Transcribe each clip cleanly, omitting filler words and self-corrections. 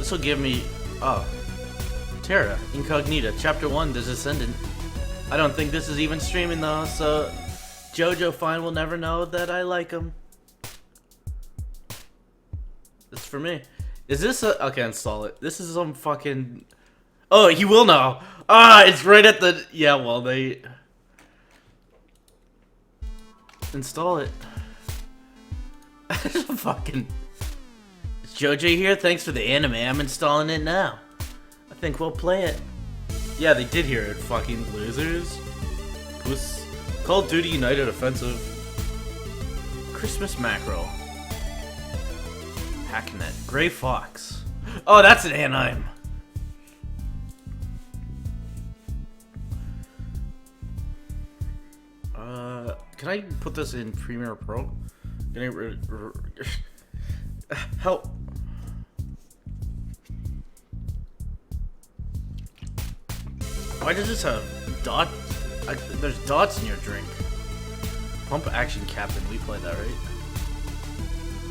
This will give me... Oh. Terra Incognita, Chapter 1, The Descendant. I don't think this is even streaming though, so... Jojo Fine will never know that I like him. It's for me. Is this a... Okay, install it. This is some fucking... Oh, he will know! Ah, it's right at the... Yeah, well, they... Install it. Fucking... Is Jojo here? Thanks for the anime. I'm installing it now. I think we'll play it. Yeah, they did hear it, fucking losers. Puss. Call of Duty United Offensive. Christmas Mackerel. Hacknet. Gray Fox. Oh, that's an Anaheim. Can I put this in Premiere Pro? Can I help? Why does this have dots? There's dots in your drink. Pump Action Captain, we played that, right?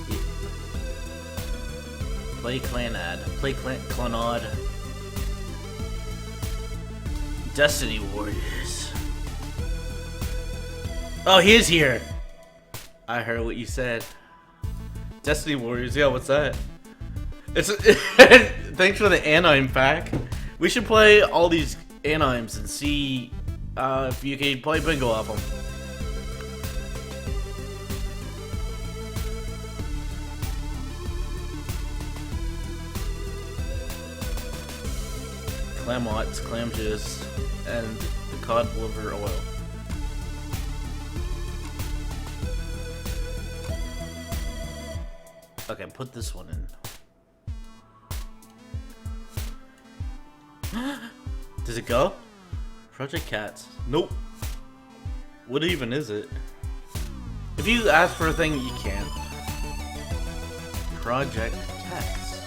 Yeah. Play Clan Ad. Play Clanod. Destiny Warriors. Oh, he is here! I heard what you said. Destiny Warriors, yeah, what's that? It's thanks for the Anaheim pack. We should play all these Anaheims and see if you can play bingo off them. Clam Watts, Clam Jizz, and the cod liver oil. Okay, put this one in. Does it go? Project Cats. Nope. What even is it? If you ask for a thing, you can't. Project Cats.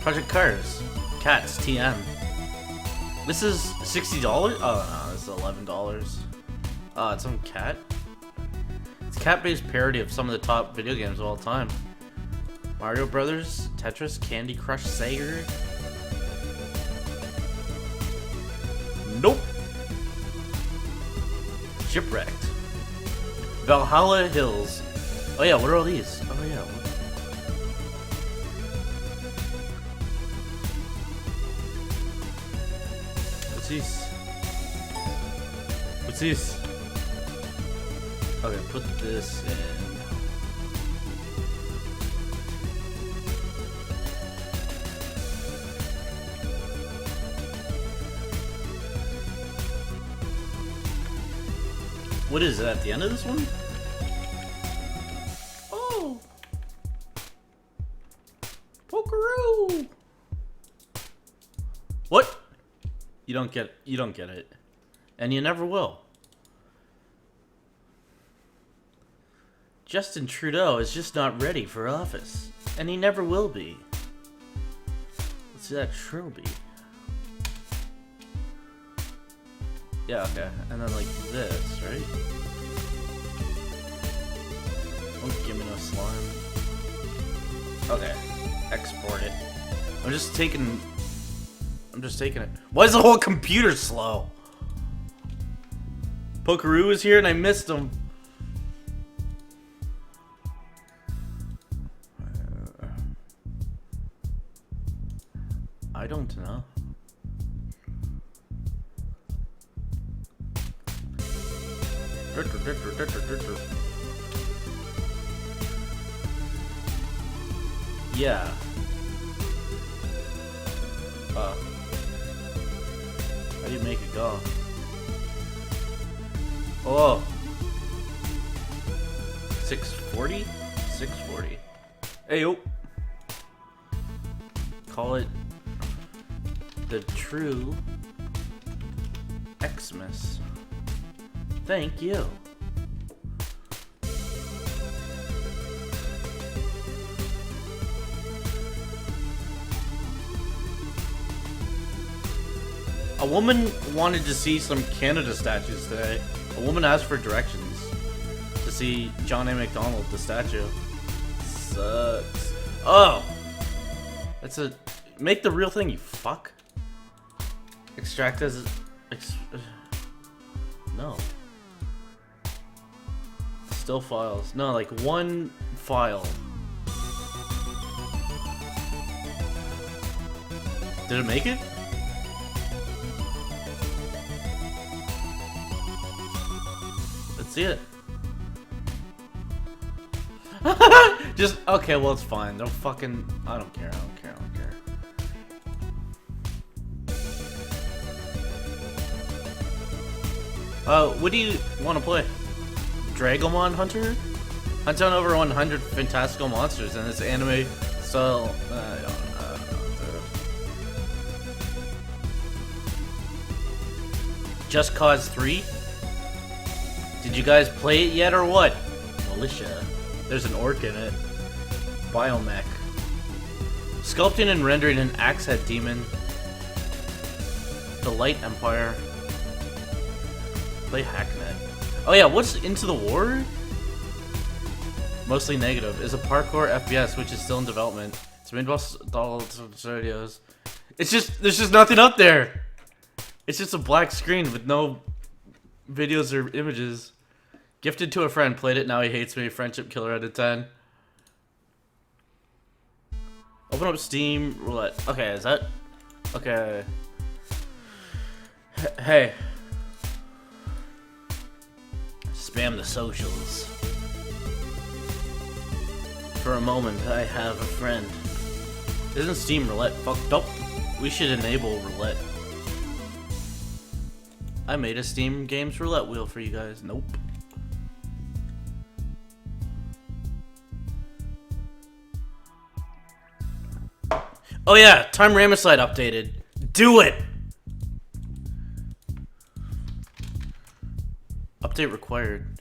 Project Cars. Cats. TM. This is $60? Oh no, this is $11. Oh, it's some cat? It's a cat-based parody of some of the top video games of all time. Mario Brothers, Tetris, Candy Crush, Sager. Nope. Shipwrecked. Valhalla Hills. Oh yeah, what are all these? Oh yeah. What's these? What's these? Okay, put this in. What is it at the end of this one? Oh! Pokeroo! What? You don't get it. And you never will. Justin Trudeau is just not ready for office. And he never will be. Let's see that trilby. Yeah, okay. And then like this, right? Don't give me no slime. Okay. Export it. I'm just taking it. Why is the whole computer slow? Pokeroo is here and I missed him. I don't know. Yeah. How do you make it go? Oh. 640? 640. Hey yo. Call it the true Xmas. Thank you. A woman wanted to see some Canada statues today. A woman asked for directions to see John A. MacDonald, the statue. Sucks. Oh! That's a Make the real thing, you fuck. Extract as... no. Still files. No, like one file. Did it make it? Let's see it. Just, okay, well, it's fine. Don't fucking... I don't care, I don't care, I don't care. What do you want to play? Dragomon Hunter? Hunt down over 100 fantastical monsters in this anime style. Just Cause 3? Did you guys play it yet or what? Militia. There's an orc in it. Biomech. Sculpting and rendering an axe-head demon. The Light Empire. Play Hacknet. Oh yeah, what's Into the War? Mostly negative. Is a parkour FPS which is still in development. It's made by Donald Studios. It's just, there's just nothing up there. It's just a black screen with no videos or images. Gifted to a friend, played it, now he hates me. Friendship killer out of 10. Open up Steam Roulette. Okay, is that... Okay. Hey. Spam the socials. For a moment, I have a friend. Isn't Steam Roulette fucked up? We should enable Roulette. I made a Steam Games Roulette wheel for you guys. Nope. Oh yeah, Time Ramicide updated. Do it! Update required.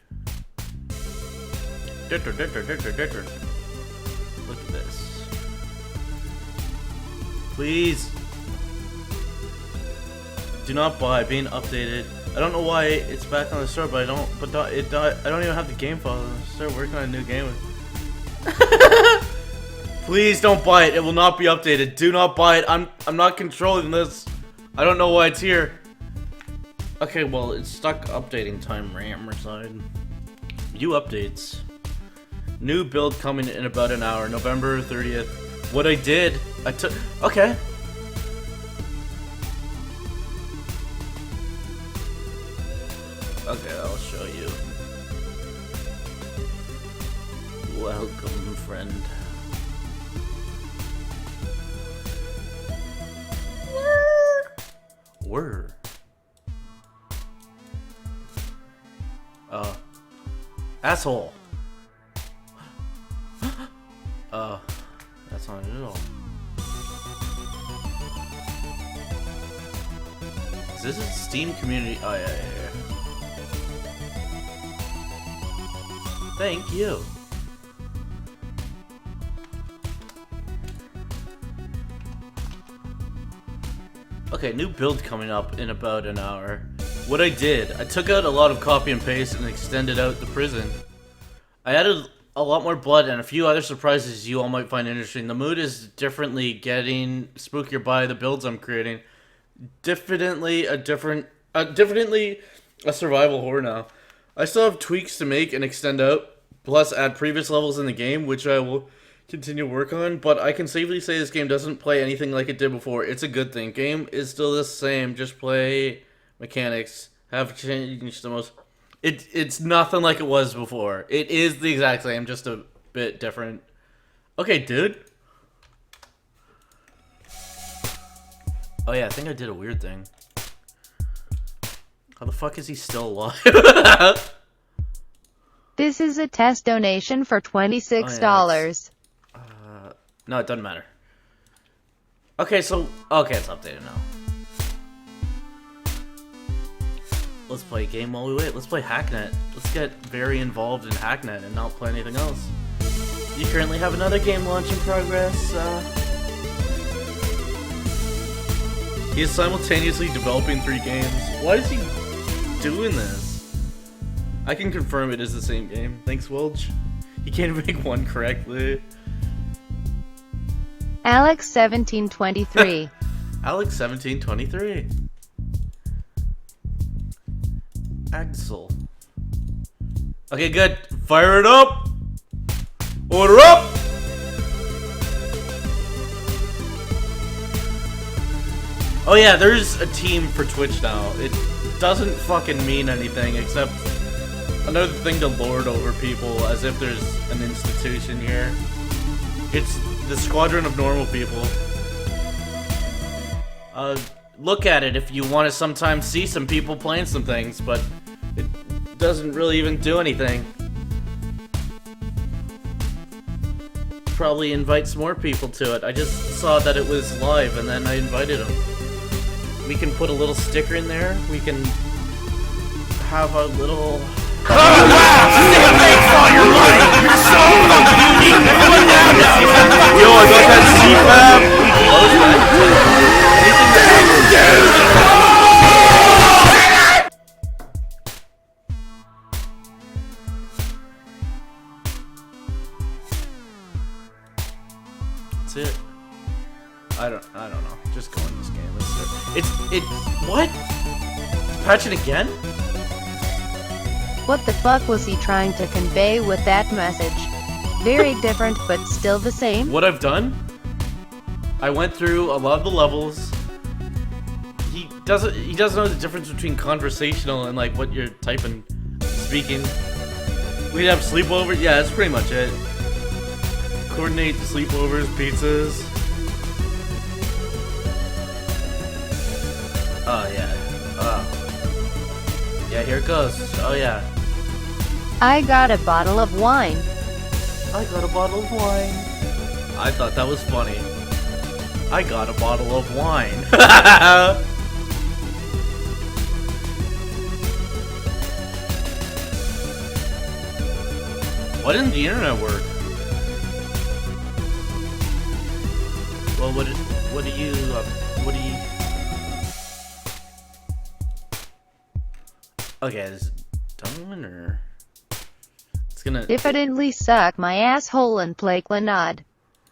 Look at this. Please. Do not buy. Being updated. I don't know why it's back on the store, but I don't even have the game file. Start working on a new game. Please don't buy it. It will not be updated. Do not buy it. I'm not controlling this. I don't know why it's here. Okay, well, it's stuck updating Time Ramicide. View updates. New build coming in about an hour. November 30th. What I did, I took... Okay. Okay, I'll show you. Welcome, friend. Were. Asshole. That's not it at all. Is this a Steam community? Oh, yeah. Thank you. Okay, new build coming up in about an hour. What I did, I took out a lot of copy and paste and extended out the prison. I added a lot more blood and a few other surprises you all might find interesting. The mood is differently getting spookier by the builds I'm creating. Definitely a survival horror now. I still have tweaks to make and extend out, plus add previous levels in the game, which I will continue to work on, but I can safely say this game doesn't play anything like it did before. It's a good thing. Game is still the same, just play mechanics have changed the most. It's nothing like it was before. It is the exact same, just a bit different. Okay, dude. Oh yeah, I think I did a weird thing. How the fuck is he still alive? This is a test donation for $26. Oh, yeah, no, it doesn't matter. Okay, so... Okay, it's updated now. Let's play a game while we wait. Let's play Hacknet. Let's get very involved in Hacknet and not play anything else. You currently have another game launch in progress. He is simultaneously developing 3 games. Why is he doing this? I can confirm it is the same game. Thanks, Welch. He can't make one correctly. Alex1723. Alex1723. Axel. Okay, good. Fire it up. Order up. Oh yeah, there's a team for Twitch now. It doesn't fucking mean anything except another thing to lord over people as if there's an institution here. It's the squadron of normal people. Look at it if you want to sometimes see some people playing some things, but it doesn't really even do anything. Probably invites more people to it. I just saw that it was live and then I invited them. We can put a little sticker in there. We can have a little... Oh wow! Thanks all your life! You're so unique! Yo, I got that CPAP! That's it. I don't know. Just go in this game. What? Patch it again? What the fuck was he trying to convey with that message? Very different, but still the same. What I've done? I went through a lot of the levels. He doesn't know the difference between conversational and like what you're typing, speaking. We'd have sleepovers. Yeah, that's pretty much it. Coordinate sleepovers, pizzas. Oh yeah. Yeah, here it goes. Oh yeah. I got a bottle of wine. I got a bottle of wine. I thought that was funny. I got a bottle of wine. Why didn't the internet work? Well, what do you... Okay, is it done, or... It's gonna... Diffidently suck my asshole and play Clannad.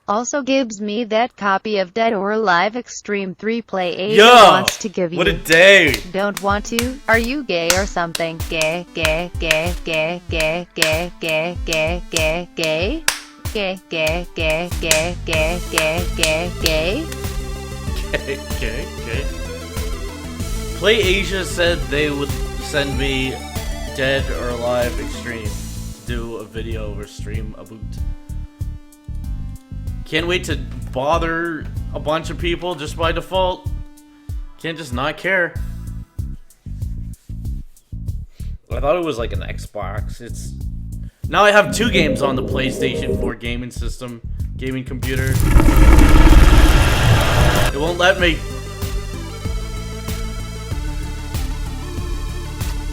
Also gives me that copy of Dead or Alive Extreme 3 Play Asia wants to give you. What a day! Don't want to? Are you gay or something? Gay, gay, gay, gay, gay, gay, gay, gay, gay, gay? Gay, gay, gay, gay, gay, gay, gay, gay? Gay. Play Asia said they would send me Dead or Alive Extreme to do a video or stream about. Can't wait to bother a bunch of people just by default. Can't just not care. I thought it was like an Xbox. It's now I have 2 games on the PlayStation 4 gaming system, gaming computer. It won't let me.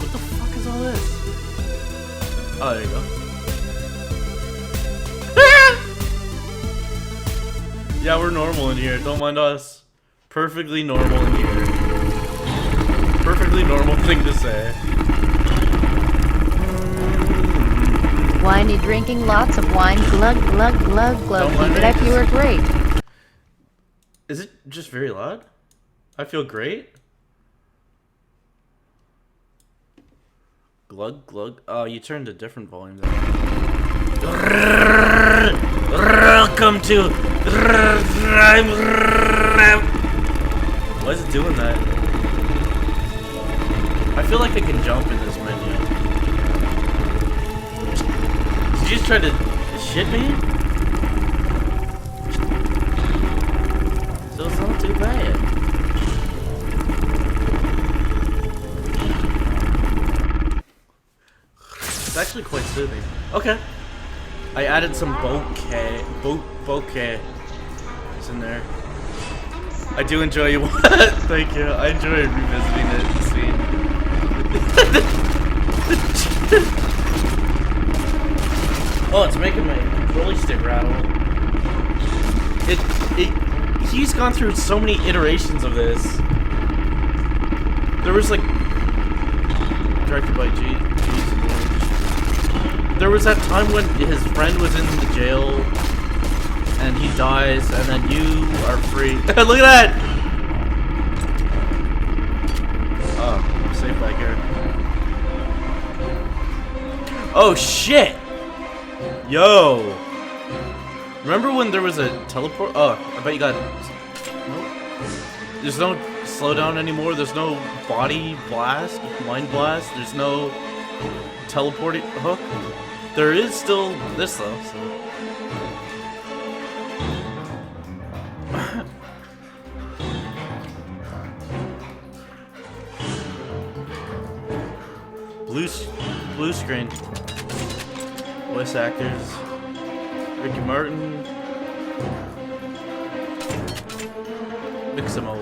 What the fuck is all this? Oh, there you go. Yeah, we're normal in here. Don't mind us. Perfectly normal in here. Perfectly normal thing to say. Whiny drinking lots of wine. Glug, glug, glug, glug. Keep it up, you are great. Is it just very loud? I feel great. Glug, glug. Oh, you turned a different volume there. Welcome to... Why is it doing that? I feel like I can jump in this menu. Did you just try to shit me? So it's not too bad. It's actually quite soothing. Okay. I added some bokeh. Bokeh. It's in there. I do enjoy you. Thank you. I enjoy revisiting it and seeing. Oh, it's making my rolly stick rattle. He's gone through so many iterations of this. There was like directed by G. There was that time when his friend was in the jail and he dies, and then you are free. Look at that! Oh, I'm safe back here. Oh shit! Yo! Remember when there was a teleport? Oh, I bet you got... Nope. There's no slowdown anymore. There's no body blast, mind blast. There's no teleporting hook. There is still this though. So. Blue screen. Voice actors. Ricky Martin. Mixamo.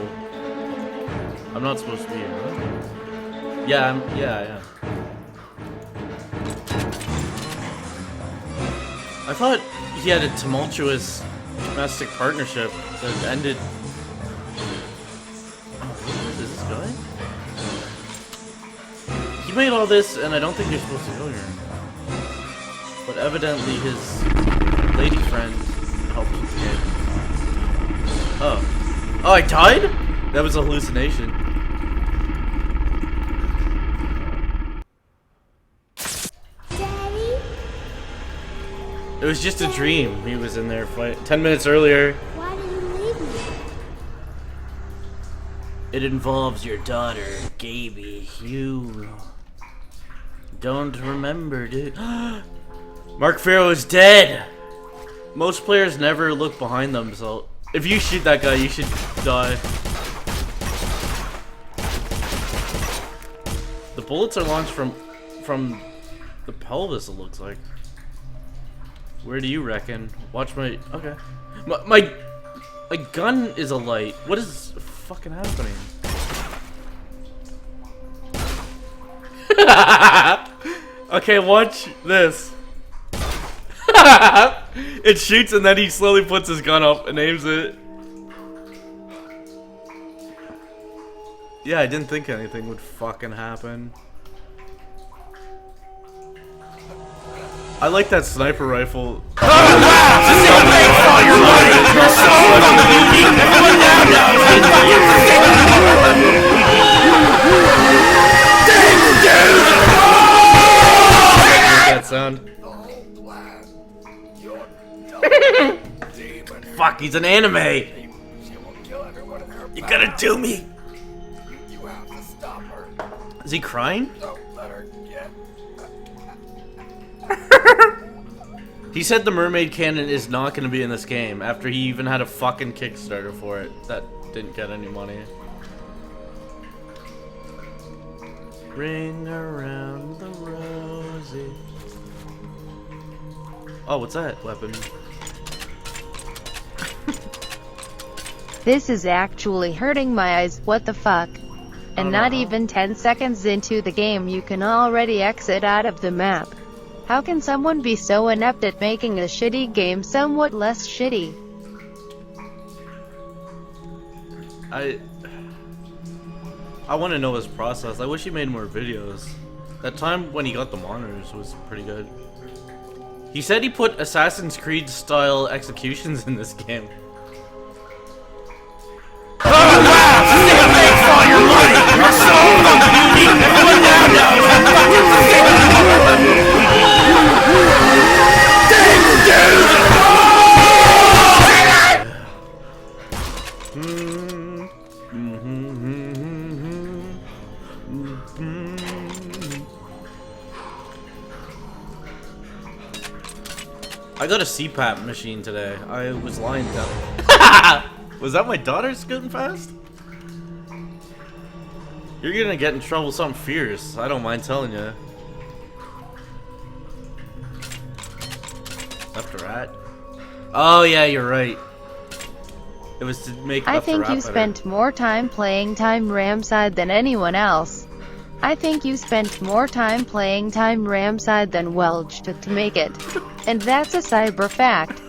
I'm not supposed to be here, huh? Yeah, yeah. I thought he had a tumultuous domestic partnership that ended... Oh, what is this guy? He made all this, and I don't think you're supposed to go here. But evidently his lady friend helped with the game. Oh. Oh, I died? That was a hallucination. Daddy? It was just a dream. He was in there 10 minutes earlier. Why did you leave me? It involves your daughter, Gaby. You don't remember, dude. Mark Farrow is dead. Most players never look behind them, so if you shoot that guy, you should die. The bullets are launched from the pelvis, it looks like. Where do you reckon? Watch my... Okay. My gun is a light. What is fucking happening? Okay, watch this. It shoots and then he slowly puts his gun up and aims it. Yeah, I didn't think anything would fucking happen. I like that sniper rifle. That sound. Fuck, he's an anime. You gotta do me. You have to stop her. Is he crying? Don't let her get. He said the mermaid cannon is not going to be in this game after he even had a fucking Kickstarter for it that didn't get any money. Ring around the rosy. Oh, what's that weapon? This is actually hurting my eyes, what the fuck? And not know. even 10 seconds into the game you can already exit out of the map. How can someone be so inept at making a shitty game somewhat less shitty? I want to know his process. I wish he made more videos. That time when he got the monitors was pretty good. He said he put Assassin's Creed style executions in this game. I got a CPAP machine today. I was lying down. Was that my daughter scooting fast? You're gonna get in trouble with something fierce. I don't mind telling you. Left to right. Oh yeah, you're right. It was to make. I left to think right you better. spent more time playing Time Ramside than anyone else. I think you spent more time playing Time Ramside than Welch took to make it. And that's a cyber fact.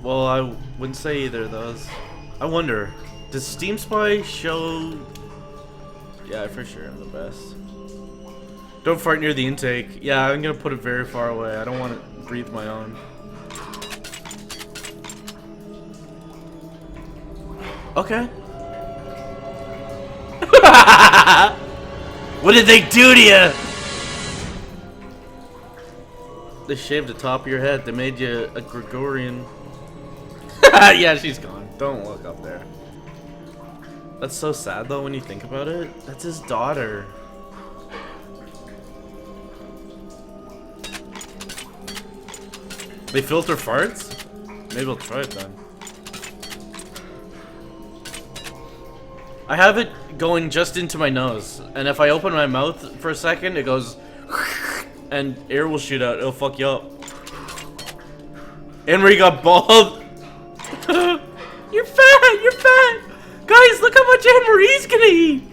Well, I wouldn't say either of those. I wonder, does Steam Spy show... Yeah, for sure I'm the best. Don't fart near the intake. Yeah, I'm gonna put it very far away. I don't want it breathe my own. Okay. What did they do to you? They shaved the top of your head. They made you a Gregorian. Yeah, she's gone. Don't look up there. That's so sad though when you think about it. That's his daughter. They filter farts? Maybe I'll try it then. I have it going just into my nose, and if I open my mouth for a second, it goes and air will shoot out. It'll fuck you up. Anne-Marie got bald. You're fat! You're fat! Guys, look how much Anne-Marie's gonna eat!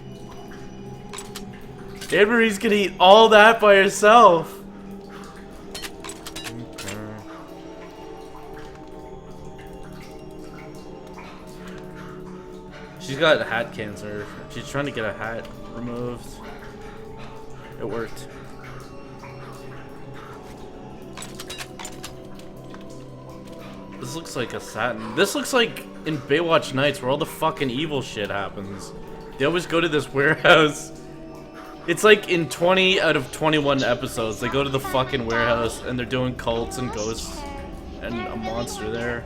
Anne-Marie's gonna eat all that by herself. She's got hat cancer. She's trying to get a hat removed. It worked. This looks like a satin. This looks like in Baywatch Nights where all the fucking evil shit happens. They always go to this warehouse. It's like in 20 out of 21 episodes, they go to the fucking warehouse and they're doing cults and ghosts and a monster there.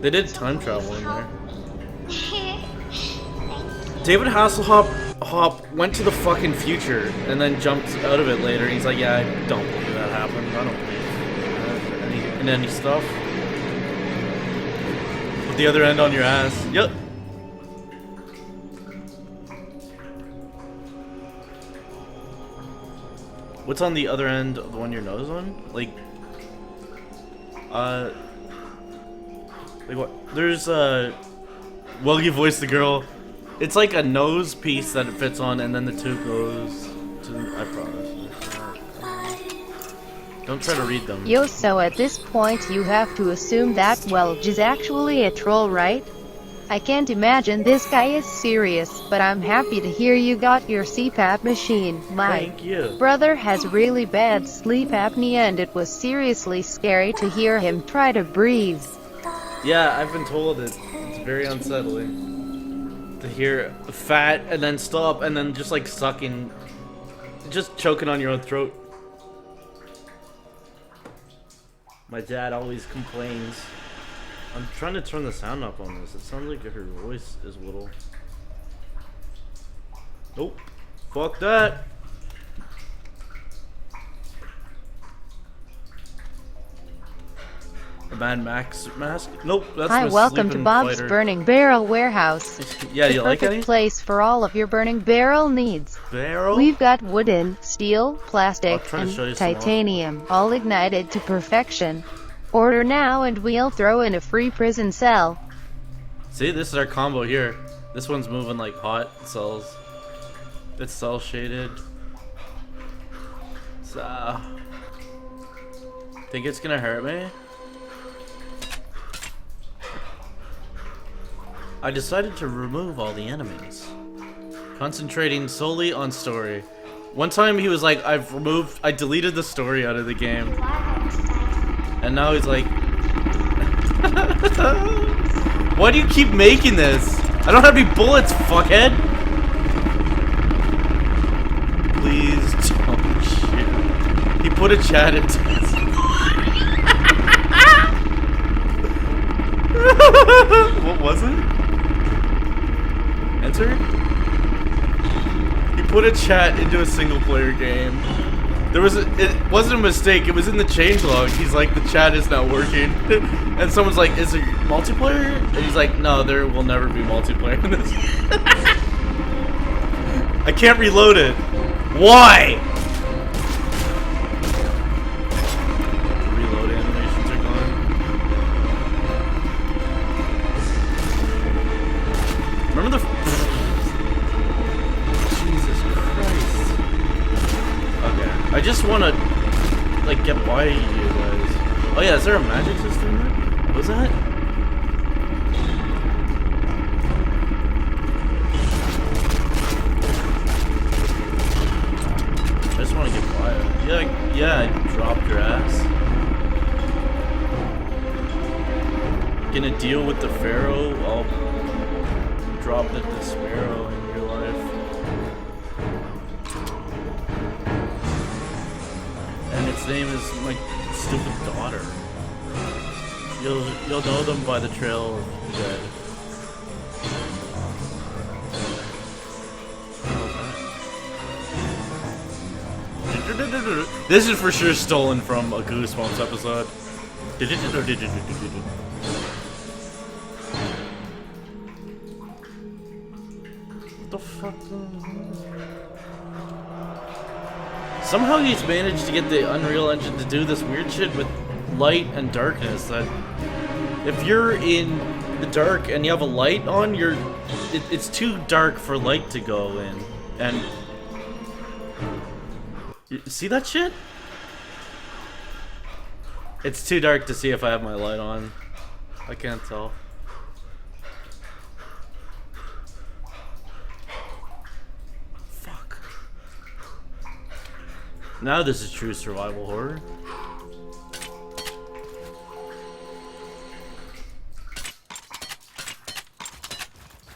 They did time travel in there. David Hasselhoff went to the fucking future and then jumped out of it later. He's like, yeah, I don't believe that happened. I don't believe in any stuff. Put the other end on your ass. Yep. What's on the other end of the one your nose on? Like what? There's well, you voiced the girl. It's like a nose piece that it fits on, and then the tube goes to. I promise. Don't try to read them. Yo, so at this point you have to assume that Welge is actually a troll, right? I can't imagine this guy is serious, but I'm happy to hear you got your CPAP machine. My Thank you. brother has really bad sleep apnea and it was seriously scary to hear him try to breathe. Yeah, I've been told it's very unsettling to hear fat and then stop and then just like sucking, just choking on your own throat. My dad always complains. I'm trying to turn the sound up on this. It sounds like her voice is little. Nope. Fuck that. A Mad Max mask? Nope, that's Hi, my welcome to sleeping Bob's fighter. Burning Barrel Warehouse. Yeah, The you like perfect any? place for all of your burning barrel needs. Barrel? We've got wooden, steel, plastic, I'll try to and show you some more. titanium, all ignited to perfection. Order now and we'll throw in a free prison cell. See, this is our combo here. This one's moving like hot cells. It's cell shaded. So, think it's gonna hurt me? I decided to remove all the enemies, concentrating solely on story. One time he was like, I deleted the story out of the game. And now he's like, why do you keep making this? I don't have any bullets, fuckhead. Please don't shoot. He put a chat into this. What was it? Enter? He put a chat into a single player game. It wasn't a mistake, it was in the changelog. He's like, the chat is not working. And someone's like, is it multiplayer? And he's like, no, there will never be multiplayer in this. I can't reload it. Why? Reload animations are gone. Remember the... Jesus Christ. Okay. I just want to, like, get by you guys. Oh yeah, is there a magic system there? What was that? I just want to get by it. Yeah, I dropped your ass. gonna deal with the Pharaoh, I'll drop the Sparrow in your life. And its name is my stupid daughter. You'll know them by the trail of the dead. This is for sure stolen from a Goosebumps episode. What the fuck? Somehow he's managed to get the Unreal Engine to do this weird shit with light and darkness. That if you're in the dark and you have a light on, it's too dark for light to go in. And you see that shit? It's too dark to see if I have my light on. I can't tell. Fuck. Now this is true survival horror.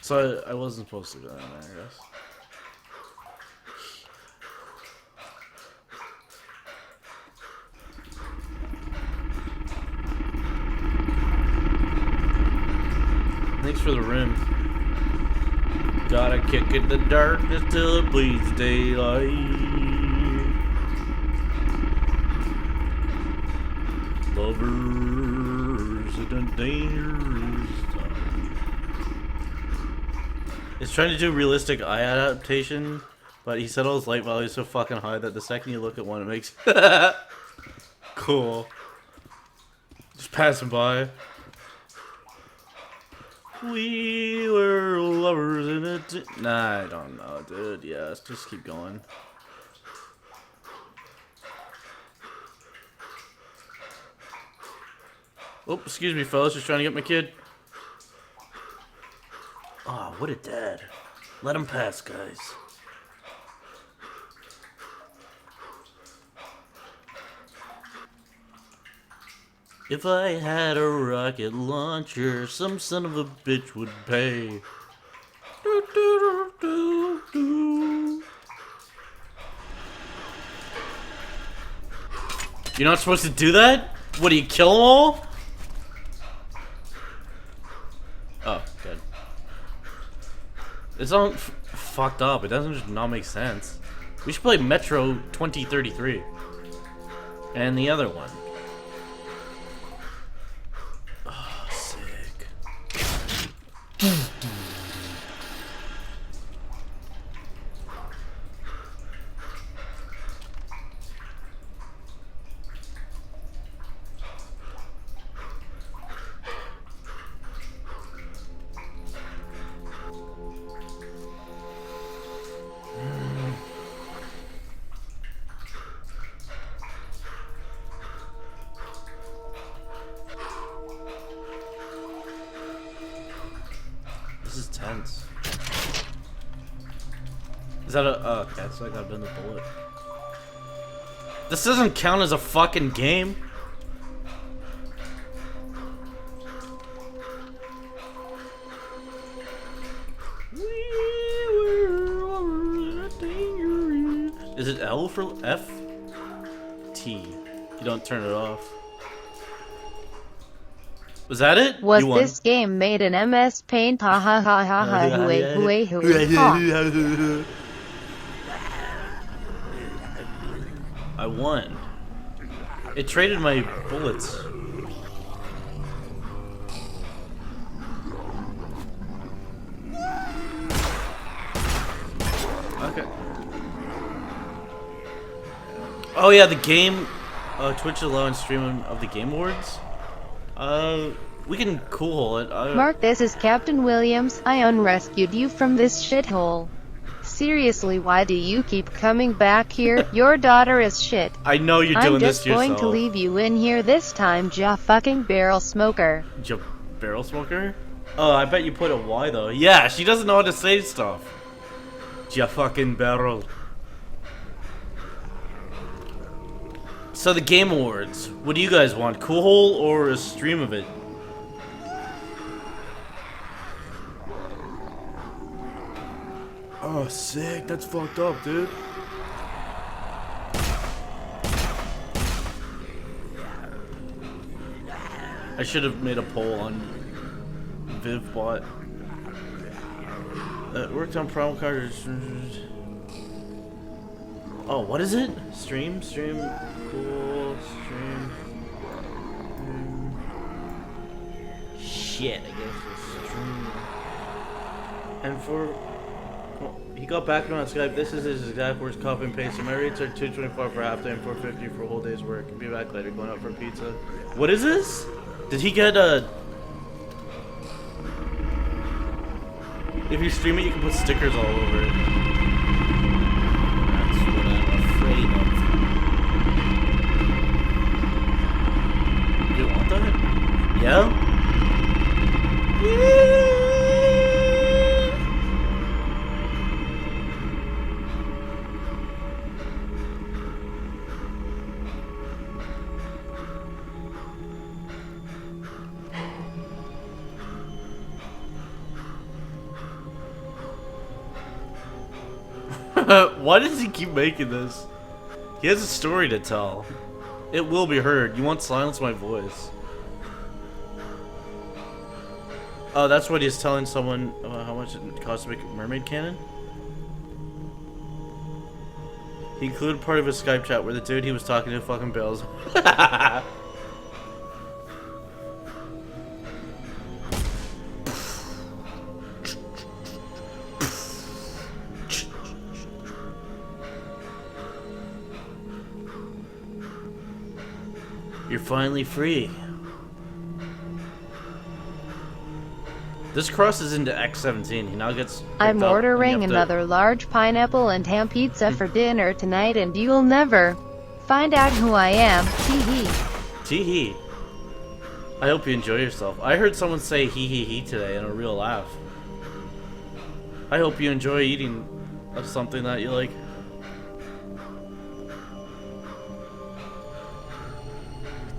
So I wasn't supposed to go in there, I guess. Thanks for the room. Gotta kick in the darkness till it bleeds daylight. Lovers in a dangerous time. It's trying to do realistic eye adaptation, but he set all his light values so fucking high that the second you look at one, it makes cool. Just passing by. We were lovers in a nah, I don't know, dude. Yeah, let's just keep going. Oh, excuse me, fellas. Just trying to get my kid. Oh, what a dad. Let him pass, guys. If I had a rocket launcher, some son of a bitch would pay. Do, do, do, do, do. You're not supposed to do that? What, do you kill them all? Oh, good. It's all fucked up. It doesn't just not make sense. We should play Metro 2033. And the other one. This is tense. Is that a... Oh, okay, so I gotta bend the bullet. This doesn't count as a fucking game. Is it L for F? T. You don't turn it off. Was that it? Was You won. this game made in MS Paint? Ha ha ha ha ha hooey hooey hooey ha. I won. It traded my bullets. Okay. Oh yeah, the game. Twitch allowing streaming of the Game Awards. We can cool it. Mark, this is Captain Williams. I unrescued you from this shithole. Seriously, why do you keep coming back here? Your daughter is shit. I know you're doing I'm this just to yourself. going to leave you in here this time, ja fucking barrel smoker. Barrel smoker? Oh, I bet you put a Y though. Yeah, she doesn't know how to say stuff. Ja fucking barrel. So the Game Awards. What do you guys want? Cool hole or a stream of it? sick. That's fucked up, dude. I should have made a poll on VivBot. Worked on Primal Cards. Oh, what is it? Stream, cool, stream. Shit, I guess it's stream. And for he got back on Skype. This is his exact words, copy and paste. So my rates are $2.24 for half day and $4.50 for a whole day's work. Be back later. Going out for pizza. What is this? Did he get a? If you stream it, you can put stickers all over it. That's what I'm afraid of. You want that? Yeah? Yeah! Why does he keep making this? He has a story to tell. It will be heard. You won't silence my voice. Oh, that's what he's telling someone about how much it costs to make a mermaid cannon? He included part of his Skype chat where the dude he was talking to fucking bails. You're finally free. This crosses into X17. He now gets. I'm ordering another large pineapple and ham pizza for dinner tonight, and you'll never find out who I am. Hee hee. Tee hee. I hope you enjoy yourself. I heard someone say hee hee hee today in a real laugh. I hope you enjoy eating of something that you like.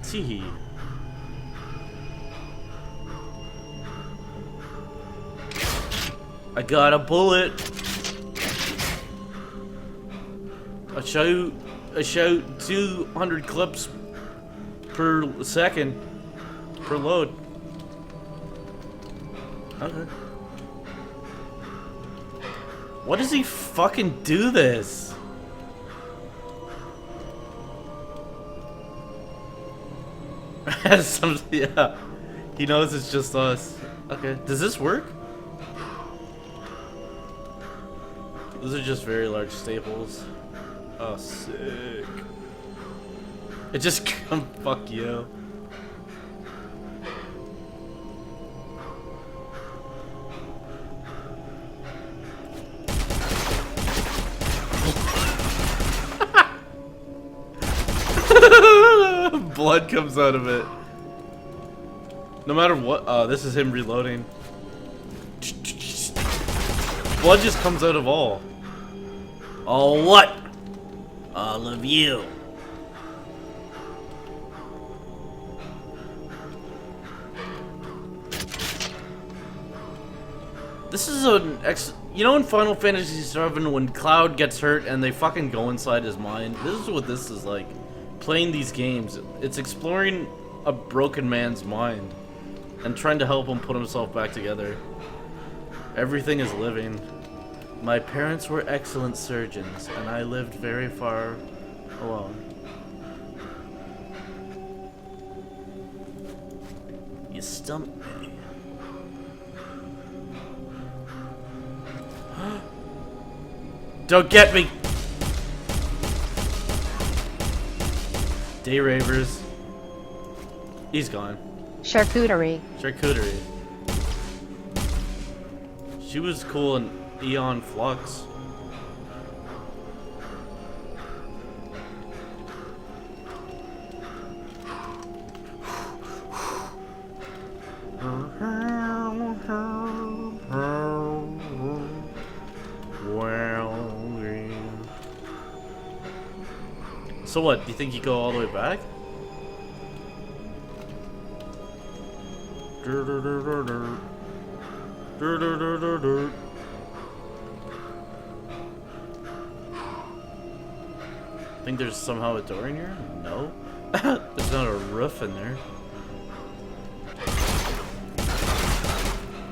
Tee hee. I got a bullet. I shoot 200 clips per second per load. Okay. What does he fucking do this? Yeah. He knows it's just us. Okay. Does this work? Those are just very large staples. Oh, sick. It just fuck you. Blood comes out of it. No matter what, this is him reloading. Blood just comes out of all. All what? All of you. This is you know in Final Fantasy VII when Cloud gets hurt and they fucking go inside his mind? This is what this is like. Playing these games. It's exploring a broken man's mind and trying to help him put himself back together. Everything is living. My parents were excellent surgeons, and I lived very far alone. You stumped me. Don't get me! Day Ravers. He's gone. Charcuterie. Charcuterie. She was cool in Eon Flux. So what, do you think you go all the way back? Think there's somehow a door in here? No. There's not a roof in there.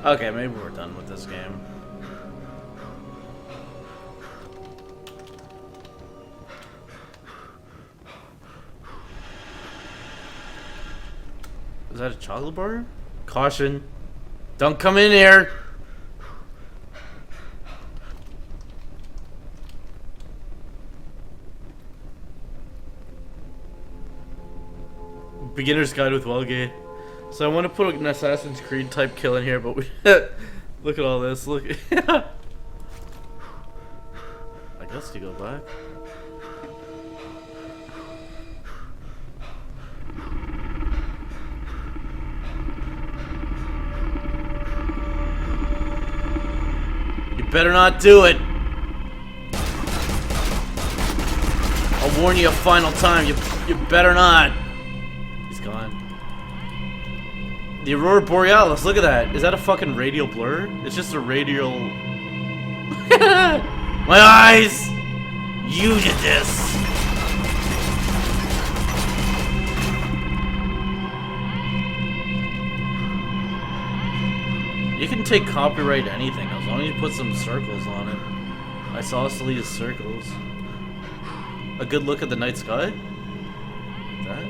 Okay, maybe we're done with this game. Is that a chocolate bar? Caution. Don't come in here! Beginner's Guide with Welgate. So I want to put an Assassin's Creed type kill in here, but we look at all this. Look. I guess to go back. You better not do it. I'll warn you a final time. You better not. He's gone. The Aurora Borealis, look at that. Is that a fucking radial blur? It's just a radial... My eyes! You did this! You can take copyright anything as long as you put some circles on it. I saw Selena's circles. A good look at the night sky? Like that?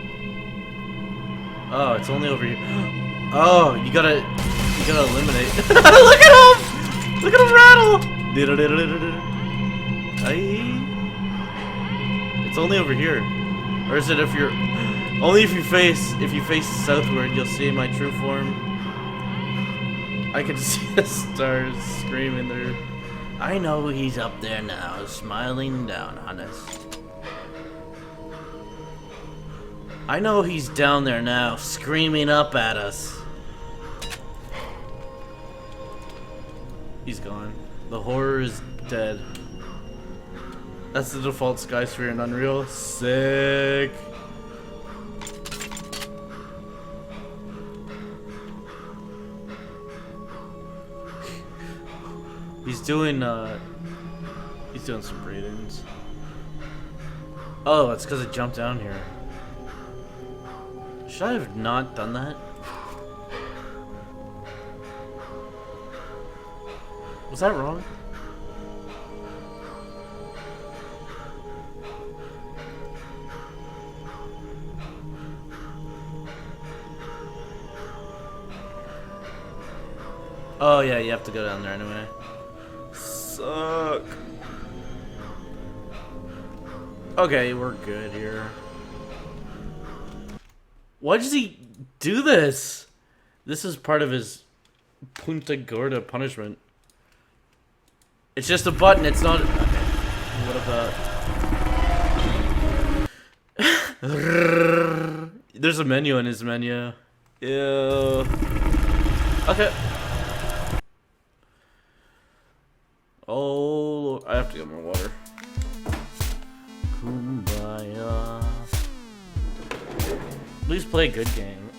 Oh, it's only over here. Oh, you gotta eliminate. Look at him! Look at him rattle! It's only over here. Or is it if you're only if you face southward you'll see my true form. I can see the stars screaming there. I know he's up there now, smiling down on us. I know he's down there now, screaming up at us. He's gone. The horror is dead. That's the default Skysphere in Unreal. Sick. He's doing some breathings. Oh, it's because it jumped down here. Should I have not done that? Was that wrong? Oh yeah, you have to go down there anyway. Suck. Okay, we're good here. Why does he do this? This is part of his Punta Gorda punishment. It's just a button, it's not... Okay. What about... There's a menu in his menu. Ew. Okay. Oh, I have to get more water. Kumbaya. Please play a good game.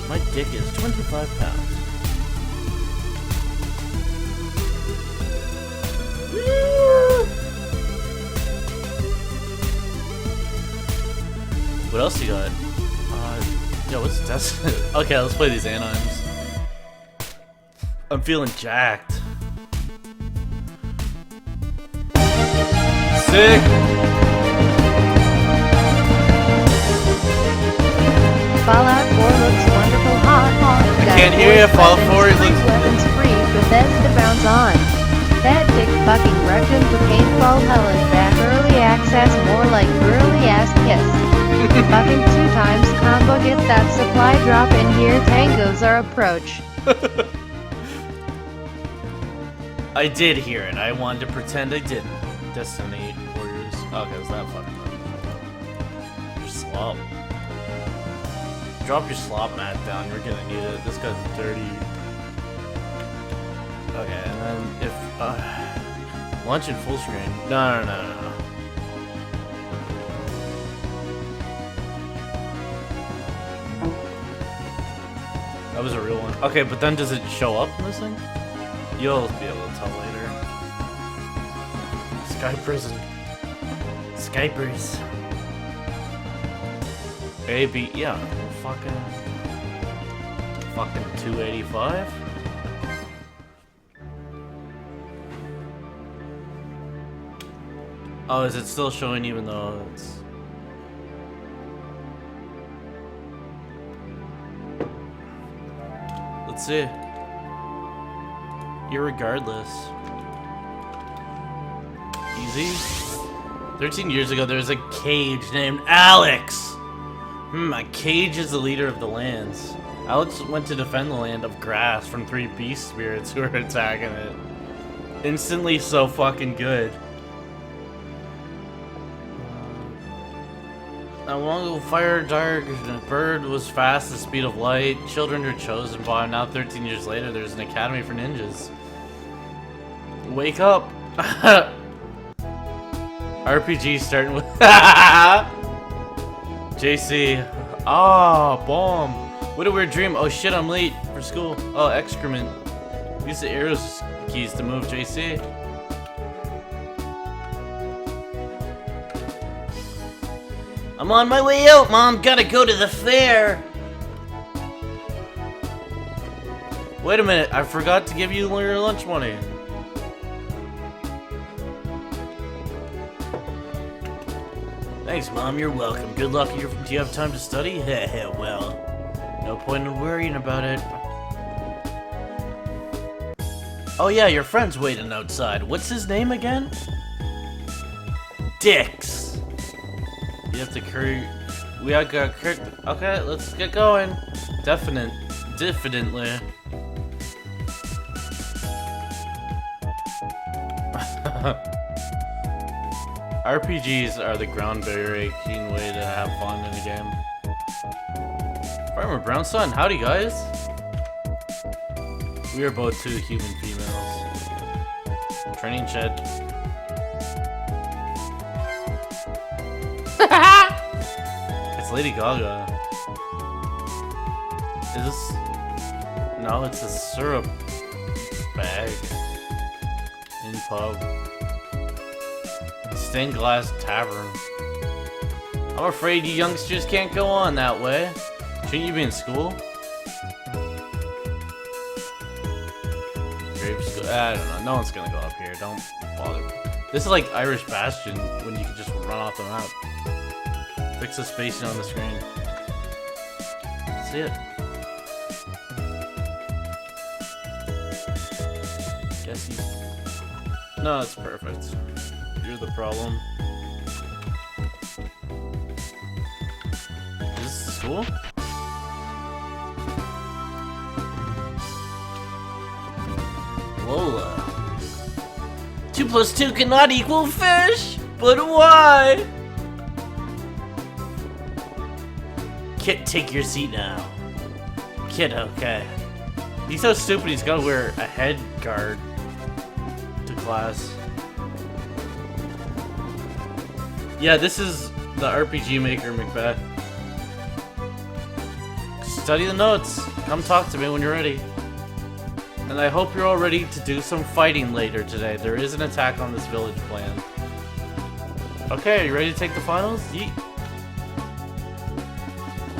My dick is 25 pounds. What else you got? Yo, what's this? Okay, let's play these anions. I'm feeling jacked. Sick! Fallout 4 looks wonderful, hot. I can't hear you, Fallout 4 looks... Weapons free, Bethesda rounds on. That dick fucking rectum for paintball hell is back. Early access, more like girly ass kiss. Fucking 2x combo, get that supply drop in here. Tangos our approach. I did hear it. I wanted to pretend I didn't. Destiny Warriors. Okay, is that fucking up? Your slop. Drop your slop mat down. You're gonna need it. This guy's dirty. Okay, and then if lunch in full screen. No. That was a real one. Okay, but then does it show up in this thing? You'll be able to tell later. Sky Prison. Skypers. A, B, yeah. Fucking 285? Oh, is it still showing even though it's... Let's see. Irregardless. Easy. 13 years ago, there was a cage named Alex. A cage is the leader of the lands. Alex went to defend the land of grass from 3 beast spirits who were attacking it. Instantly so fucking good. Not long ago, fire dark, the bird was fast, the speed of light. Children are chosen by him. Now 13 years later, there's an academy for ninjas. Wake up! RPG starting with JC. Ah, bomb. What a weird dream. Oh shit, I'm late for school. Oh, excrement. Use the arrows keys to move, JC. I'm on my way out, Mom. Gotta go to the fair. Wait a minute. I forgot to give you your lunch money. Thanks, Mom. You're welcome. Good luck. Do you have time to study? Heh, well, no point in worrying about it. Oh yeah, your friend's waiting outside. What's his name again? Dix. You have to curry. We got okay, let's get going. Definitely. RPGs are the groundbreaking way to have fun in a game. Farmer Brownson, howdy guys. We are both 2 human females. Training shed. It's Lady Gaga. Is this? No, it's a syrup bag. In pub. Stained glass tavern. I'm afraid you youngsters can't go on that way. Shouldn't you be in school? Grave school. I don't know. No one's gonna go up here. Don't bother. This is like Irish Bastion when you can just run off the map. Fix the spacing on the screen. See it. Guess you. No, it's perfect. You're the problem. Is this school? Lola. 2 plus 2 cannot equal fish! But why? Kit, take your seat now. Kit, okay. He's so stupid he's gotta wear a head guard to class. Yeah, this is the RPG Maker Macbeth. Study the notes. Come talk to me when you're ready. And I hope you're all ready to do some fighting later today. There is an attack on this village planned. Okay, are you ready to take the finals? Yeet.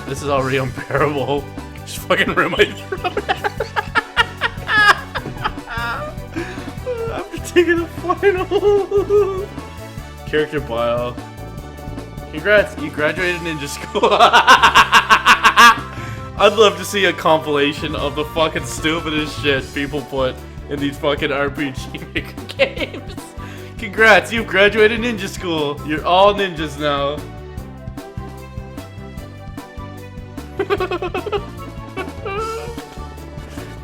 This is already unbearable. Just fucking ruin my throat. After taking the final. Character bio. Congrats, you graduated ninja school. I'd love to see a compilation of the fucking stupidest shit people put in these fucking RPG Maker games. Congrats, you've graduated ninja school. You're all ninjas now.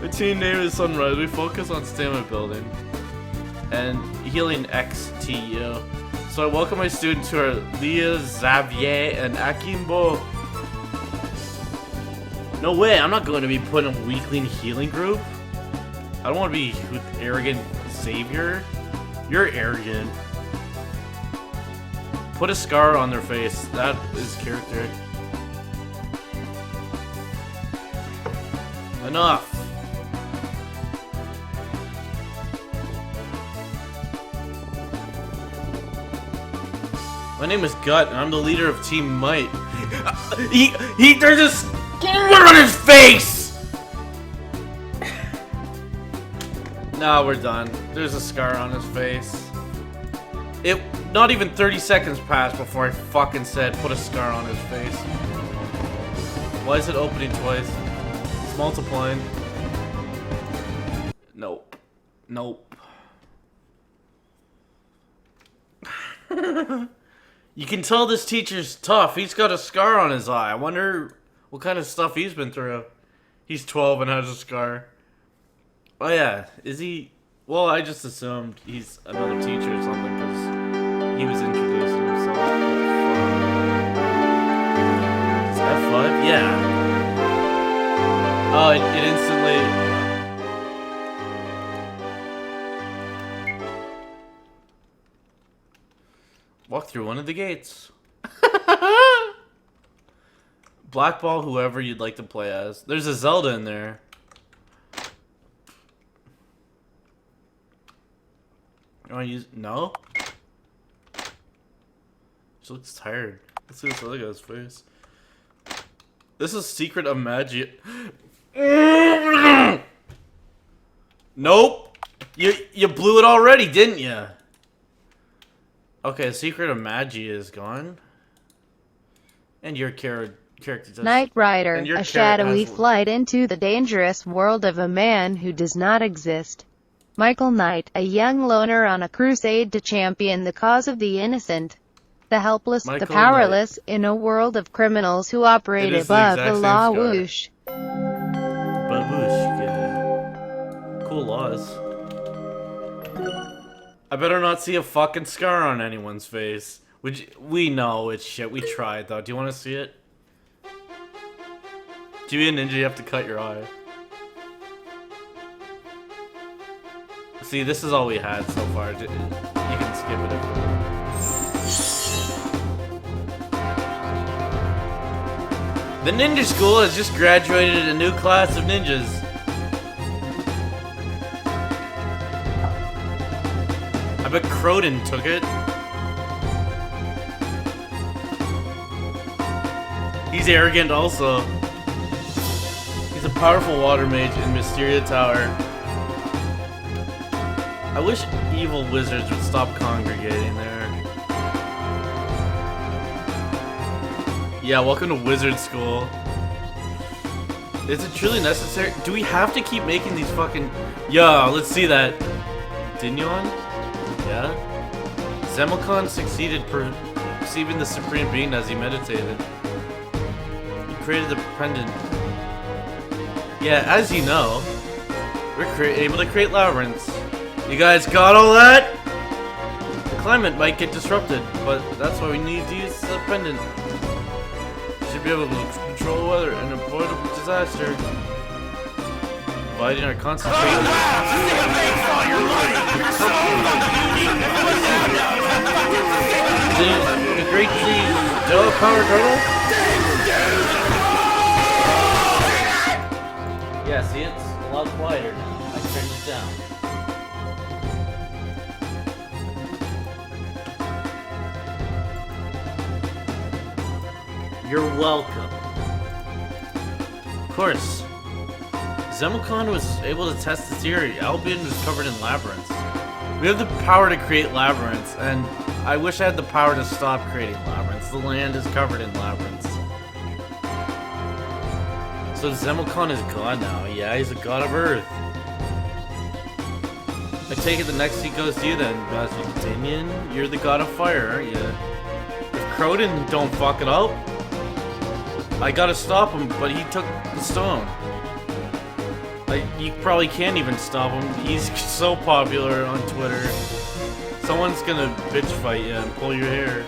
The team name is Sunrise. We focus on stamina building. and healing XTU. So I welcome my students who are Leah, Xavier, and Akimbo. No way, I'm not going to be put in a weakling healing group. I don't want to be with arrogant Xavier. You're arrogant. Put a scar on their face. That is character. Enough. My name is Gut, and I'm the leader of Team Might. There's a scar on his face! Nah, we're done. There's a scar on his face. Not even 30 seconds passed before I fucking said put a scar on his face. Why is it opening twice? It's multiplying. Nope. Nope. You can tell this teacher's tough. He's got a scar on his eye. I wonder what kind of stuff he's been through. He's 12 and has a scar. Oh yeah, is he? Well, I just assumed he's another teacher or something because he was introducing himself. Is F5? Yeah. Oh, it instantly. Walk through one of the gates. Blackball whoever you'd like to play as. There's a Zelda in there. You wanna use no? She looks tired. Let's see this other guy's face. This is Secret of Magic. Nope. You blew it already, didn't you? Okay, Secret of Magi is gone. And your character does. Knight Rider, and your a shadowy has- flight into the dangerous world of a man who does not exist. Michael Knight, a young loner on a crusade to champion the cause of the innocent, the helpless, Michael the powerless, in a world of criminals who operate It is the above the exact law. same scar. Whoosh. Babushka. Cool laws. I better not see a fucking scar on anyone's face. We know it's shit. We tried though. Do you want to see it? To be a ninja, you have to cut your eye. See, this is all we had so far. You can skip it if you want. The ninja school has just graduated a new class of ninjas. I bet Croden took it. He's arrogant also. He's a powerful water mage in Mysteria Tower. I wish evil wizards would stop congregating there. Yeah, welcome to wizard school. Is it truly necessary? Do we have to keep making these fucking... Yeah, let's see that. Dinyon? Yeah? Zemilcon succeeded perceiving the supreme being as he meditated. He created the pendant. Yeah, as you know, we're able to create labyrinths. You guys got all that? The climate might get disrupted, but that's why we need to use the pendant. We should be able to control weather and avoid a disaster. Providing our concentration. The great tree, Della Power Turtle? Yeah, see, it's a lot quieter now. I turned it down. You're welcome. Of course. Zemilcon was able to test the theory. Albion was covered in labyrinths. We have the power to create labyrinths, and I wish I had the power to stop creating labyrinths. The land is covered in labyrinths. So Zemilcon is god now. Yeah, he's a god of Earth. I take it the next seat goes to you then, Basildinian. You're the god of fire, aren't you? If Croden don't fuck it up, I gotta stop him, but he took the stone. Like, you probably can't even stop him. He's so popular on Twitter. Someone's gonna bitch fight you and pull your hair.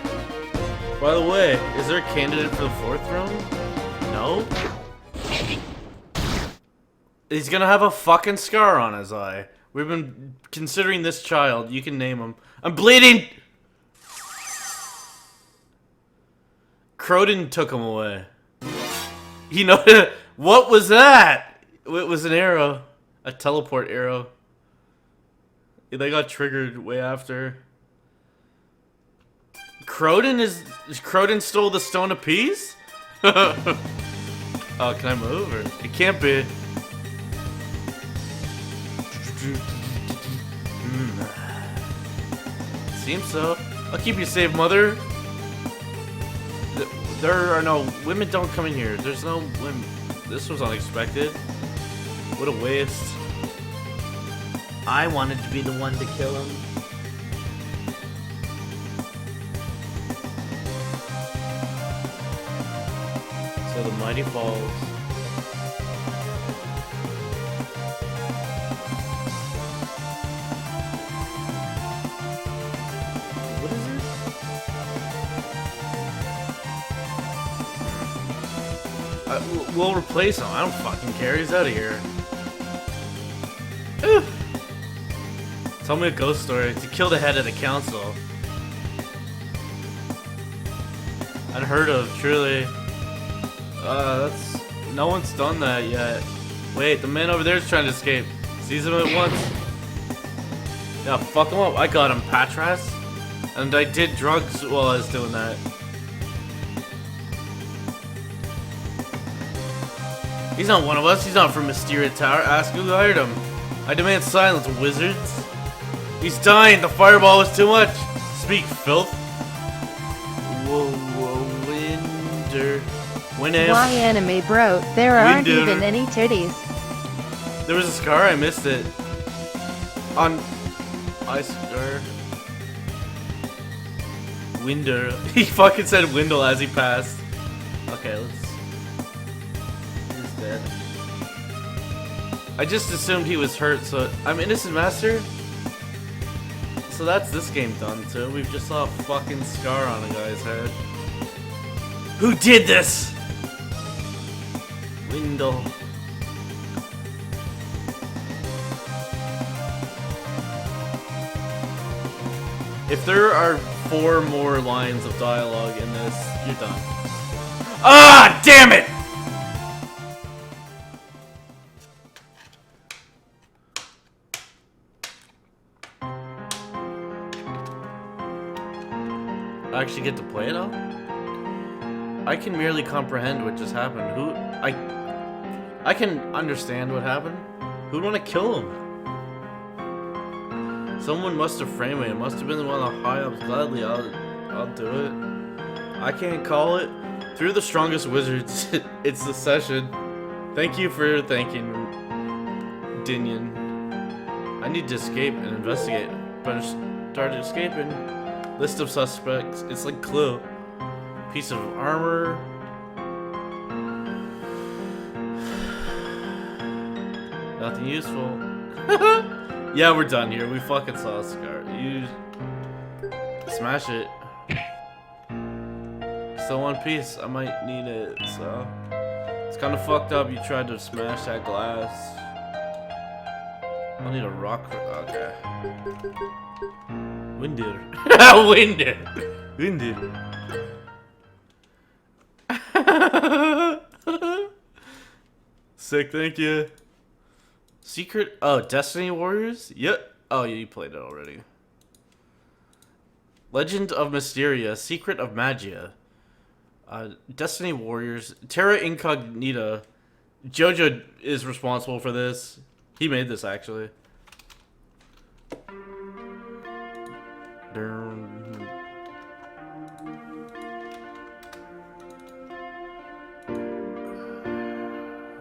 By the way, is there a candidate for the 4th throne? No? He's gonna have a fucking scar on his eye. We've been considering this child. You can name him. I'm bleeding! Croden took him away. You know, what was that? It was an arrow. A teleport arrow. They got triggered way after. Croden stole the Stone of Peace? Oh, can I move? Or? It can't be. Seems so. I'll keep you safe, mother. There are no women. Don't come in here. There's no women. This was unexpected. What a waste. I wanted to be the one to kill him. So the mighty falls. What is this? We'll replace him. I don't fucking care. He's out of here. Tell me a ghost story. To kill the head of the council. Unheard of, truly. That's... No one's done that yet. Wait, the man over there is trying to escape. Sees him at once. Yeah, fuck him up. I got him, Patras. And I did drugs while I was doing that. He's not one of us. He's not from Mysteria Tower. Ask who hired him. I demand silence, wizards. He's dying. The fireball was too much. Speak, filth. Winder. Why anime bro? There aren't Winder. even any titties. There was a scar. I missed it. On ice scar. Winder. He fucking said Windle as he passed. Okay, let's. He's dead. I just assumed he was hurt, so I'm innocent, master. So that's this game done too. We've just saw a fucking scar on a guy's head. Who did this? Windle. If there are 4 more lines of dialogue in this, you're done. Ah, damn it! I actually get to play it all? I can merely comprehend what just happened. I can understand what happened. Who'd want to kill him? Someone must have framed me. It must have been one of the high-ups. Gladly, I'll do it. I can't call it. Through the strongest wizards, it's the session. Thank you for thanking Dinian. I need to escape and investigate. Better start escaping. List of suspects. It's like Clue. Piece of armor. Nothing useful. Yeah, we're done here. We fucking saw a scar. You smash it. Still one piece. I might need it. So it's kind of fucked up. You tried to smash that glass. I'll need a rock. Okay. Winder. Winder. Winder. Sick, thank you. Secret. Oh, Destiny Warriors? Yep. Oh, yeah, you played it already. Legend of Mysteria. Secret of Magia. Destiny Warriors. Terra Incognita. Jojo is responsible for this. He made this, actually.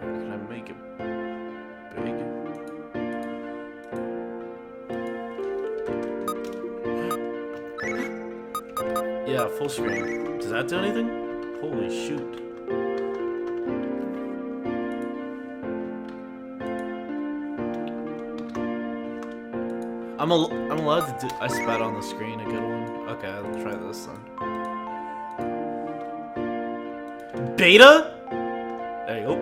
Can I make it big? Yeah, full screen. Does that do anything? Holy shoot. I'm allowed to do. I spat on the screen. A good one. Okay, I'll try this then. Beta? There you go.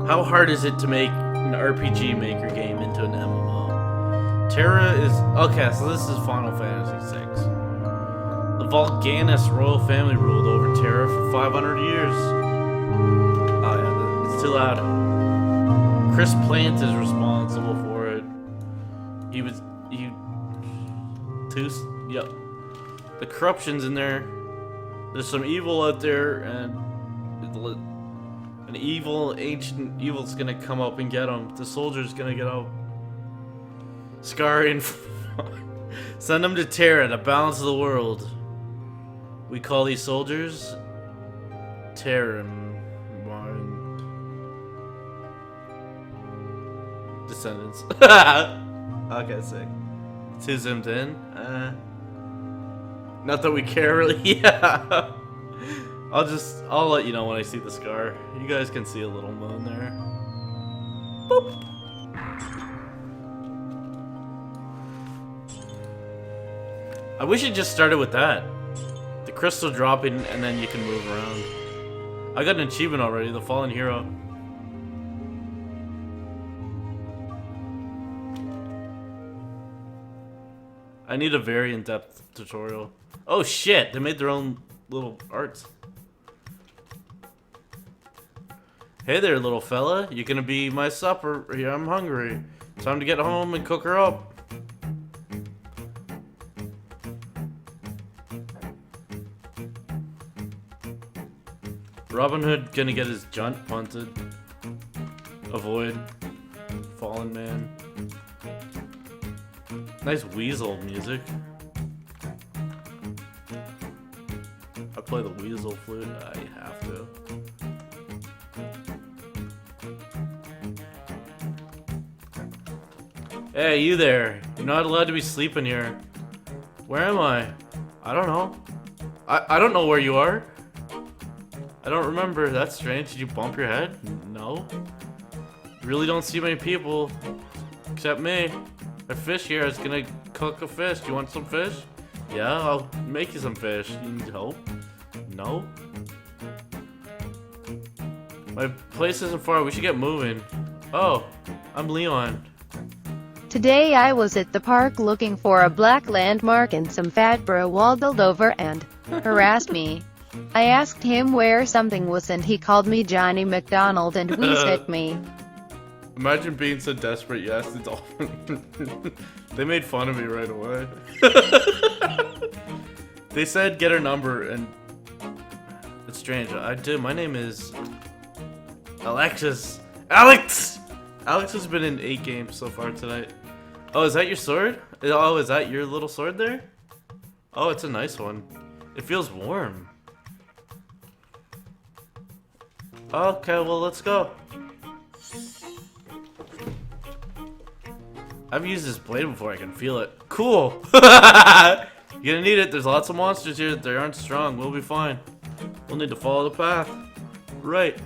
How hard is it to make an RPG Maker game into an MMO? Terra is okay. So this is Final Fantasy VI. The Volganis royal family ruled over Terra for 500 years. Oh yeah, it's too loud. Chris Plant is responsible for it. Yep. The corruption's in there. There's some evil out there, and an evil, ancient evil's gonna come up and get him. The soldier's gonna get out. Scar and send them to Terra to balance the world. We call these soldiers Terran descendants. Okay, sick. Too zoomed in. Not that we care really. Yeah. I'll let you know when I see the scar. You guys can see a little moon there. Boop. I wish it just started with that. The crystal dropping and then you can move around. I got an achievement already, the Fallen Hero. I need a very in-depth tutorial. Oh shit, they made their own little arts. Hey there, little fella. You gonna be my supper? Yeah, I'm hungry. Time to get home and cook her up. Robin Hood gonna get his junt punted. Avoid. Fallen man. Nice weasel music. I play the weasel flute. I have to. Hey, you there. You're not allowed to be sleeping here. Where am I? I don't know. I don't know where you are. I don't remember. That's strange. Did you bump your head? No. Really don't see many people. Except me. A fish here is gonna cook a fish. Do you want some fish? Yeah, I'll make you some fish. You need help? No. My place isn't far. We should get moving. Oh, I'm Leon. Today I was at the park looking for a black landmark and some fat bro waddled over and harassed me. I asked him where something was and he called me Johnny McDonald and wheezed at me. Imagine being so desperate you asked the dolphin. They made fun of me right away. They said get her number and it's strange. I did. My name is Alexis. Alex! Alex has been in 8 games so far tonight. Oh, is that your sword? Oh, is that your little sword there? Oh, it's a nice one. It feels warm. Okay, well, let's go. I've used this blade before, I can feel it. Cool! You're gonna need it, there's lots of monsters here that they aren't strong. We'll be fine. We'll need to follow the path. Right.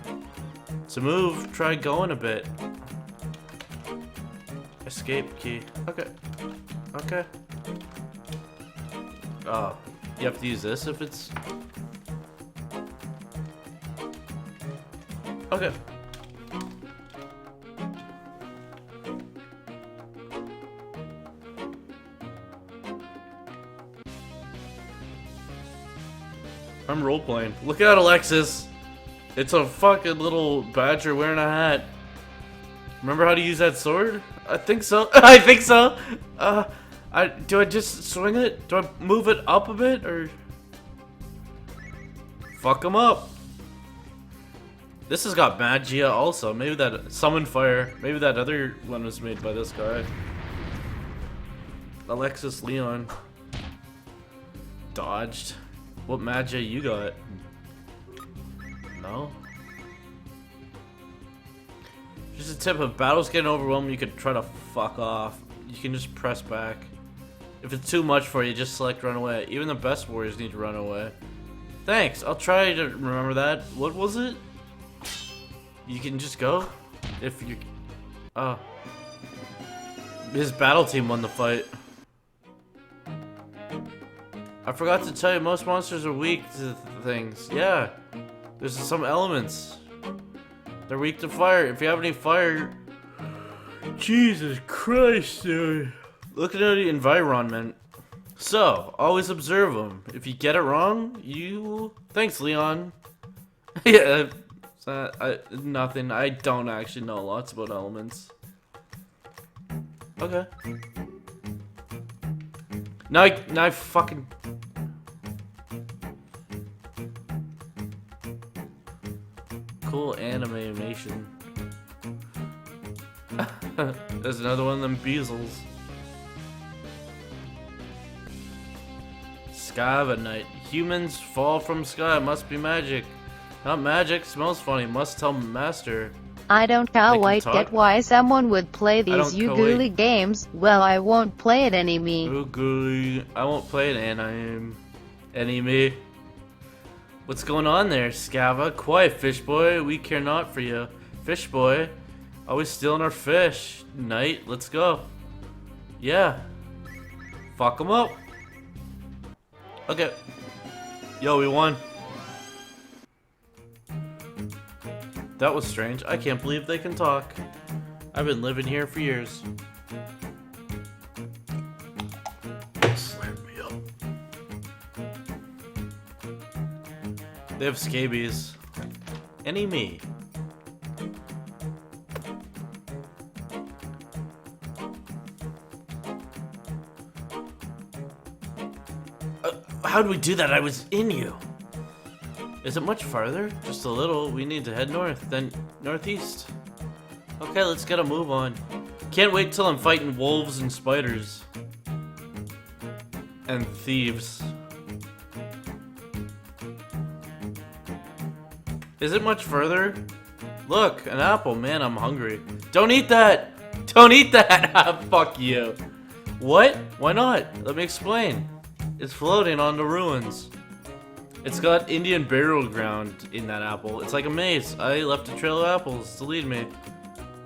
To move, try going a bit. Escape key. Okay. Okay. Oh, you have to use this if it's... Okay. I'm role-playing. Look at Alexis. It's a fucking little badger wearing a hat. Remember how to use that sword? I think so. I think so. Do I just swing it? Do I move it up a bit or? Fuck him up. This has got magia also. Maybe that summon fire. Maybe that other one was made by this guy. Alexis Leon. Dodged. What magia you got? No? Just a tip, if battle's getting overwhelming, you could try to fuck off. You can just press back. If it's too much for you, just select run away. Even the best warriors need to run away. Thanks, I'll try to remember that. What was it? You can just go if you. Oh. His battle team won the fight. I forgot to tell you, most monsters are weak to things. Yeah. There's some elements. They're weak to fire. If you have any fire. Jesus Christ, dude. Look at the environment. So, always observe them. If you get it wrong, you. Thanks, Leon. Yeah. Nothing. I don't actually know lots about elements. Okay. Now I fucking. Cool animation. There's another one of them Beezles. Sky night. Humans fall from sky. Must be magic. Not magic. Smells funny. Must tell master. I don't They can quite talk? get why someone would play these don't Ugly games. Well, I won't play it any me. Oogly. I won't play it, anime. What's going on there, Scava? Quiet, fish boy. We care not for you. Fish boy. Always stealing our fish. Knight, let's go. Yeah. Fuck them up. Okay. Yo, we won. That was strange. I can't believe they can talk. I've been living here for years. Slam me up. They have scabies. Any me. How do we do that? I was in you. Is it much farther? Just a little. We need to head north, then northeast. Okay, let's get a move on. Can't wait till I'm fighting wolves and spiders. And thieves. Is it much further? Look, an apple. Man, I'm hungry. Don't eat that! Don't eat that! Fuck you. What? Why not? Let me explain. It's floating on the ruins. It's got Indian burial ground in that apple. It's like a maze. I left a trail of apples to lead me.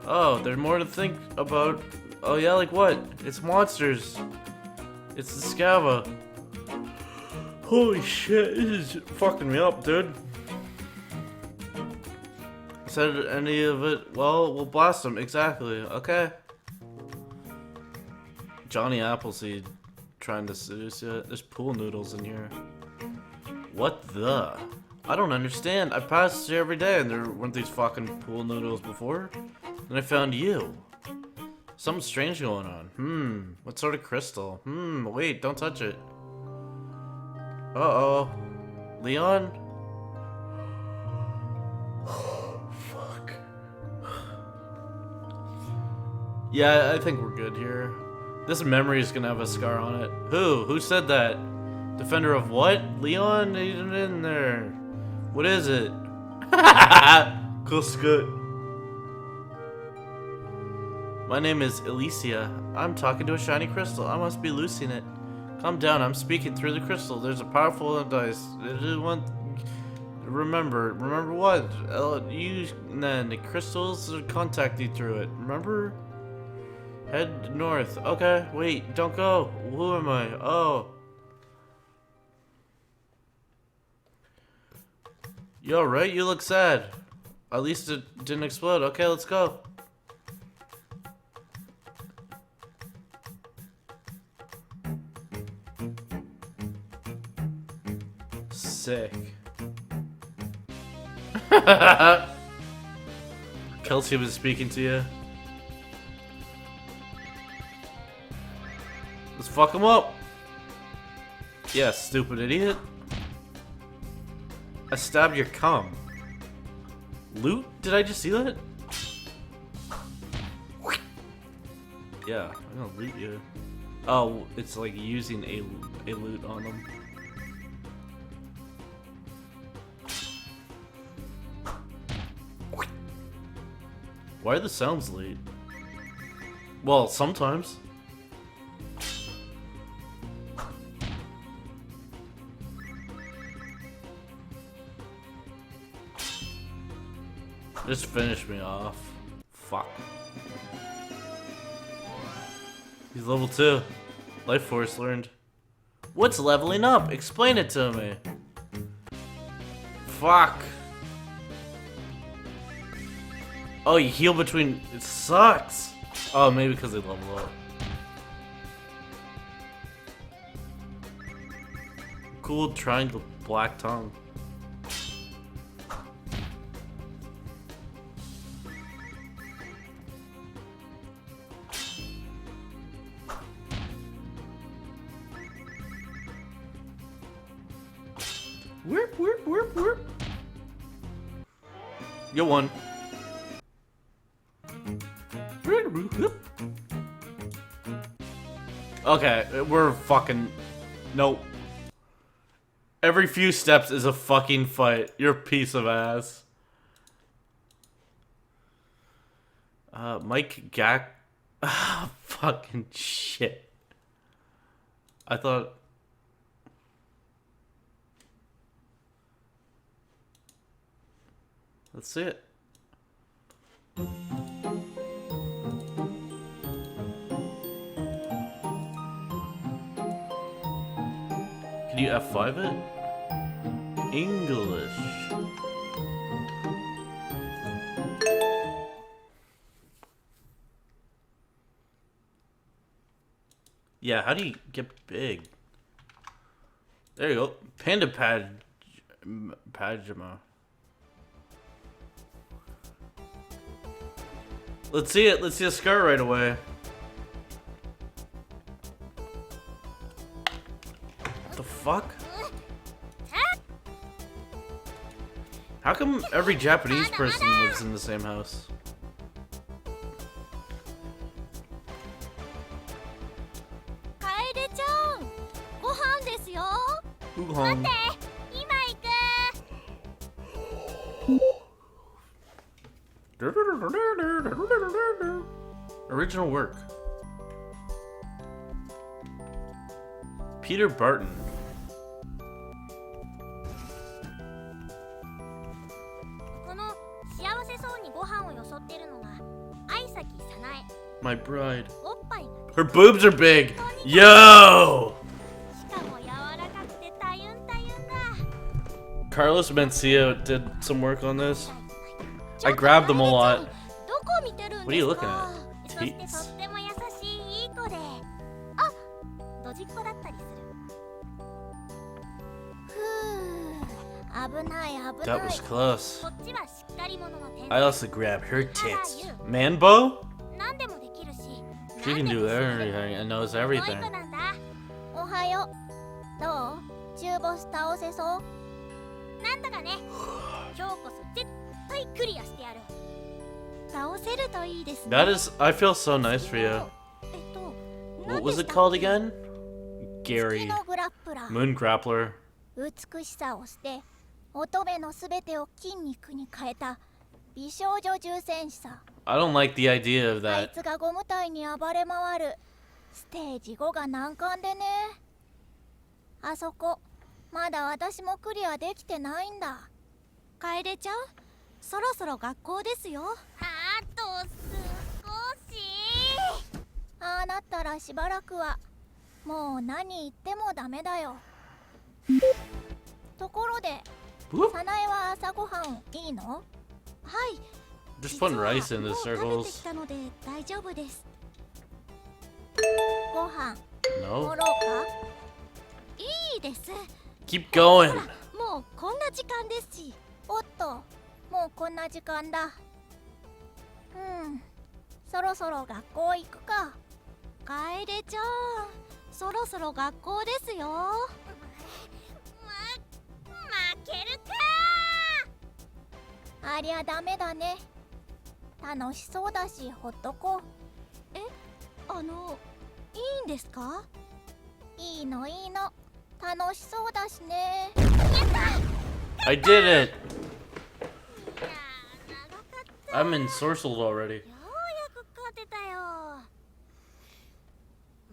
Oh, there's more to think about. Oh yeah, like what? It's monsters. It's the Scava. Holy shit, this is fucking me up, dude. Said any of it? Well, we'll blast them. Exactly. Okay. Johnny Appleseed trying to seduce you. There's pool noodles in here. What the? I don't understand. I passed here every day and there weren't these fucking pool noodles before. Then I found you. Something strange going on. What sort of crystal? Wait, don't touch it. Uh-oh. Leon? Fuck. Yeah, I think we're good here. This memory is gonna have a scar on it. Who? Who said that? Defender of what? Leon? He's in there. What is it? Cool scoot. My name is Elysia. I'm talking to a shiny crystal. I must be losing it. Calm down. I'm speaking through the crystal. There's a powerful dice. Remember what? Then the crystals contact you through it. Remember? Head north. Okay, wait, don't go. Who am I? Oh. You alright? You look sad. At least it didn't explode. Okay, let's go. Sick. Kelsey was speaking to you. Let's fuck him up. Yeah, stupid idiot. I stabbed your cum. Loot? Did I just see that? Yeah, I'm gonna loot you. Oh, it's like using a loot on them. Why are the sounds late? Well, sometimes. Just finish me off. Fuck. He's level 2. Life Force learned. What's leveling up? Explain it to me. Fuck. Oh, you heal between... It sucks. Oh, maybe because they level up. Cool triangle black tongue. Whip, whip, whip, whip. You won. Okay, we're fucking... Nope. Every few steps is a fucking fight. You're a piece of ass. Mike Gack... fucking shit. I thought... Let's see it. Can you F5 it? English. Yeah, how do you get big? There you go. Panda Pajama. Let's see it. Let's see a scar right away. What the fuck? How come every Japanese person lives in the same house? Kaede-chan, gohan desu yo. Wuhan. Mate, ima iku. Original work. Peter Barton. My bride. Her boobs are big. Yo! Carlos Mencia did some work on this. I grabbed them a lot. What are you looking at? Teats? That was close. I also grabbed her tits. Manbo? She can do everything and knows everything. おはよう。どう？中ボス倒せそう？なんとかね。今日こそ絶対クリアしてやる。倒せるといいですね。 That is, I feel so nice for you. What was it called again? Gary. Moon Grappler. 美しさを捨て、乙女のすべてを筋肉に変えた美少女重戦士さ。 I don't like the idea of あい that. つがゴム隊に暴れ回る。ステージ5が難関でね。あそこ、まだ私もクリアできてないんだ。楓ちゃん、そろそろ学校ですよ。あと少し。ああなったらしばらくはもう何言ってもダメだよ。ところで、早苗は朝ごはんいいの？はい。 Just putting rice in the circles. 大丈夫です。ご飯 No. もろうか？いいです。 Keep going. もうこんな時間ですし。おっと、もうこんな時間だ。そろそろ学校行くか。楓ちゃん、そろそろ学校ですよ。負けるか。ありゃダメだね。楽しそうだし、ほっとこう。え、いいんですか？いいのいいの。楽しそうだしね。やった！ I did it. I'm ensorcelled already. ようやく勝てたよ。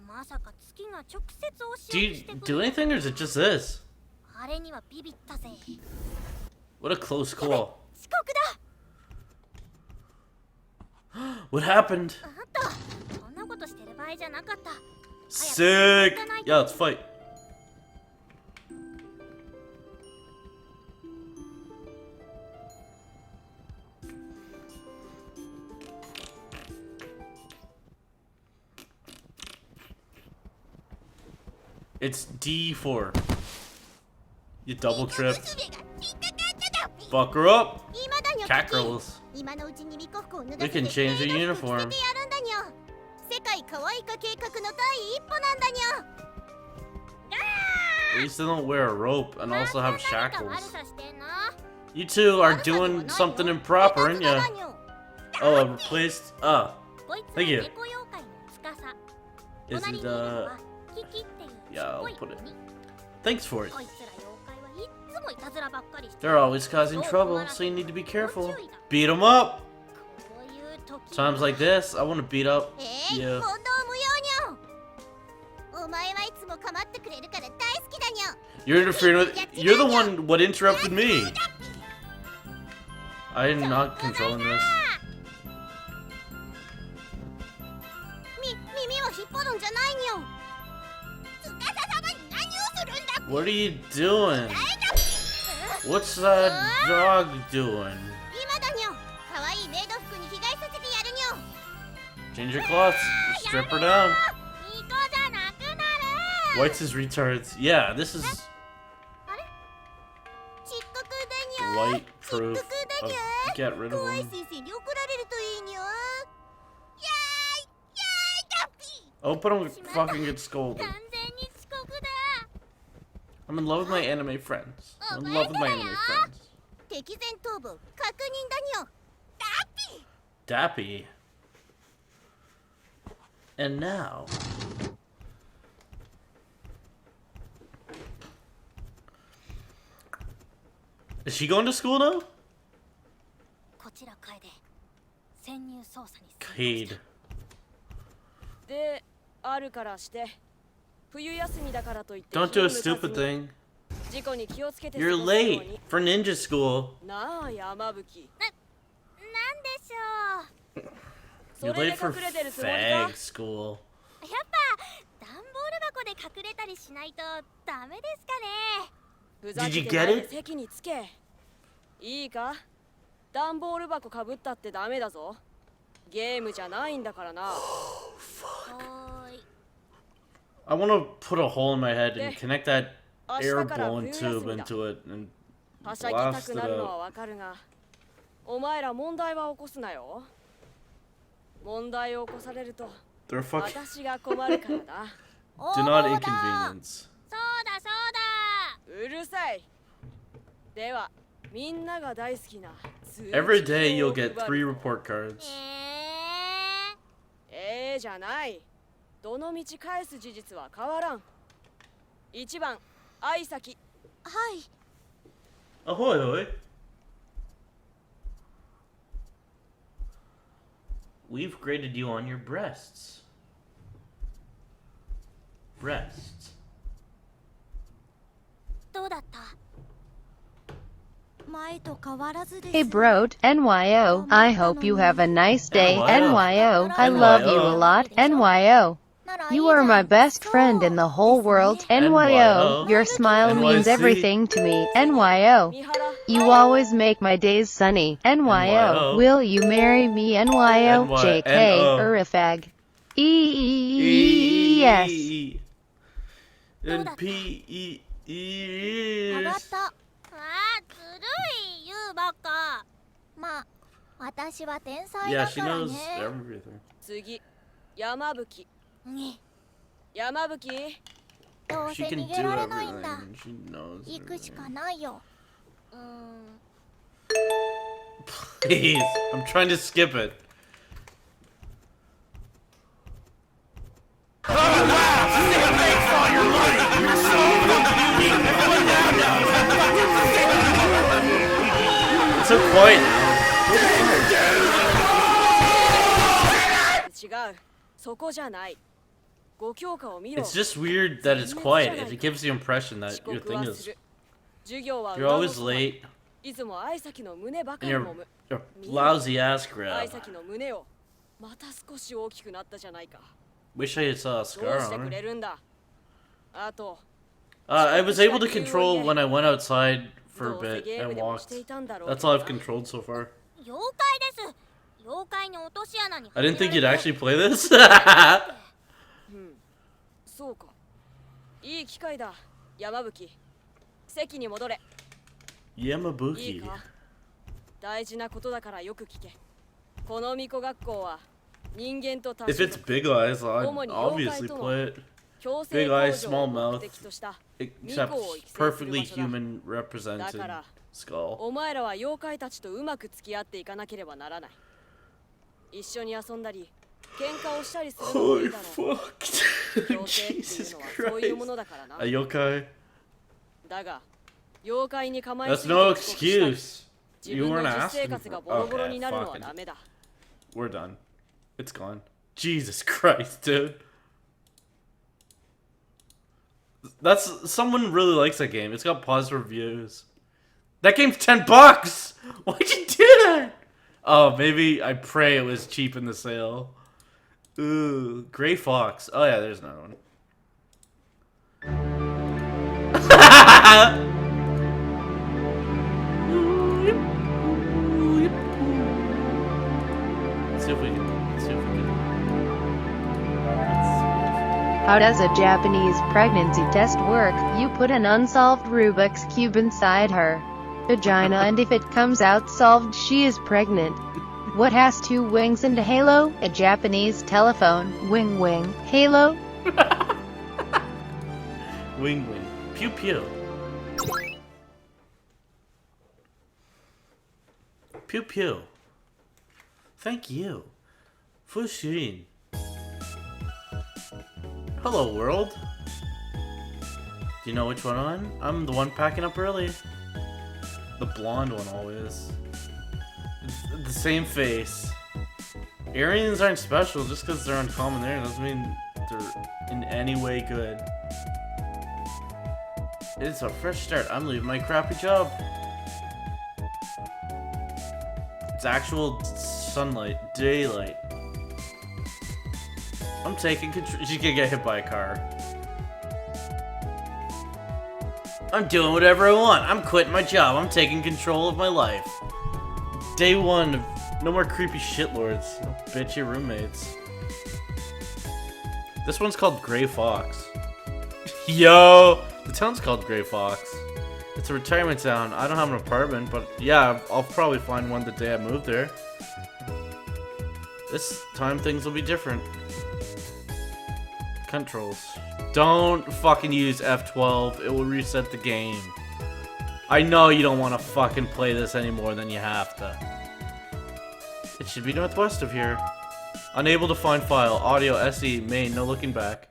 まさか月が直接教 Do え you てしてく do れる。 anything or is it just this? あれにはビビったぜ。 What a close call. 遅刻だ。What happened? あったそんなことしてる場合じゃなかった Sick. Yeah, let's fight. It's D4. You double tripped. Fuck her up. 今だにょ Cat girls. 今のうちに巫女服を脱が We せて can change the メイド uniform. 服着せてやるんだにょ世界可愛い化計画の第一歩なんだにょ At least they don't wear a rope and also have また何か shackles. 悪さしてんの You two are doing something improper, aren't いたずら ya? だにょ Oh, I replaced. こいつは Thank you. 猫妖怪の司 Is 隣 it にいるのはキキっていうち Yeah, っこ I'll い put it. 鬼 Thanks for it. こいつら妖怪はいっつもいたずらばっかりして They're always causing trouble, so you need to be careful. Beat them up. こういう時 Times like this, I want to beat up 問 you. 答無用にょお前はいつも構ってくれるから大好きだにょ You're interfering with. You're the one what interrupted me. I am not controlling this. 耳を引っ張るんじゃないにょ司様に何をするんだ What are you doing? What's that dog doing? 今だにょ可愛いメイド服に着替えさせてやるにょ Change your clothes. Strip her down. 巫女じゃなくなる Whites is retards. Yeah, this is あれちっこくだにょ white proof ちっこくだ of にょ get rid 怖 of い them. 先生に怒られるといいにょやーいダッピ Oh, but I'm fucking get scolded. 完全に遅刻だ I'm in love with my anime friends. I'm in love with my anime friends. 敵前頭部確認だにょダッピ Dappy. And now. Is she going to school now? こちら楓潜入捜査に Cade. で、あるからして冬休みだからといって Don't do a 気を抜か stupid ずに thing. 事故に気をつけて You're 過ごすよう late に for ninja school. なあ山吹なんでしょうそ You're れで late for 隠れてるつもり fag か school. やっぱ段ボール箱で隠れたりしないとダメですかねふざけ Did you て get ないで it? 席につけいいか段ボール箱かぶったってダメだぞゲームじゃないんだからなはーい I want to put a hole in my head and Yeah. connect that 明 air 日から blown 冬 tube 休みだ into it and はしゃぎた blast く it なるのは out. わかるがお前ら問題は起こすなよ問題を起こされると They're fucking. 私が困るからな Do not inconvenience. そうだそうだうるさいではみんなが大好きな通知 Every day 表 you'll を get 配 3 る report cards. じゃないどの道返す事実は変わらん1番愛咲はい Ahoy, ahoy. We've graded you on your breasts. Breasts. どうだった前と変わらずです Hey Brode, NYO. I hope you have a nice day, NYO. I love you a lot, NYO. ならいいじゃん You are my best friend in the whole world, NYO. Your smile means everything to me, NYO. 三原 You always make my days sunny, NYO. Will you marry me, NYO? JK, Urifag. Yes. And P E 上がっ is. たあーずるい言うばっかまあ私は天才 Yeah, だ she から knows ね everything. 次山吹ね山吹どう She せ can 逃 do げられないん everything. だ She knows. 行くし everything. かないよ Please, I'm trying to skip it. It's so quiet now. 違うそこじゃないご教科を見ろ It's just weird that it's quiet. It gives the impression that 遅 your 刻 thing は is する授業は you're always late いつも愛咲の胸ばか and り you're 揉む you're lousy ass 愛 grab. 咲の胸をまた少し大きくなったじゃないか。 Wish I saw a どう scar して on く her. れるんだ。あと I was able to control when I went outside for ど a うせ bit ゲーム and でもして walked. いたんだろう That's けど all な I've controlled so far. 妖怪です。妖怪に落とし穴に I didn't think you'd はめられて actually play this. そうか。いい機会だ。山吹。席に戻れ。いい Yamabuki. か。大事なことだからよく聞け。この巫女学校は人間と多 If 種 it's big eyes, I'd 主に obviously 妖怪との play it. 強制 Big 工 eyes, 場 small を目 mouth, 的とした巫 except 女を育成する perfectly 場所だ。 human represented Dakara. skull. お前らは妖怪たちとうまく付き合っていかなければならない。一緒に遊んだり、喧嘩をしたりするのもいい Holy だろう。 fuck. 強制っていう Jesus のはそういうも Christ. のだからな。 A yokai? だが、妖怪に構え That's すぎて no 遅刻したり excuse. 自 You 分 weren't の実 asking 生活が for ボロボロ Okay, になるのは fucking. ダメだ。 We're done. It's gone. Jesus Christ, dude. That's someone really likes that game. It's got positive reviews. That game's $10. Why'd you do that? Oh, maybe I pray it was cheap in the sale. Ooh, Gray Fox. Oh yeah, there's another one. Let's see if we can. Let's see if we can. How does a Japanese pregnancy test work? You put an unsolved Rubik's Cube inside her vagina, and if it comes out solved, she is pregnant. What has two wings and a halo? A Japanese telephone. Wing wing. Halo? Wing wing. Pew pew. Pew pew. Thank you. Fushin. Hello world. Do you know which one I'm the one packing up early. The blonde one always. It's the same face. Aliens aren't special just because they're uncommon there doesn't mean they're in any way good. It's a fresh start. I'm leaving my crappy job. It's actual sunlight, daylight. I'm taking control. She's gonna get hit by a car. I'm doing whatever I want. I'm quitting my job. I'm taking control of my life. Day one of no more creepy shitlords. No bitchy roommates. This one's called Gray Fox. Yo! The town's called Gray Fox. It's a retirement town. I don't have an apartment, but yeah, I'll probably find one the day I move there. This time things will be different. Controls. Don't fucking use F12. It will reset the game. I know you don't want to fucking play this any more than you have to. It should be northwest of here. Unable to find file. Audio SE main. No looking back.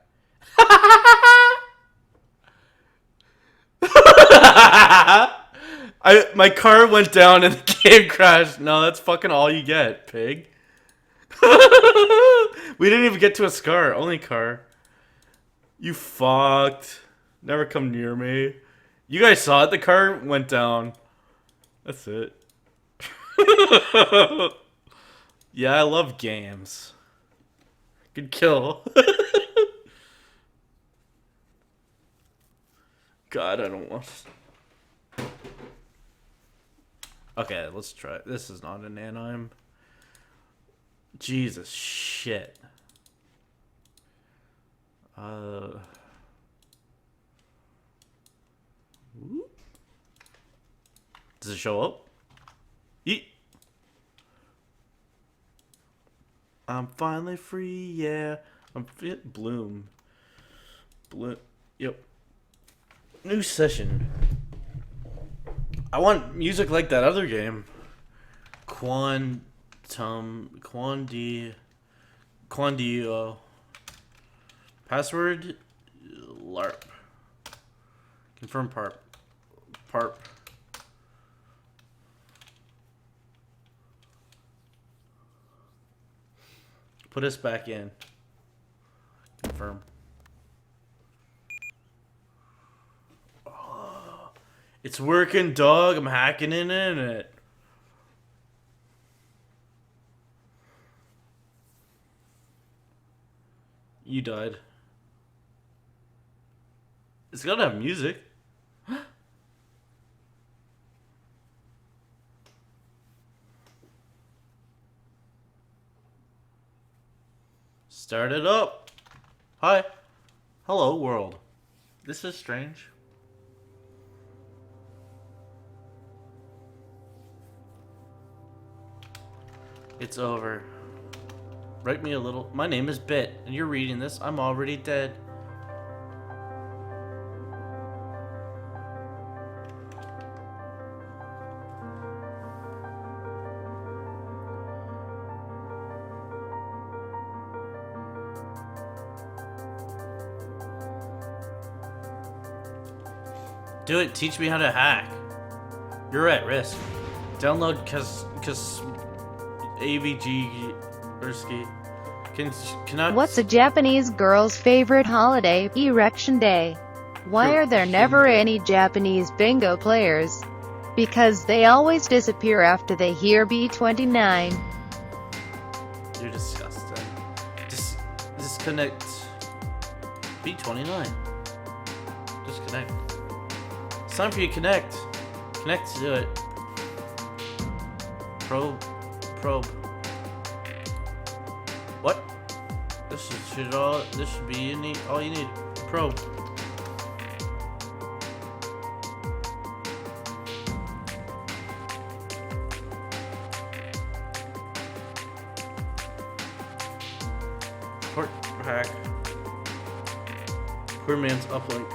My car went down and the game crashed. No, that's fucking all you get, pig. We didn't even get to a scar. Only car. You fucked. Never come near me. You guys saw it. The car went down. That's it. Yeah, I love games. Good kill. God, I don't want. Okay, let's try. This is not an anime. Jesus shit. Does it show up? Yeet. I'm finally free, yeah. I'm fit. Bloom. Bloom. Yep. New session. I want music like that other game. Quandio. Password LARP. Confirm parp. Put us back in. Confirm. Oh, it's working, dog. I'm hacking in it. You died. It's gotta have music. Start it up. Hi. Hello, world. This is strange. It's over. Write me a little. My name is Bit, and you're reading this. I'm already dead. Do it. Teach me how to hack. You're at risk. Download cause AVG Erski. Cannot. What's a Japanese girl's favorite holiday? Erection Day. Why are there never any Japanese bingo players? Because they always disappear after they hear B29. You're disgusting. Disconnect. B29. Disconnect. It's time for you to connect. Connect to it. Probe. What? This should be all you need. Probe. Port hack. Queer man's uplink.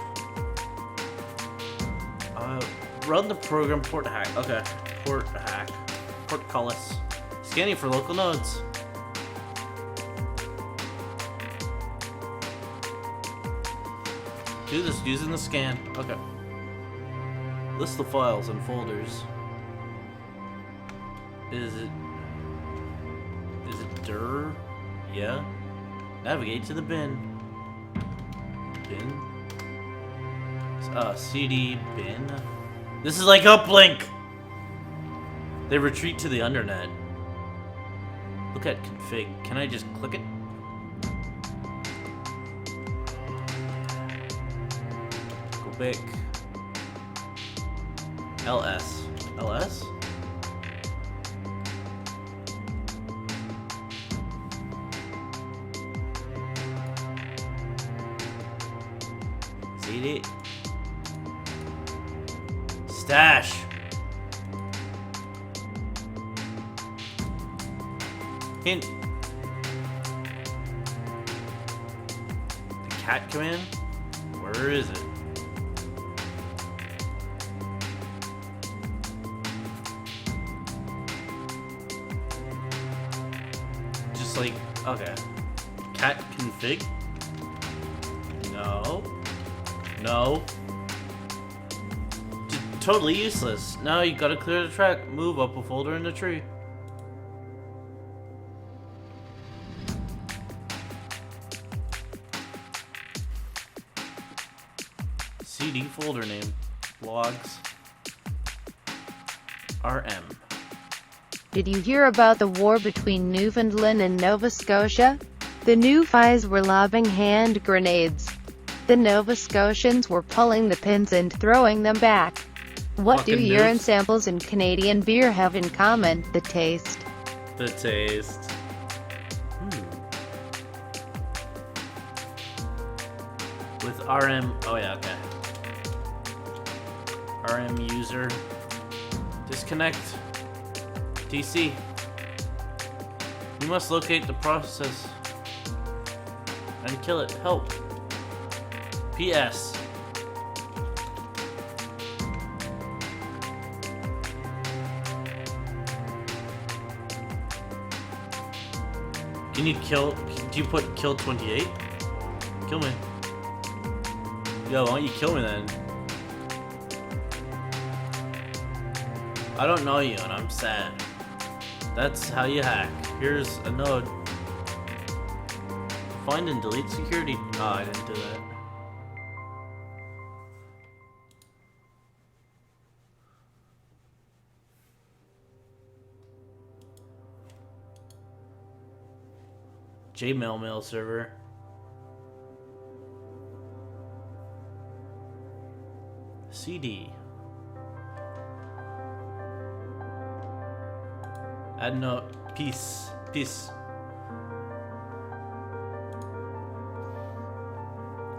Run the program port hack. Okay. Port hack. Portcullis. Scanning for local nodes. Do this using the scan. Okay. List the files and folders. Is it dir? Yeah. Navigate to the bin. Bin? CD bin. This is like uplink! They retreat to the undernet. Look at config. Can I just click it? Go back. LS. LS? CD. Stash. Hint. The cat command? Where is it? Just like, okay. Cat config? No. No. Totally useless. Now you gotta clear the track. Move up a folder in the tree. CD folder name. Logs. RM. Did you hear about the war between Newfoundland and Nova Scotia? The Newfies were lobbing hand grenades. The Nova Scotians were pulling the pins and throwing them back. What do Fucking urine news. samples and Canadian beer have in common? The taste. The taste. With RM. Oh, yeah, okay. RM user. Disconnect. DC. You must locate the process and kill it. Help. PS. Can you kill? Do you put kill 28? Kill me. Yo, why don't you kill me then? I don't know you and I'm sad. That's how you hack. Here's a node. Find and delete security. Oh, I didn't do that. Jmail mail server. CD. Add no peace. Peace.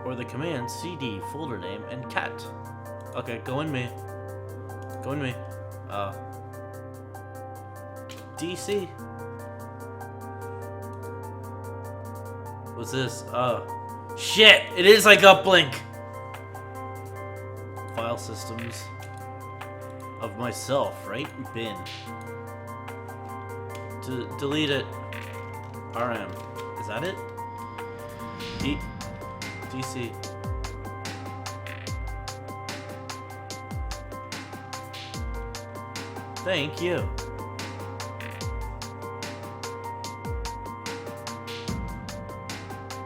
Or the command CD folder name and cat. Okay, go in me. Go in me. DC. What's this? Shit! It is like uplink! File systems of myself, right? Bin. Delete it. RM. Is that it? DC. Thank you.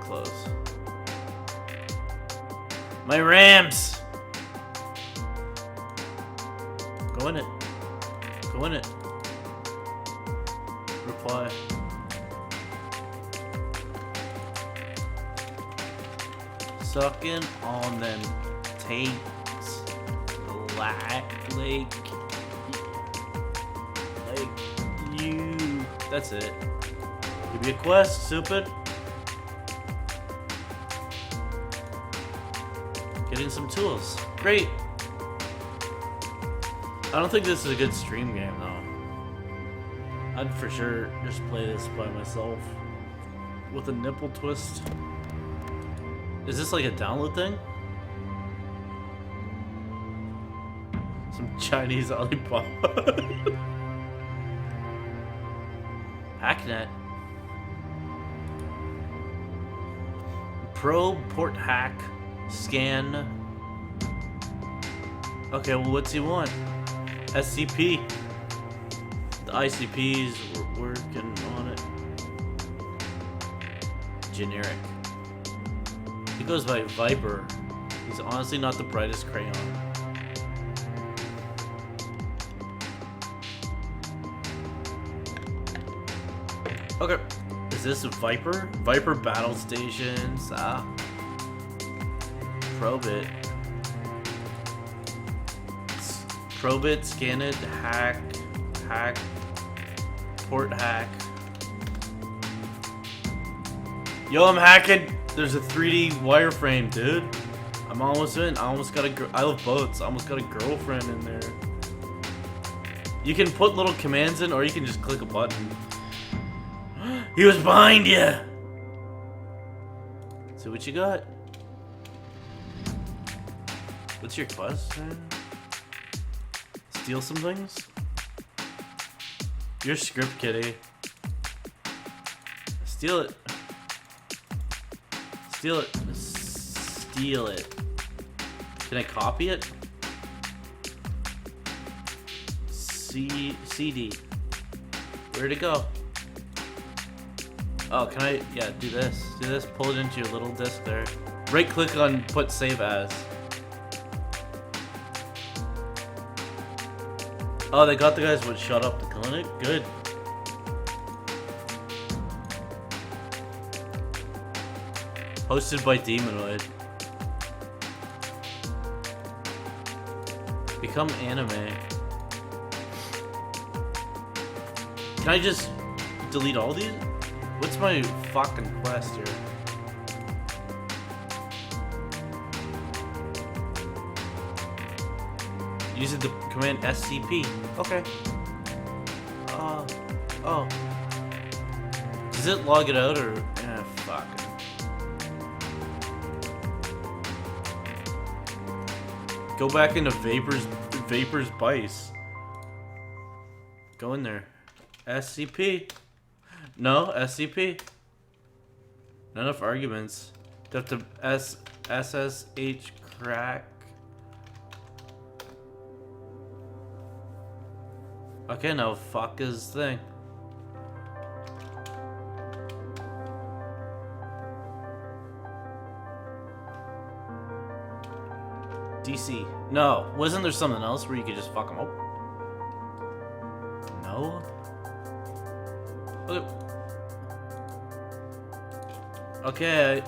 Close. My RAMs! Go in it. Go in it. Reply. Sucking on them tapes. Like you. That's it. Give me a quest, stupid. Getting some tools. Great. I don't think this is a good stream game though. I'd for sure just play this by myself with a nipple twist. Is this like a download thing? Some Chinese Alibaba. Hacknet. Probe, port hack, scan. Okay, well, what's he want? SCP. The ICP's working on it. Generic. He goes by Viper. He's honestly not the brightest crayon. Okay. Is this a Viper? Viper battle stations. Probe it. Probe it, scan it, hack, port hack. Yo, I'm hacking. There's a 3D wireframe, dude. I'm almost in. I almost got a. I love boats. I almost got a girlfriend in there. You can put little commands in, or you can just click a button. He was behind you. See what you got. What's your quest, man? Steal some things? Your script, kitty. Steal it. Steal it. Steal it. Can I copy it? CD. Where'd it go? Oh, can I? Yeah, do this. Do this. Pull it into your little disk there. Right click on put save as. Oh, they got the guys what shut up the clinic? Good. Hosted by Demonoid. Become anime. Can I just delete all these? What's my fucking quest here? Using the command SCP. Okay. Oh. Does it log it out or? Yeah, fuck. Go back into Vapor's Bice. Go in there. SCP. No, SCP. Not enough arguments. You have to SSH crack. Okay, now fuck his thing. DC. No, wasn't there something else where you could just fuck him up? No? Okay,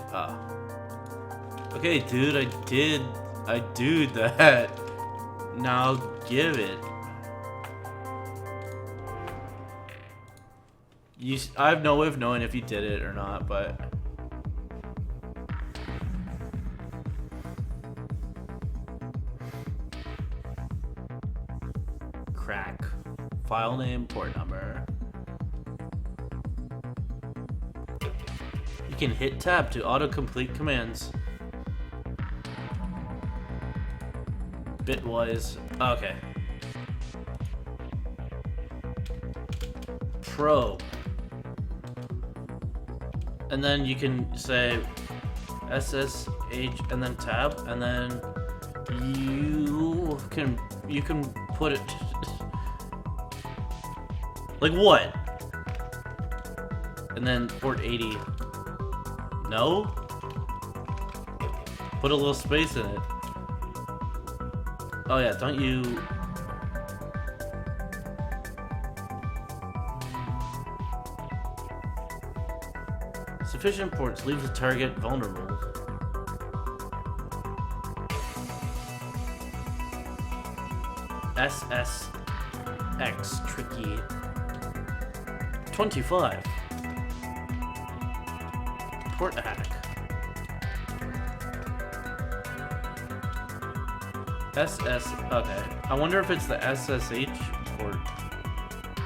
okay, dude, I do that. Now give it. I have no way of knowing if you did it or not, but crack. File name, port number. You can hit tab to autocomplete commands. Bitwise. Okay. Probe. And then you can say SSH and then tab, and then you can put it like what? And then port 80. No? Put a little space in it. Oh yeah, don't you... Sufficient ports leave the target vulnerable. SSX tricky. 25. Port hack. SS. Okay. I wonder if it's the SSH port.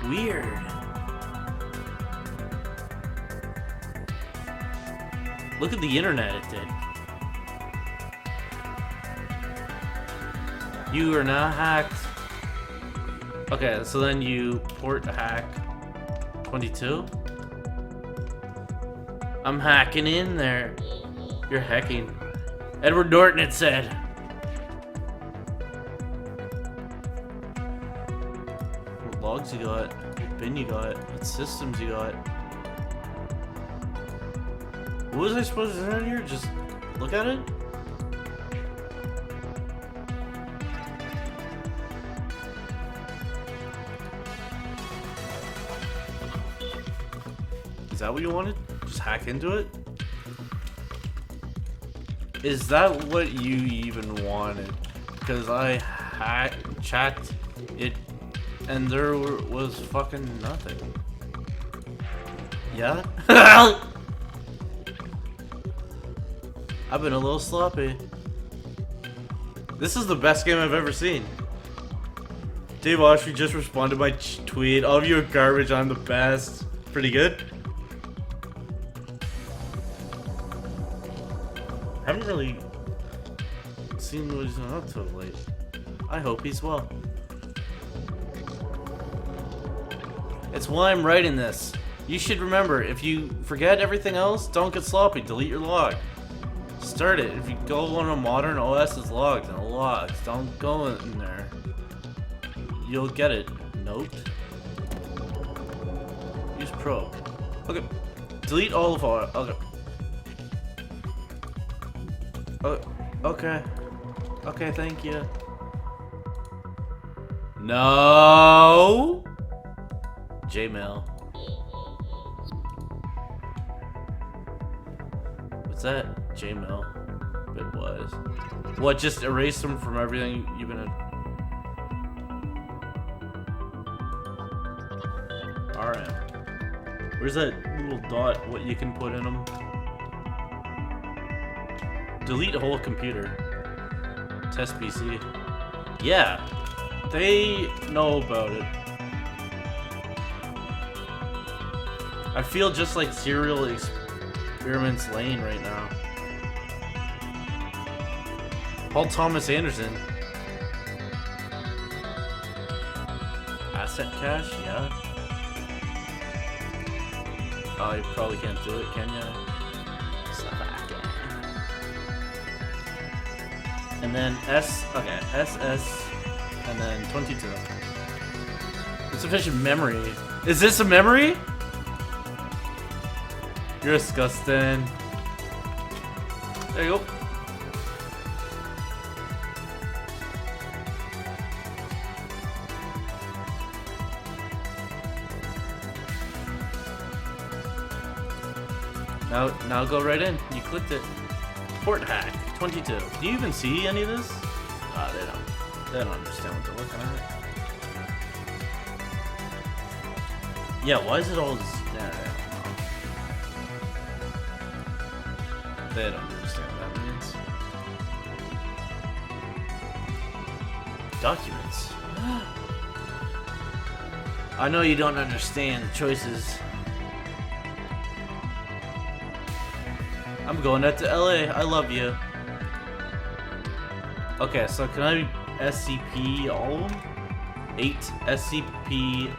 Weird. Look at the internet it did. You are now hacked. Okay, so then you port hack 22. I'm hacking in there. You're hacking. Edward Norton, it said. What logs you got? What bin you got? What systems you got? What was I supposed to do out here? Just look at it? Is that what you wanted? Just hack into it? Is that what you even wanted? Because I checked it and there was fucking nothing. Yeah? I've been a little sloppy. This is the best game I've ever seen. Dave Oshry just responded to my tweet. All of you are garbage, I'm the best. Pretty good. Haven't really seen what he's been up to late. I hope he's well. It's why I'm writing this. You should remember, if you forget everything else, don't get sloppy. Delete your log. Start it. If you go on a modern OS, it's logged and it logs. Don't go in there. You'll get it. Note. Use probe. Okay. Delete all of our. Okay. Okay. Okay, thank you. No. Jmail. What's that? Jmail. Bitwise. What? Just erase them from everything you've been in. RM. Where's that little dot? What you can put in them? Delete whole computer. Test PC. Yeah, they know about it. I feel just like Serial Experiments Lane right now. Paul Thomas Anderson. Asset cache, yeah. Oh, you probably can't do it, can ya? And then okay, SS, and then 22. Insufficient memory. Is this a memory? You're disgusting. There you go. Now go right in. You clicked it. Port hack 22. Do you even see any of this? They don't. They don't understand what they're looking at. Yeah, why is it all this? Nah, I don't know. They don't understand what that means. Documents. I know you don't understand the choices. I'm going out to LA. I love you. Okay, so can I SCP all of them? 8 SCP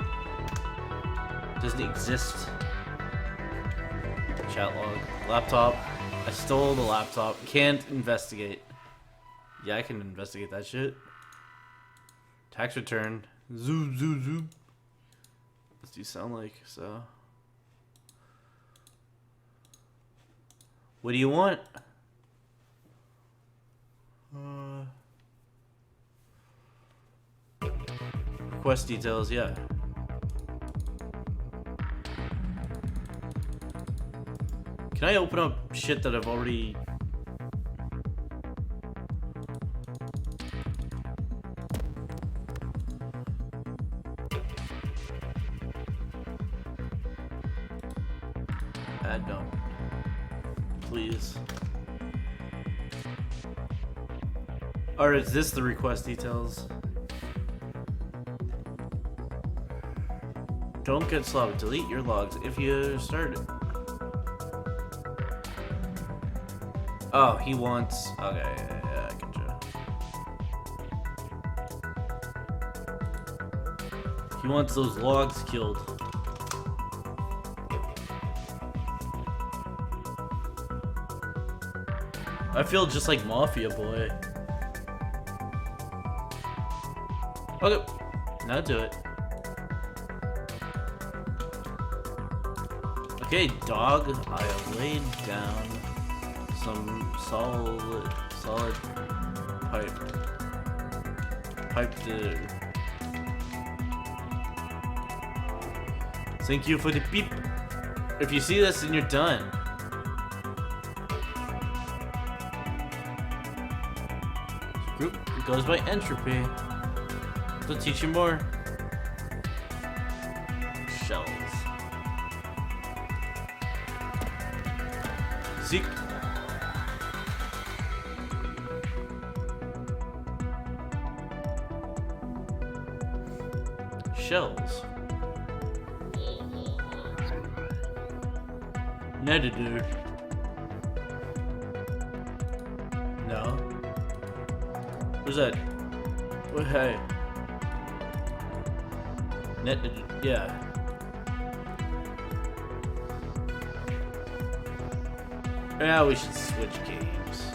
doesn't exist. Chat log. Laptop. I stole the laptop. Can't investigate. Yeah, I can investigate that shit. Tax return. Zoo, zoo, zoo. What do you sound like? So. What do you want? Request details, yeah. Can I open up shit that I've already... Add no. Please. Or is this the request details? Don't get sloppy. Delete your logs if you started. Oh, he wants... Okay, yeah, I gotcha. He wants those logs killed. I feel just like Mafia Boy. Okay, now do it. Okay, dog, I have laid down some solid pipe to... Thank you for the beep. If you see this, then you're done. Group goes by entropy. To teach you more. Shells. Zeke. Shells. Neditor. No. Where's that? Oh, hey. Yeah. Yeah, we should switch games.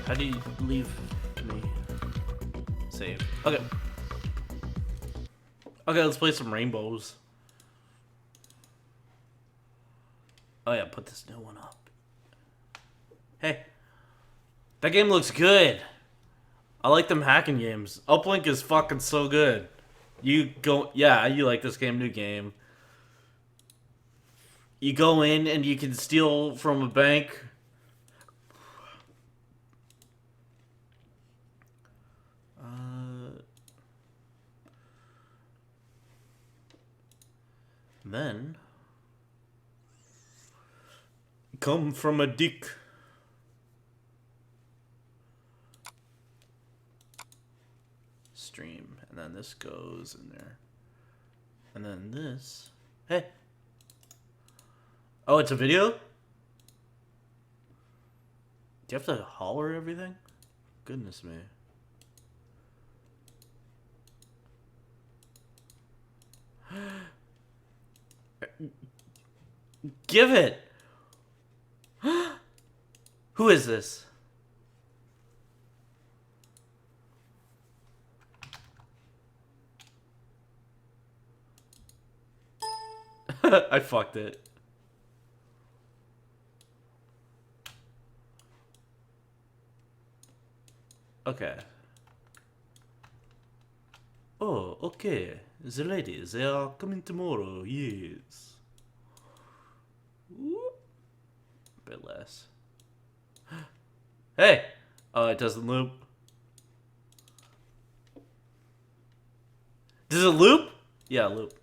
How do you leave me? Save. Okay. Okay, let's play some rainbows. Oh yeah, put this new one up. Hey. That game looks good. I like them hacking games. Uplink is fucking so good. You go, yeah, you like this game, new game. You go in and you can steal from a bank. Then come from a dick. Stream, and then this goes in there, and then this. Hey. Oh, it's a video? Do you have to holler everything? Goodness me. Give it! Who is this? I fucked it. Okay. Oh, okay. The ladies, they are coming tomorrow, yes. Whoop. Bit less. Hey! Oh, it doesn't loop. Does it loop? Yeah, loop.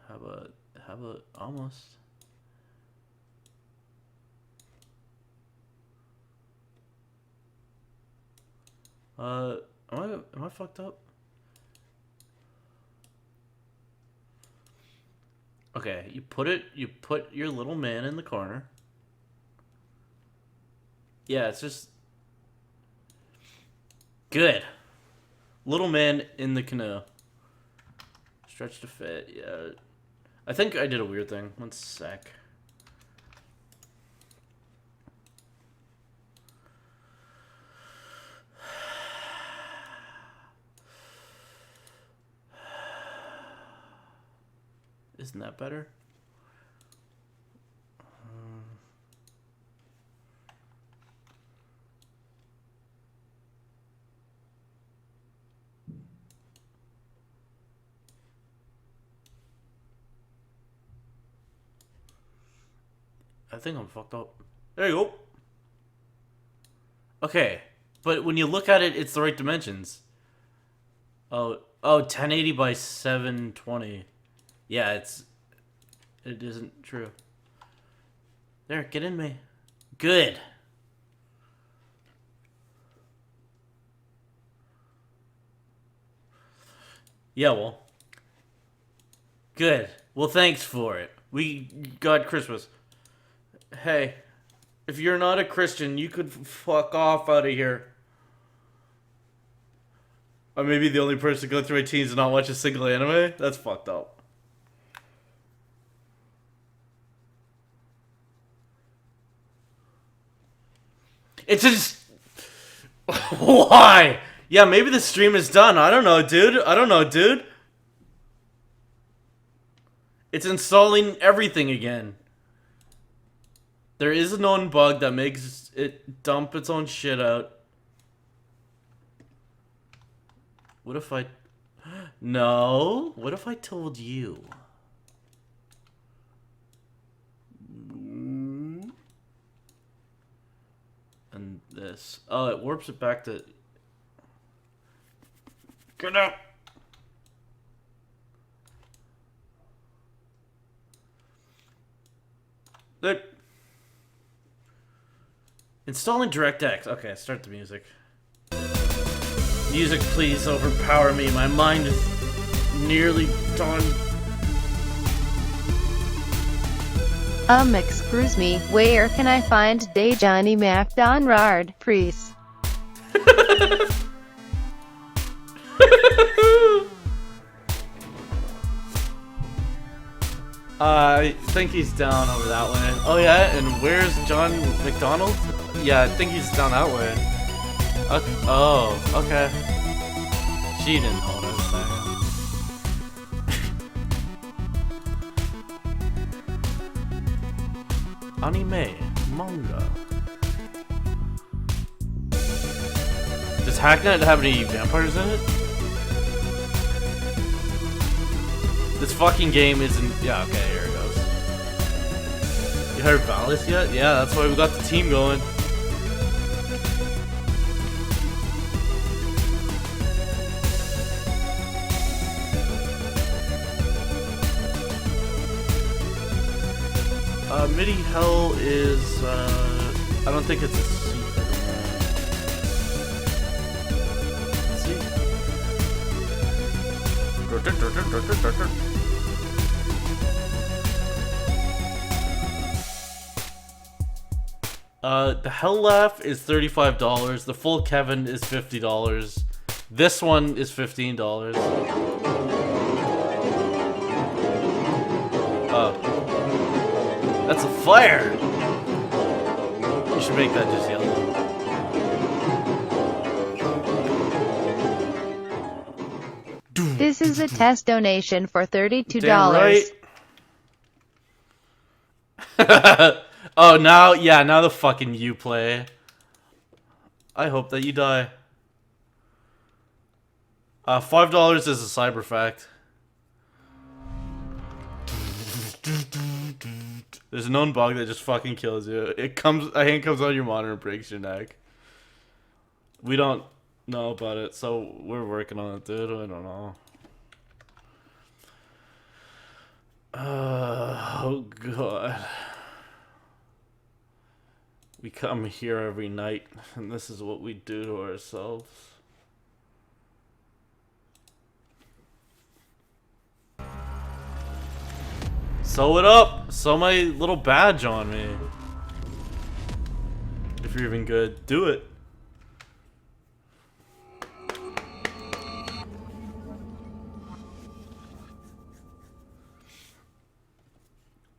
How about almost? Am I fucked up? Okay, you put your little man in the corner. Yeah, it's just good. Little man in the canoe. Stretch to fit, yeah. I think I did a weird thing. One sec. Isn't that better? I think I'm fucked up. There you go. Okay, but when you look at it, it's the right dimensions. Oh, 1080 by 720. Yeah, it isn't true. There, get in me. Good. Yeah, well. Good. Well, thanks for it. We got Christmas. Hey, if you're not a Christian, you could fuck off out of here. I may be the only person going through my teens and not watch a single anime? That's fucked up. It's just... Why? Yeah, maybe the stream is done. I don't know, dude. It's installing everything again. There is a known bug that makes it dump its own shit out. What if I... No? What if I told you? And this. Oh, it warps it back to... Get up! Look. Installing DirectX. Okay, start the music. Music, please overpower me. My mind is nearly done. Excuse me, where can I find Johnny McDonald, please? I think he's down over that way. Oh yeah, and where's John McDonald? Yeah, I think he's down that way. Okay. Oh, okay. She didn't know what I was saying. Anime, manga. Does Hacknet have any vampires in it? This fucking game isn't... Yeah, okay, here it goes. You heard Valis yet? Yeah, that's why we got the team going. MIDI Hell is... I don't think it's a secret. Let's see. The Hell Laugh is $35. The Full Kevin is $50. This one is $15. That's a fire! You should make that just yellow. This is a test donation for $32. Damn right. Oh, now the fucking Uplay. I hope that you die. $5 is a cyber fact. There's a known bug that just fucking kills you. A hand comes out of your monitor and breaks your neck. We don't know about it, so we're working on it, dude. I don't know. Oh god. We come here every night, and this is what we do to ourselves. Sew it up! Sew my little badge on me. If you're even good, do it.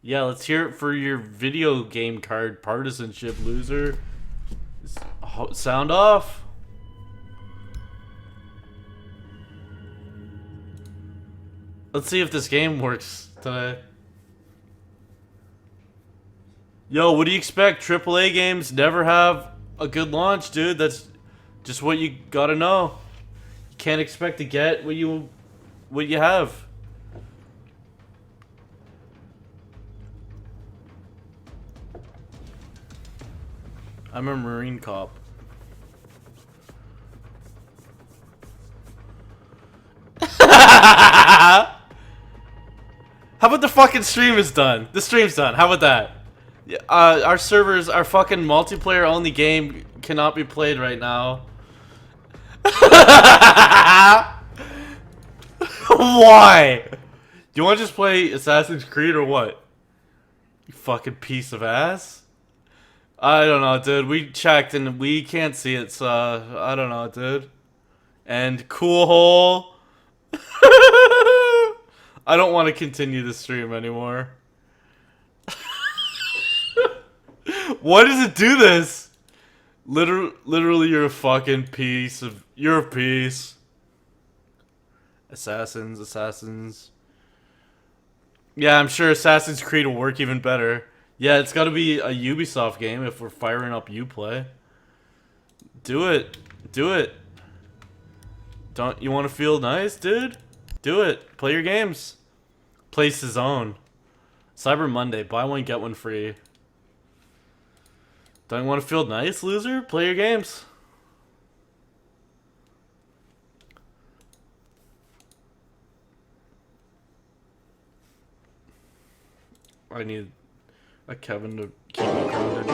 Yeah, let's hear it for your video game card partisanship, loser. Sound off. Let's see if this game works today. Yo, what do you expect? AAA games never have a good launch, dude. That's just what you gotta know. You can't expect to get what you have. I'm a Marine cop. How about the fucking stream is done? The stream's done. How about that? Yeah, our servers, our fucking multiplayer only game cannot be played right now. Why? Do you want to just play Assassin's Creed or what? You fucking piece of ass. I don't know, dude. We checked and we can't see it, so I don't know, dude. And cool hole. I don't want to continue the stream anymore. Why does it do this? Literally, you're a fucking piece of. You're a piece. Assassins. Yeah, I'm sure Assassin's Creed will work even better. Yeah, it's got to be a Ubisoft game if we're firing up Uplay. Do it. Don't you want to feel nice, dude? Do it. Play your games. Play Cezone. Cyber Monday. Buy one, get one free. Don't you want to feel nice, loser? Play your games. I need a Kevin to keep me grounded.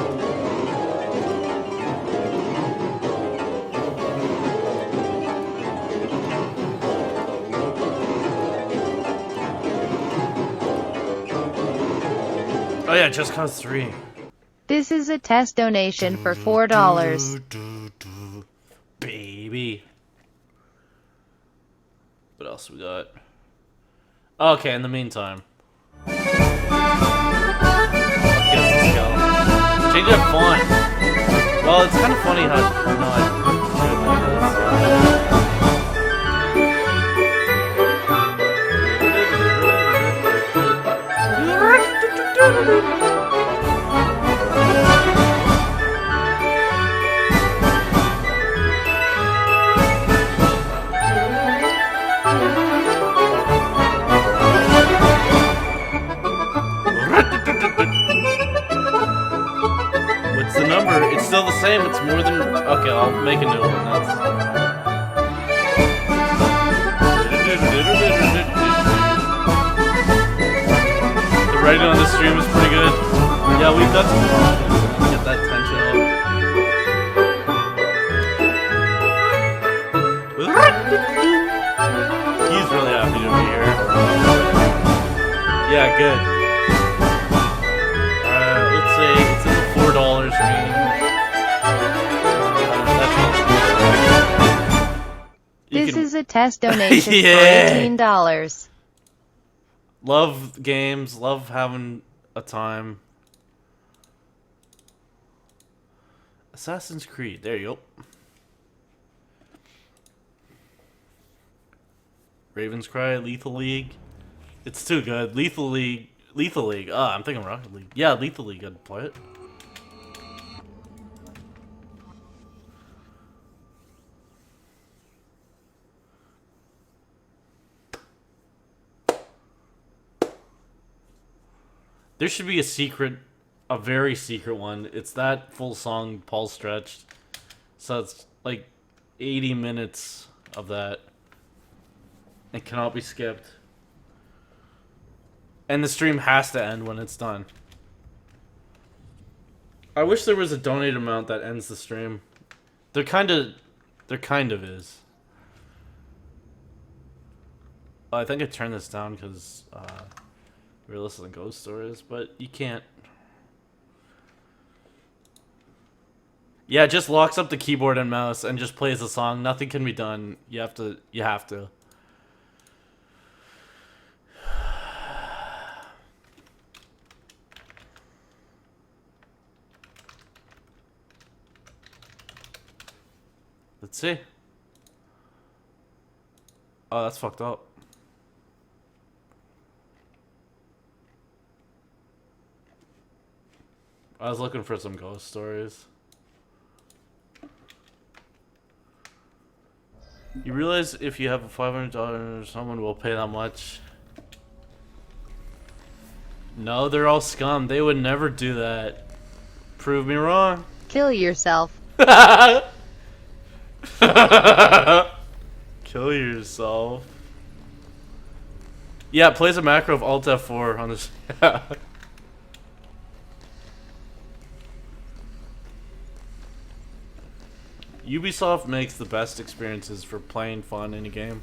Oh yeah, Just Cause 3. This is a test donation for $4. Baby. What else we got? Okay, in the meantime. Change that font. Well, it's kind of funny how not good like this. What's the number? It's still the same. It's more than. Okay, I'll make a new one. The writing on the stream is pretty good. Yeah, we've got some get that tension up. He's really happy to be here. Yeah, good. Let's say it's in the $4 range. This is a test donation Yeah. for $18. Love games, love having a time. Assassin's Creed, there you go. Raven's Cry, Lethal League. It's too good. Lethal League. Ah, I'm thinking Rocket League. Yeah, Lethal League, I'd play it. There should be a very secret one. It's that full song, Paul stretched. So it's like 80 minutes of that. It cannot be skipped. And the stream has to end when it's done. I wish there was a donate amount that ends the stream. There kind of is. I think I turned this down because we're listening to ghost stories, but you can't. Yeah, it just locks up the keyboard and mouse and just plays the song. Nothing can be done. You have to. Let's see. Oh, that's fucked up. I was looking for some ghost stories. You realize if you have a $500, someone will pay that much? No, they're all scum. They would never do that. Prove me wrong. Kill yourself. Kill yourself. Yeah, it plays a macro of Alt F4 on this. Ubisoft makes the best experiences for playing fun in a game.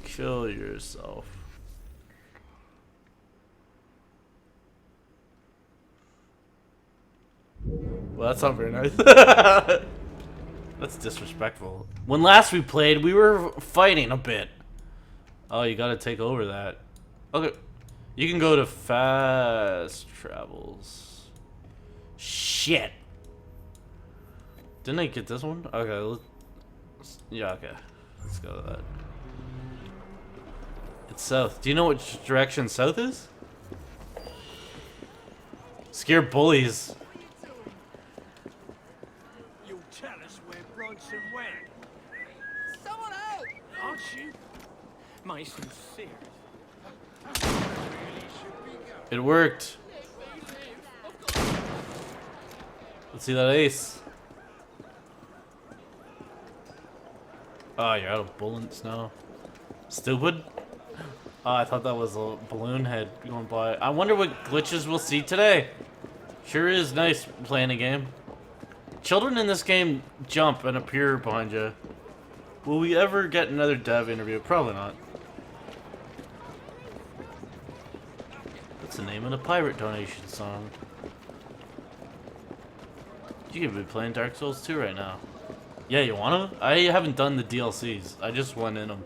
Kill yourself. Well, that's not very nice. That's disrespectful. When last we played, we were fighting a bit. Oh, you gotta take over that. Okay. You can go to fast travels. Shit. Didn't I get this one? Okay. Yeah, okay. Let's go to that. It's south. Do you know which direction south is? Scare bullies. You tell us where Bronson went. Someone out! Aren't you? My sincere. It worked. Let's see that ace. Oh, you're out of bullets now. Stupid. Oh, I thought that was a balloon head going by. I wonder what glitches we'll see today. Sure is nice playing a game. Children in this game jump and appear behind you. Will we ever get another dev interview? Probably not. What's the name of the pirate donation song? You could be playing Dark Souls 2 right now. Yeah, you wanna? I haven't done the DLCs. I just went in them.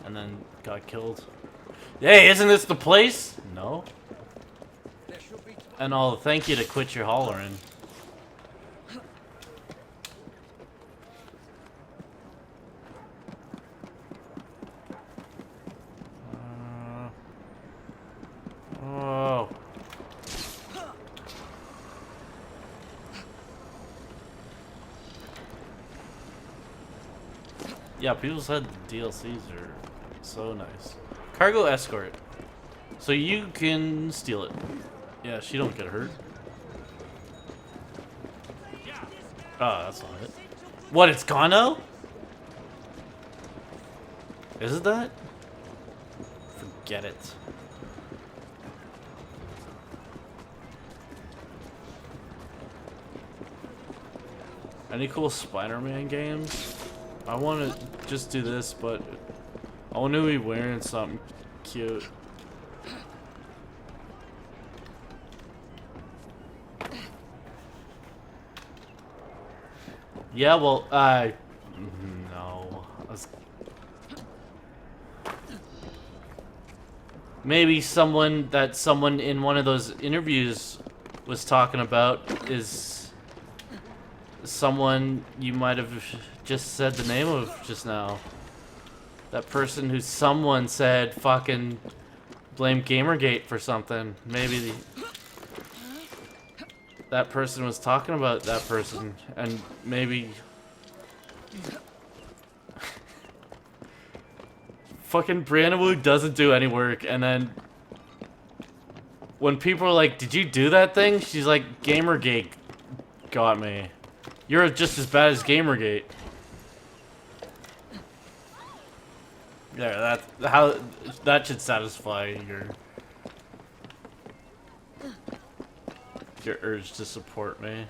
And then got killed. Hey, isn't this the place? No. And I'll thank you to quit your hollering. Oh. Yeah, people said the DLCs are so nice. Cargo escort. So you can steal it. Yeah, she don't get hurt. Oh, that's not it. What, it's gone now? Is it that? Forget it. Any cool Spider-Man games? I want to just do this, but I want to be wearing something cute. Yeah, well, no. Maybe someone in one of those interviews was talking about is someone you might have just said the name of just now. That person who someone said fucking blame Gamergate for something. Maybe that person was talking about that person, and maybe Fucking Brianna Wu doesn't do any work, and then when people are like, "Did you do that thing?" She's like, "Gamergate got me." You're just as bad as Gamergate. Yeah, that should satisfy your urge to support me.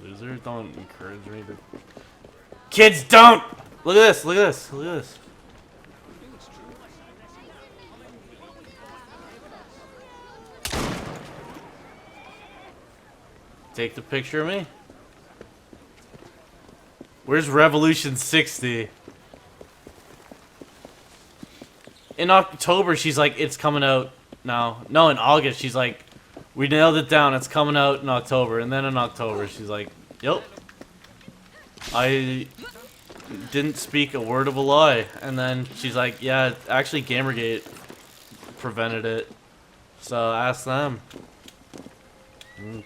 Loser, don't encourage me to. Kids, don't! Look at this, look at this, look at this. Take the picture of me. Where's Revolution 60? In October, she's like, it's coming out now. No, in August, she's like, we nailed it down. It's coming out in October. And then in October, she's like, yep. I didn't speak a word of a lie. And then she's like, yeah, actually, Gamergate prevented it. So ask them. Okay.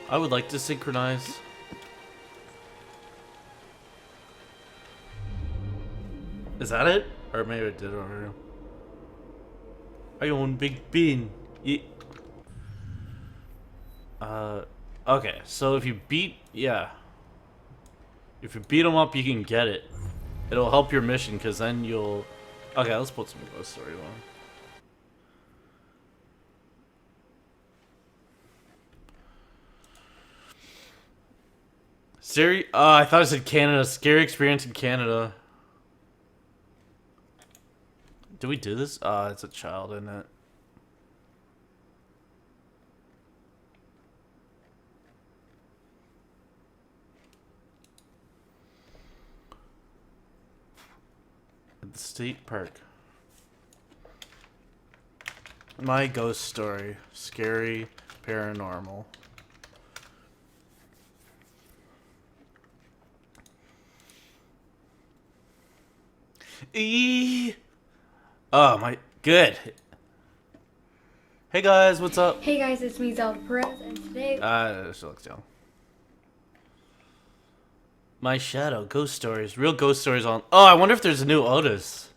I would like to synchronize. Is that it? Or maybe I did it already. I own Big Bean. Yeah. Okay, so if you beat, yeah. If you beat them up, you can get it. It'll help your mission, because then you'll... Okay, let's put some Ghost Story on. Scary? I thought it said Canada. Scary experience in Canada. Did we do this? It's a child, isn't it? At the state park. My Ghost Story. Scary, paranormal. Oh my, good. Hey guys, what's up? Hey guys, it's me, Zelda Perez, and today... She looks young. My Shadow, Ghost Stories. Real Ghost Stories on... Oh, I wonder if there's a new Otis.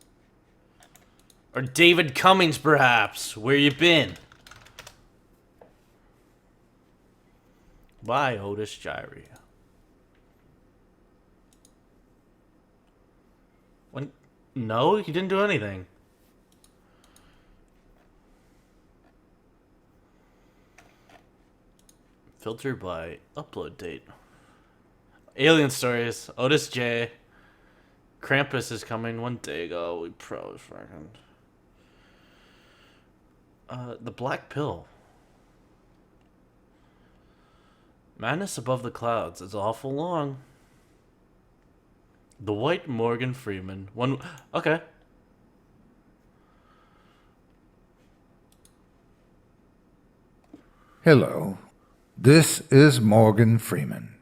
Or David Cummings, perhaps. Where you been? Bye, Otis Gyrie. When... No, he didn't do anything. Filter by upload date. Alien Stories. Otis J. Krampus is coming one day ago. We probably fucking... The Black Pill. Madness Above the Clouds. It's awful long. The White Morgan Freeman. One... Okay. Hello. This is Morgan Freeman.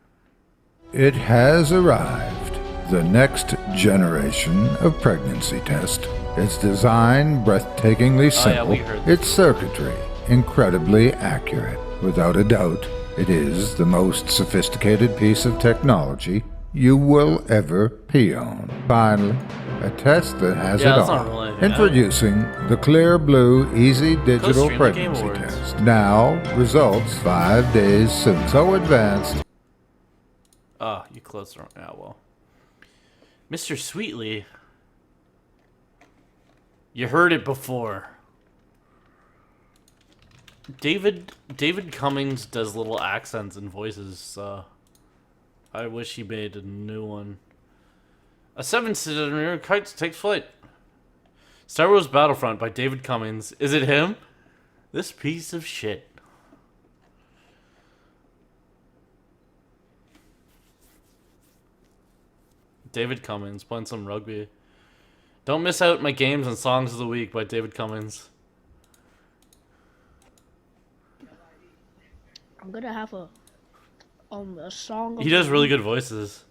It has arrived. The next generation of pregnancy test. Its design breathtakingly simple. we heard this. Its circuitry incredibly accurate. Without a doubt, it is the most sophisticated piece of technology you will ever pee on. Finally, a test that has Yeah, it that's not all. really anything. Introducing the Clear Blue Easy Digital stream the Game Pregnancy Awards. Test. Now, results 5 days soon. So advanced. Oh, you closed the wrong... Yeah, well. Mr. Sweetly. You heard it before. David Cummings does little accents and voices, so... I wish he made a new one. A 7-cylinder kite takes flight. Star Wars Battlefront by David Cummings. Is it him? This piece of shit. David Cummings playing some rugby. Don't miss out my games and songs of the week by David Cummings. I'm gonna have a song. He does really good voices.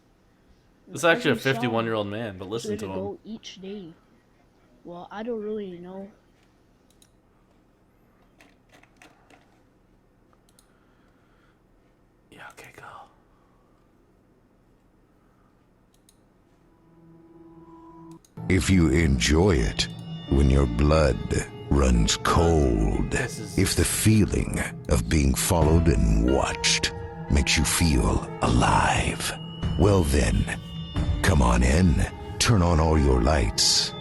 It's actually a every song 51-year-old man, but listen should to him. go each day. Well, I don't really know. Yeah, okay, go. If you enjoy it, when your blood runs cold, if the feeling of being followed and watched makes you feel alive, well then, come on in, turn on all your lights,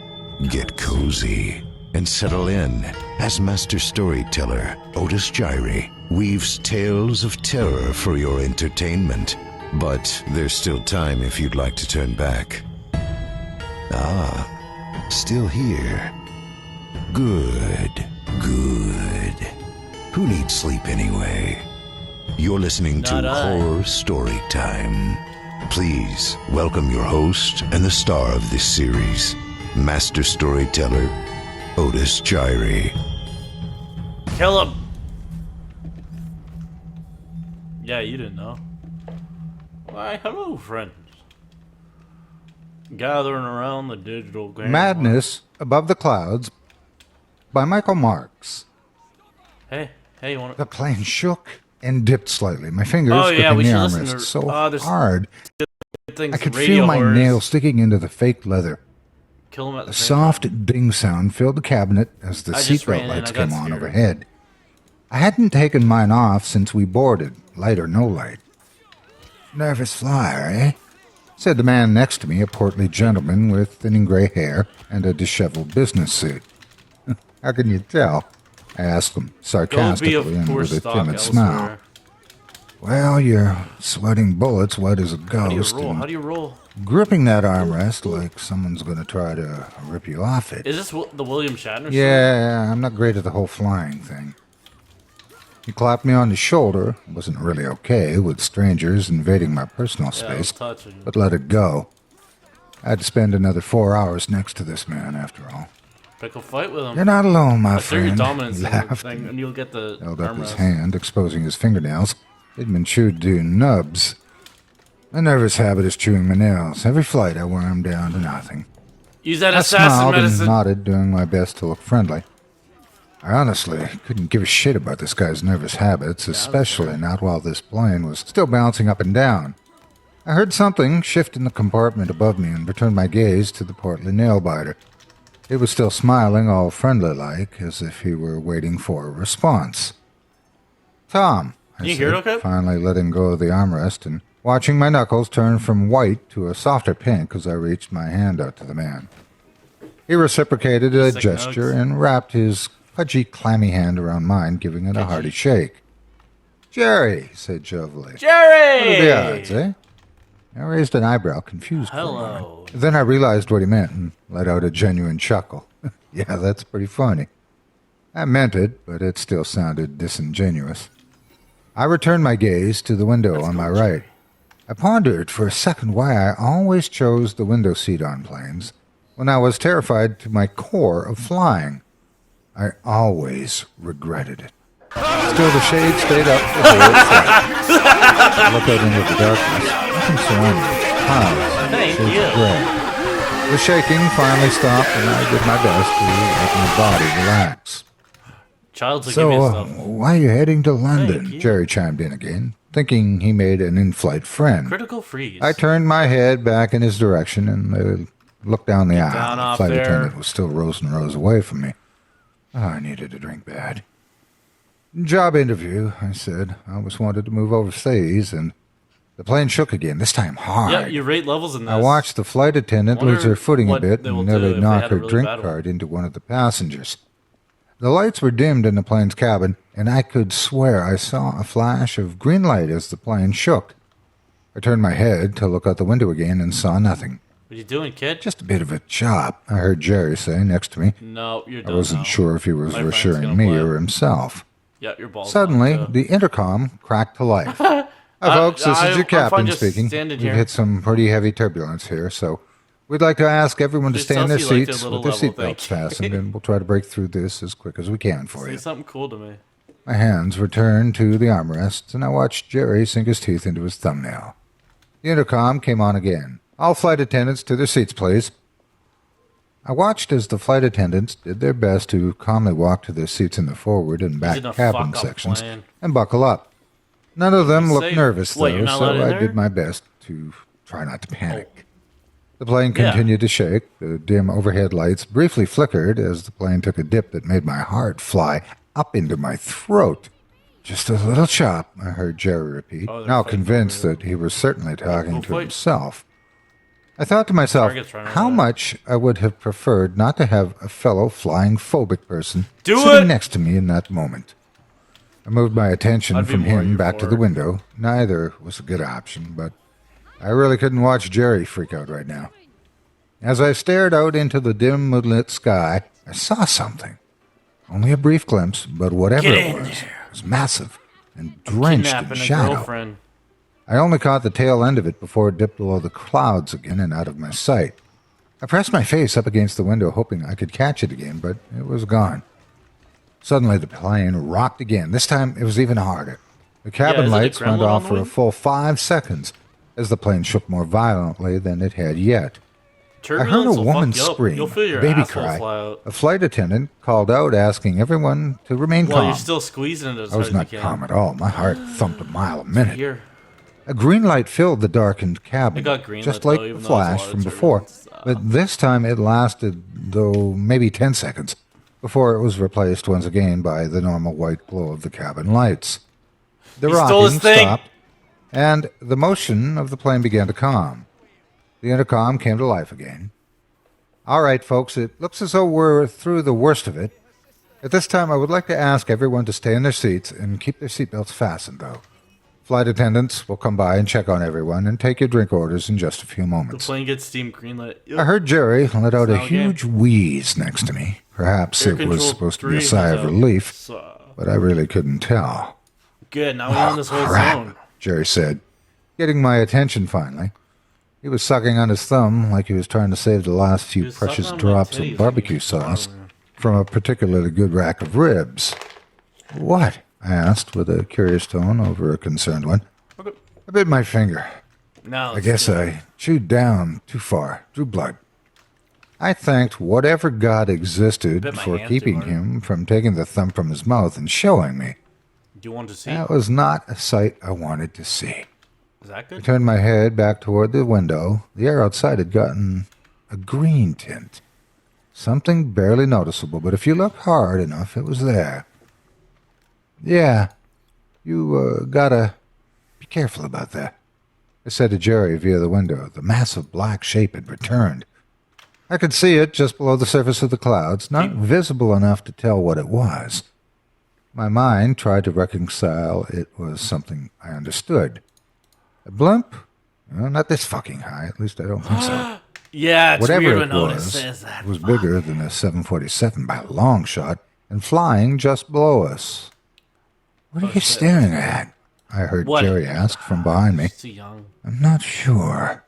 get cozy, and settle in as master storyteller Otis Gyrie weaves tales of terror for your entertainment. But there's still time if you'd like to turn back. Ah, still here. Good, good. Who needs sleep anyway? You're listening to Not I. Horror Story Time. Please welcome your host and the star of this series, master storyteller Otis Gyrie. Kill him! Yeah, you didn't know. Why, hello, friends. Gathering around the digital game. Madness Above the Clouds by Michael Marks. Hey, you want The to... plane shook and dipped slightly. My fingers Oh, yeah, gripping we the should listen armrest to- so there's hard things, I could radio feel my horrors. nails sticking into the fake leather. Kill him at the A same soft ding sound filled the cabinet as the I just ran seatbelt in, lights I got came on scared. overhead. I hadn't taken mine off since we boarded, light or no light. Nervous flyer, eh? Said the man next to me, a portly gentleman with thinning gray hair and a disheveled business suit. How can you tell? I asked him Go be sarcastically of and poor with a stock timid elsewhere. smile. Well, you're sweating bullets white as a How do you ghost roll? and How do you roll? gripping that armrest like someone's going to try to rip you off it. Is this the William Shatner story? Yeah, I'm not great at the whole flying thing. He clapped me on the shoulder. It wasn't really okay with strangers invading my personal Yeah, I was space, touching. but let it go. I had to spend another 4 hours next to this man, after all. Pick a fight with him. You're not alone, my Assert your friend. dominance He in the laughed thing, and you'll get the held up his armrest. hand, exposing his fingernails. They'd been chewed to nubs. My nervous habit is chewing my nails. Every flight, I wear them down to nothing. Use that I assassin smiled and medicine. nodded, doing my best to look friendly. I honestly couldn't give a shit about this guy's nervous habits, especially not while this plane was still bouncing up and down. I heard something shift in the compartment above me and returned my gaze to the portly nail-biter. He was still smiling, all friendly-like, as if he were waiting for a response. Tom, I Can you said, hear it okay? finally letting go of the armrest and watching my knuckles turn from white to a softer pink as I reached my hand out to the man. He reciprocated a Sick gesture nugs. and wrapped his pudgy, clammy hand around mine, giving it a hearty shake. Jerry, he said jovially. Jerry! What are the odds, eh? I raised an eyebrow, confused for a moment. Hello. Then I realized what he meant and let out a genuine chuckle. Yeah, that's pretty funny. I meant it, but it still sounded disingenuous. I returned my gaze to the window on my right. I pondered for a second why I always chose the window seat on planes when I was terrified to my core of flying. I always regretted it. Still, the shade stayed up the whole flight. I looked out into the darkness. Nothing surrounded me. Clouds, Thank shades you. of gray. The shaking finally stopped, and I did my best to let my body relax. Child's like, So, give me stuff. why are you heading to London? you. Jerry chimed in again, thinking he made an in-flight friend. Critical freeze. I turned my head back in his direction and looked down the aisle. down The off flight there. attendant was still rows and rows away from me. Oh, I needed a drink bad. Job interview, I said. I always wanted to move overseas, and the plane shook again, this time hard. Yeah, you rate levels in this. I watched the flight attendant Wonder lose her footing a what bit they will and do nearly if they knock had a her really drink bad one. card into one of the passengers. The lights were dimmed in the plane's cabin, and I could swear I saw a flash of green light as the plane shook. I turned my head to look out the window again and saw nothing. What are you doing, kid? Just a bit of a chop, I heard Jerry say next to me. No, you're I done wasn't now. sure if he was My friend's reassuring gonna me play. or himself. Yeah, your balls. Suddenly, on, too. the intercom cracked to life. Hi, folks, this is your I'm fine captain just speaking. standing We've here. hit some pretty heavy turbulence here, so we'd like to ask everyone to Just stay in tell their us you liked seats it a with little their level, thank seatbelts you. fastened, and we'll try to break through this as quick as we can for Say you. something cool to me. My hands returned to the armrests, and I watched Jerry sink his teeth into his thumbnail. The intercom came on again. All flight attendants to their seats, please. I watched as the flight attendants did their best to calmly walk to their seats in the forward and back cabin sections and buckle up. None of them looked nervous, though, so I did my best to try not to panic. The plane continued to shake. The dim overhead lights briefly flickered as the plane took a dip that made my heart fly up into my throat. Just a little chop, I heard Jerry repeat, now convinced that he was certainly talking to himself. I thought to myself how much I would have preferred not to have a fellow flying phobic person sitting next to me in that moment. I moved my attention from him back to the window. Neither was a good option, but I really couldn't watch Jerry freak out right now. As I stared out into the dim, moonlit sky, I saw something. Only a brief glimpse, but whatever it was massive and drenched in shadow. I only caught the tail end of it before it dipped below the clouds again and out of my sight. I pressed my face up against the window, hoping I could catch it again, but it was gone. Suddenly the plane rocked again. This time it was even harder. The cabin lights went off for a full 5 seconds as the plane shook more violently than it had yet. I heard a woman scream, a baby cry. A flight attendant called out asking everyone to remain calm. You're still squeezing it. I was not calm at all. My heart thumped a mile a minute. A green light filled the darkened cabin, just like the flash from before, but this time it lasted, though, maybe 10 seconds, before it was replaced once again by the normal white glow of the cabin lights. The rocking stopped, and the motion of the plane began to calm. The intercom came to life again. All right, folks, it looks as though we're through the worst of it. At this time, I would like to ask everyone to stay in their seats and keep their seatbelts fastened, though. Flight attendants will come by and check on everyone and take your drink orders in just a few moments. The plane gets steam greenlit. I heard Jerry let out a huge wheeze next to me. Perhaps it was supposed to be a sigh of relief, but I really couldn't tell. Good, now we're on this whole zone. Jerry said, getting my attention finally. He was sucking on his thumb like he was trying to save the last few precious drops of barbecue sauce from a particularly good rack of ribs. What? I asked with a curious tone over a concerned one. I bit my finger. I guess I chewed down too far, drew blood. I thanked whatever God existed for keeping him from taking the thumb from his mouth and showing me. Do you want to see? That was not a sight I wanted to see. Is that good? I turned my head back toward the window. The air outside had gotten a green tint. Something barely noticeable, but if you looked hard enough, it was there. Yeah, you gotta be careful about that, I said to Jerry via the window. The massive black shape had returned. I could see it just below the surface of the clouds, not visible enough to tell what it was. My mind tried to reconcile it was something I understood. A blimp? Well, not this fucking high, at least I don't think so. Yeah, it's whatever weird it when Otis says that. Was bigger than a 747 by a long shot and flying just below us. What are you staring at? I heard Jerry ask from behind me. Too young. I'm not sure.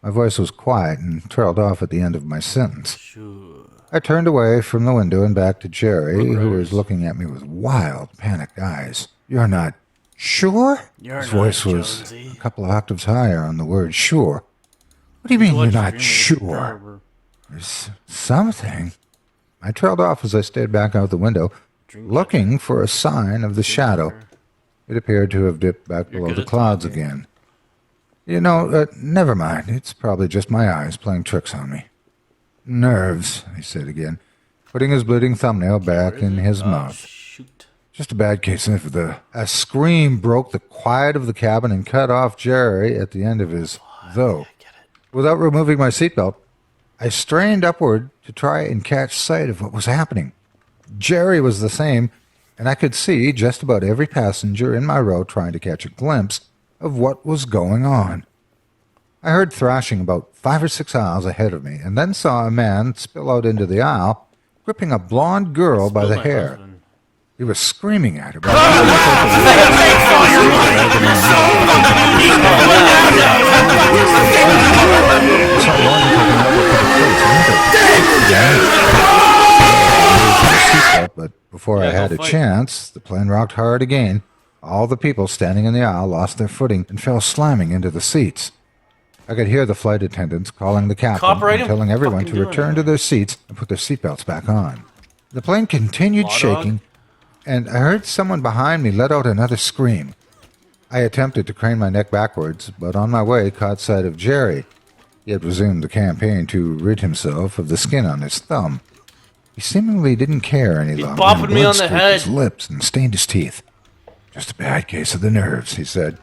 My voice was quiet and trailed off at the end of my sentence. Sure. I turned away from the window and back to Jerry, who was looking at me with wild, panicked eyes. You're not sure? His voice was a couple of octaves higher on the word sure. What do you mean you're not sure? There's something. I trailed off as I stared back out the window, looking for a sign of the shadow. It appeared to have dipped back below the clouds again. You know, never mind. It's probably just my eyes playing tricks on me. Nerves, he said again, putting his bleeding thumbnail back in his mouth. Shoot. Just a bad case of a scream broke the quiet of the cabin and cut off Jerry at the end of his though. Without removing my seatbelt, I strained upward to try and catch sight of what was happening. Jerry was the same, and I could see just about every passenger in my row trying to catch a glimpse of what was going on. I heard thrashing about 5 or 6 aisles ahead of me, and then saw a man spill out into the aisle, gripping a blonde girl by the hair. Husband. He was screaming at her. But before I had a chance, the plane rocked hard again. All the people standing in the aisle lost their footing and fell slamming into the seats. I could hear the flight attendants calling the captain Copyright and him telling everyone fucking to doing return it. to their seats and put their seatbelts back on. The plane continued Law dog? shaking, and I heard someone behind me let out another scream. I attempted to crane my neck backwards, but on my way caught sight of Jerry. He had resumed the campaign to rid himself of the skin on his thumb. He seemingly didn't care any He's longer. bopping and me blood on the streaked head. his lips and stained his teeth. Just a bad case of the nerves, he said.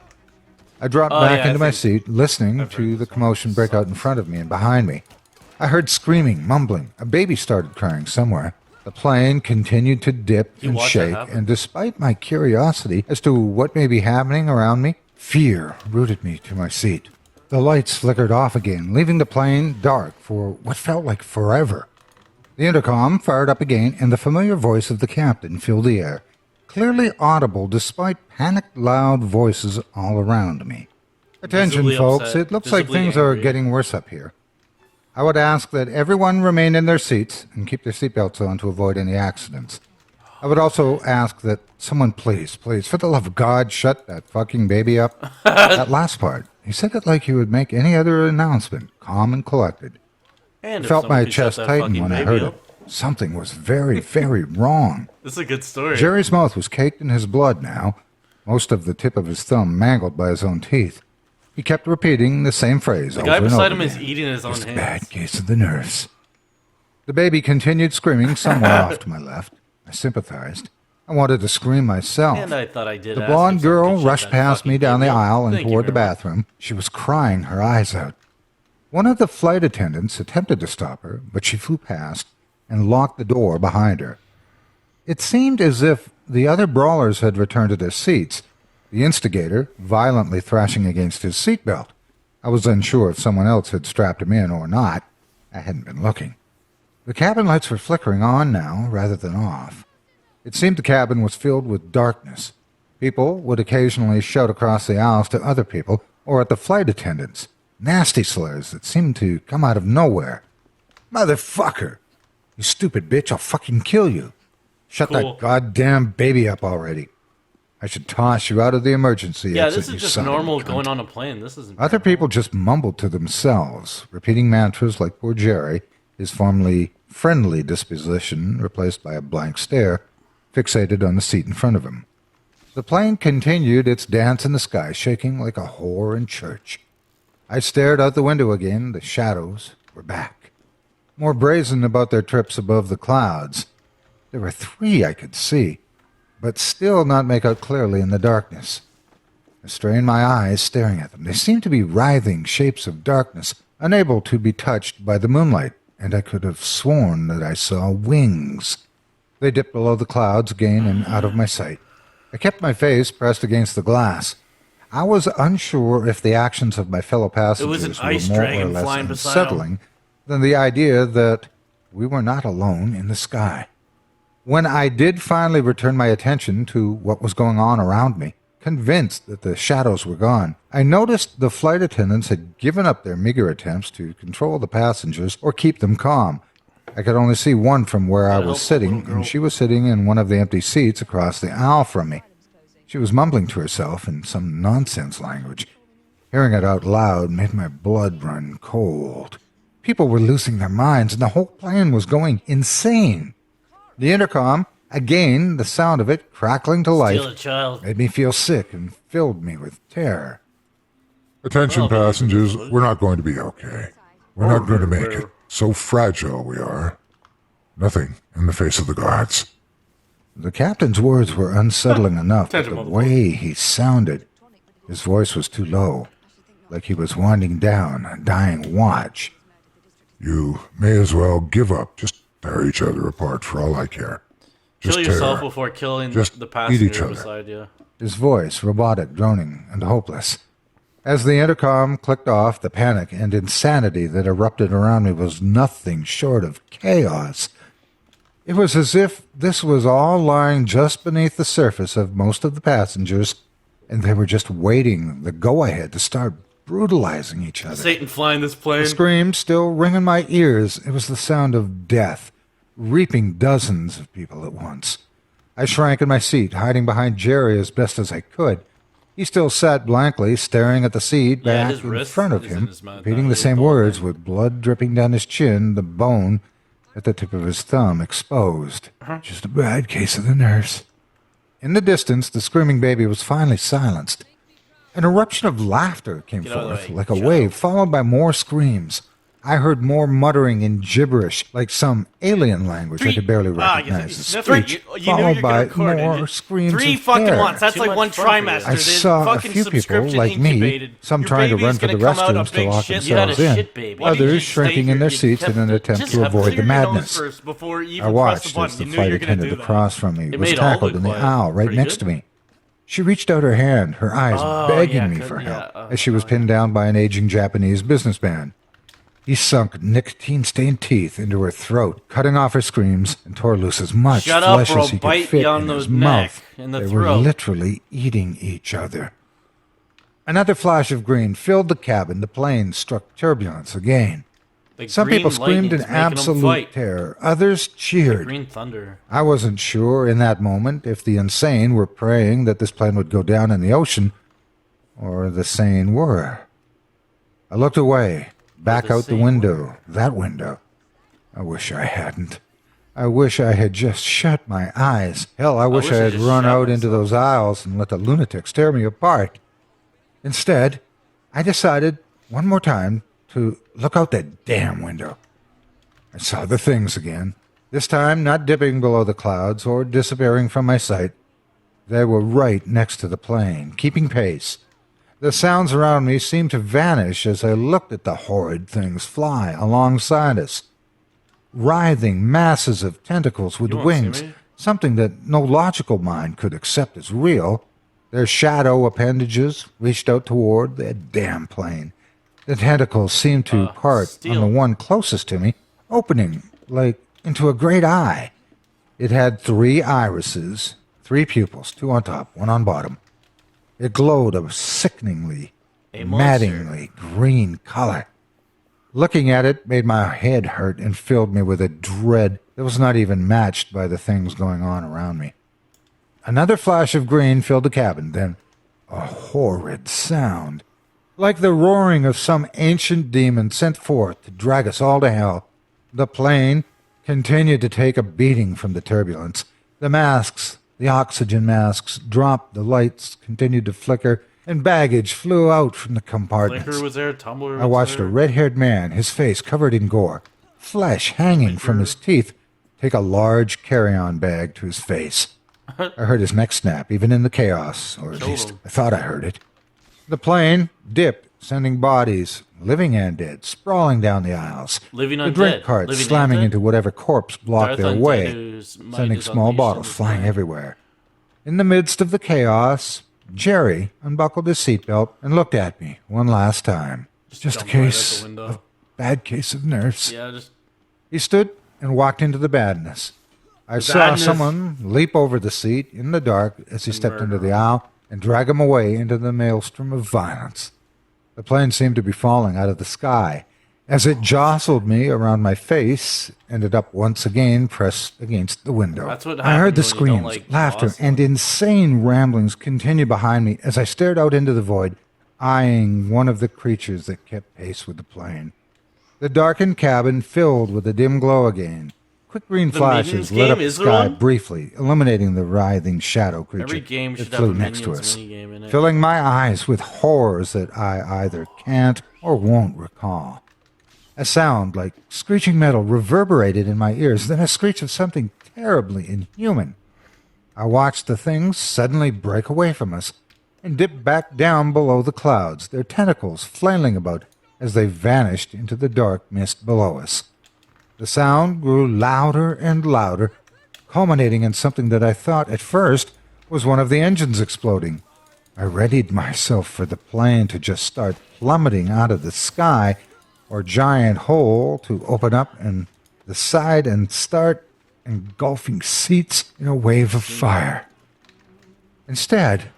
I dropped back yeah, into my seat, listening to the commotion break out in front of me and behind me. I heard screaming, mumbling. A baby started crying somewhere. The plane continued to dip You and watched that shake, happen? and despite my curiosity as to what may be happening around me, fear rooted me to my seat. The lights flickered off again, leaving the plane dark for what felt like forever. The intercom fired up again, and the familiar voice of the captain filled the air, clearly audible despite panicked loud voices all around me. Attention, Visibly folks, upset, it looks like visibly things are angry. getting worse up here. I would ask that everyone remain in their seats and keep their seatbelts on to avoid any accidents. I would also ask that someone please, for the love of God, shut that fucking baby up. That last part, he said it like he would make any other announcement, calm and collected. And I if felt someone my could shut chest that tighten fucking when I baby heard up. it. Something was very, very wrong. This is a good story. Jerry's mouth was caked in his blood now, most of the tip of his thumb mangled by his own teeth. He kept repeating the same phrase The over guy and beside over him is again. eating his own Just a hands. bad case of the nerves. The baby continued screaming somewhere off to my left. I sympathized. I wanted to scream myself. And I thought I did. The ask blonde if someone girl could shut rushed that past me fucking down the baby up. aisle and Thank you toward the very much. bathroom. She was crying her eyes out. One of the flight attendants attempted to stop her, but she flew past and locked the door behind her. It seemed as if the other brawlers had returned to their seats, the instigator violently thrashing against his seatbelt. I was unsure if someone else had strapped him in or not. I hadn't been looking. The cabin lights were flickering on now rather than off. It seemed the cabin was filled with darkness. People would occasionally shout across the aisles to other people or at the flight attendants. Nasty slurs that seemed to come out of nowhere. Motherfucker! You stupid bitch, I'll fucking kill you. Shut Cool. that goddamn baby up already. I should toss you out of the emergency Yeah, exit, this you is just son of a normal cunt. going on a plane. This isn't. Other people just mumbled to themselves, repeating mantras like poor Jerry, his formerly friendly disposition replaced by a blank stare, fixated on the seat in front of him. The plane continued its dance in the sky, shaking like a whore in church. I stared out the window again. The shadows were back, more brazen about their trips above the clouds. There were 3 I could see, but still not make out clearly in the darkness. I strained my eyes, staring at them. They seemed to be writhing shapes of darkness, unable to be touched by the moonlight, and I could have sworn that I saw wings. They dipped below the clouds again and out of my sight. I kept my face pressed against the glass. I was unsure if the actions of my fellow passengers an were ice more or dragon less flying beside 'em. unsettling than the idea that we were not alone in the sky. When I did finally return my attention to what was going on around me, convinced that the shadows were gone, I noticed the flight attendants had given up their meager attempts to control the passengers or keep them calm. I could only see one from where I Gotta was help the sitting, little girl. and she was sitting in one of the empty seats across the aisle from me. She was mumbling to herself in some nonsense language. Hearing it out loud made my blood run cold. People were losing their minds, and the whole plane was going insane. The intercom, again, the sound of it crackling to life, Steal a child. made me feel sick and filled me with terror. Attention passengers, we're not going to be okay. We're not going to make where- it. So fragile we are. Nothing in the face of the gods. The captain's words were unsettling enough, but Attention, the motherfucker. way he sounded, his voice was too low, like he was winding down a dying watch. You may as well give up. Just tear each other apart for all I care. Just Kill yourself tear. before killing Just the eat each passenger other. beside you. His voice robotic, droning, and hopeless. As the intercom clicked off, the panic and insanity that erupted around me was nothing short of chaos. It was as if this was all lying just beneath the surface of most of the passengers, and they were just waiting the go-ahead to start brutalizing each other. Satan flying this plane. The scream still ring in my ears. It was the sound of death, reaping dozens of people at once. I shrank in my seat, hiding behind Jerry as best as I could. He still sat blankly, staring at the seat Yeah, back his in wrist front of is in him, his mouth, repeating not the his same whole words thing. with blood dripping down his chin, the bone at the tip of his thumb exposed. Uh-huh. Just a bad case of the nerves. In the distance, the screaming baby was finally silenced. An eruption of laughter came Get out of the forth way. like a Shut wave, up. followed by more screams. I heard more muttering in gibberish, like some alien language I could barely you recognize. sniffed A it. screech, You knew followed you were by gonna record it. more screams Three of fucking terror. months. That's Too like much one fun for you. trimester. I The saw a fucking few people subscription like me, incubated. some Your trying to baby's run for gonna the come out a restrooms to big lock shit. You had a themselves in. shit baby. Why didn't you Others just shrinking stay in their here? seats in an attempt Just to avoid clear the your nose madness. first before you I even press the watched button. as the You knew flight you were gonna attendant do that. across from me It was made all tackled look in the quiet. aisle right Pretty next good. to me. She reached out her hand, her eyes Oh, begging yeah, me good, for yeah, help, as she was pinned down by an aging Japanese businessman. He sunk nicotine-stained teeth into her throat, cutting off her screams, and tore loose as much Shut up, flesh or as he I'll could bite fit you on in the his neck, mouth. in the They were throat. literally eating each other. Another flash of green filled the cabin. The plane struck turbulence again. The Some people green screamed in lightning's making 'em absolute fight. terror. Others cheered. Green thunder. I wasn't sure in that moment if the insane were praying that this plane would go down in the ocean, or the sane were. I looked away, back the out the sane window, that window. I wish I hadn't. I wish I had just shut my eyes. Hell, I wish I had just run shot out into myself. those aisles and let the lunatics tear me apart. Instead, I decided one more time to look out that damn window. I saw the things again, this time not dipping below the clouds or disappearing from my sight. They were right next to the plane, keeping pace. The sounds around me seemed to vanish as I looked at the horrid things fly alongside us. Writhing masses of tentacles with You wanna see wings, me? something that no logical mind could accept as real. Their shadow appendages reached out toward that damn plane. The tentacles seemed to part steel. on the one closest to me, opening like into a great eye. It had 3 irises, 3 pupils, 2 on top, 1 on bottom. It glowed a sickeningly, A monster. maddeningly green color. Looking at it made my head hurt and filled me with a dread that was not even matched by the things going on around me. Another flash of green filled the cabin, then a horrid sound, like the roaring of some ancient demon sent forth to drag us all to hell. The plane continued to take a beating from the turbulence. The masks, the oxygen masks, dropped, the lights continued to flicker, and baggage flew out from the compartments. Flicker was there. Tumbler was I watched there. a red-haired man, his face covered in gore, flesh hanging from his teeth, take a large carry-on bag to his face. I heard his neck snap, even in the chaos, or at Killed least him. I thought I heard it. The plane dipped, sending bodies, living and dead, sprawling down the aisles. Living The drink undead. carts Living slamming undead? into whatever corpse blocked Darth their Undead, way, whose might sending is small unleashed bottles on the flying planet. everywhere. In the midst of the chaos, Jerry unbuckled his seatbelt and looked at me one last time. Just a jumped right out case, the window. of bad case of nerves. Yeah, just He stood and walked into the badness. I saw badness. someone leap over the seat in the dark as he stepped into the aisle and drag him away into the maelstrom of violence. The plane seemed to be falling out of the sky. As it jostled me around my face, ended up once again pressed against the window. That's what I heard the happens when you don't screams, like laughter, jostling. and insane ramblings continue behind me as I stared out into the void, eyeing one of the creatures that kept pace with the plane. The darkened cabin filled with a dim glow again. Quick green The flashes Minions lit up game, the is there sky one? briefly, illuminating the writhing shadow creature every game that should flew have a next to Minions us, minigame in it. filling my eyes with horrors that I either can't or won't recall. A sound like screeching metal reverberated in my ears, then a screech of something terribly inhuman. I watched the things suddenly break away from us and dip back down below the clouds, their tentacles flailing about as they vanished into the dark mist below us. The sound grew louder and louder, culminating in something that I thought at first was one of the engines exploding. I readied myself for the plane to just start plummeting out of the sky, or giant hole to open up and the side and start engulfing seats in a wave of fire. Instead,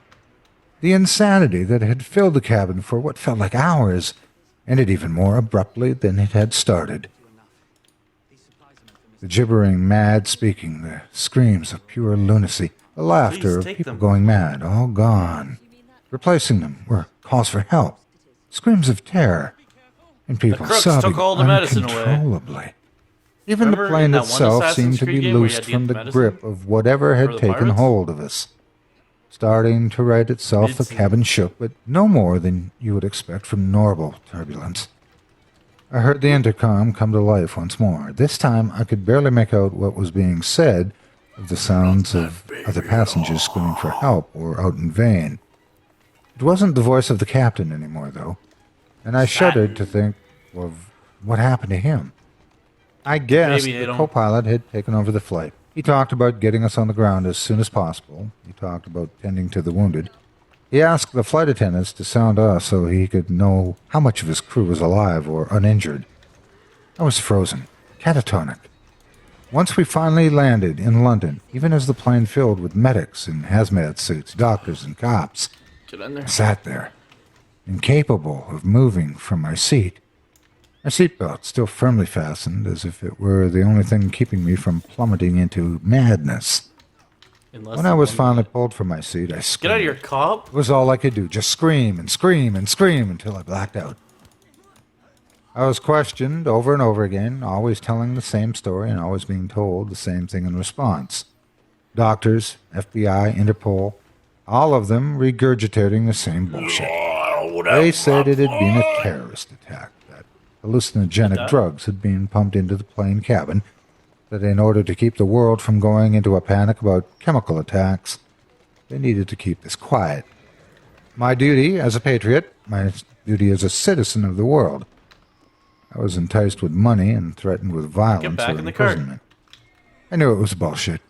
the insanity that had filled the cabin for what felt like hours ended even more abruptly than it had started. The gibbering mad speaking, the screams of pure lunacy, the laughter Please of take people them. going mad, all gone. Replacing them were calls for help, screams of terror, and people crooks sobbing took all the medicine away. uncontrollably. Even the Remember plane in that one itself Assassin's seemed to Creed be game where you loosed had to get from the the medicine? grip of whatever For had the taken pirates? hold of us. Starting to right itself, the It's- cabin shook, but no more than you would expect from normal turbulence. I heard the intercom come to life once more. This time I could barely make out what was being said of the sounds of other passengers screaming for help or out in vain. It wasn't the voice of the captain anymore, though, and I shuddered to think of what happened to him. I guessed Maybe they the don't- co-pilot had taken over the flight. He talked about getting us on the ground as soon as possible. He talked about tending to the wounded. He asked the flight attendants to sound us so he could know how much of his crew was alive or uninjured. I was frozen, catatonic. Once we finally landed in London, even as the plane filled with medics in hazmat suits, doctors, and cops, Get in there. I sat there, incapable of moving from my seat. My seatbelt still firmly fastened, as if it were the only thing keeping me from plummeting into madness. Unless When I the was one- finally pulled from my seat, I screamed. Get out of your cop. It was all I could do, just scream and scream and scream until I blacked out. I was questioned over and over again, always telling the same story and always being told the same thing in response. Doctors, FBI, Interpol, all of them regurgitating the same bullshit. They said it had been a terrorist attack, that hallucinogenic drugs had been pumped into the plane cabin, that in order to keep the world from going into a panic about chemical attacks, they needed to keep this quiet. My duty as a patriot, my duty as a citizen of the world. I was enticed with money and threatened with violence back or in the car. imprisonment. I knew it was bullshit.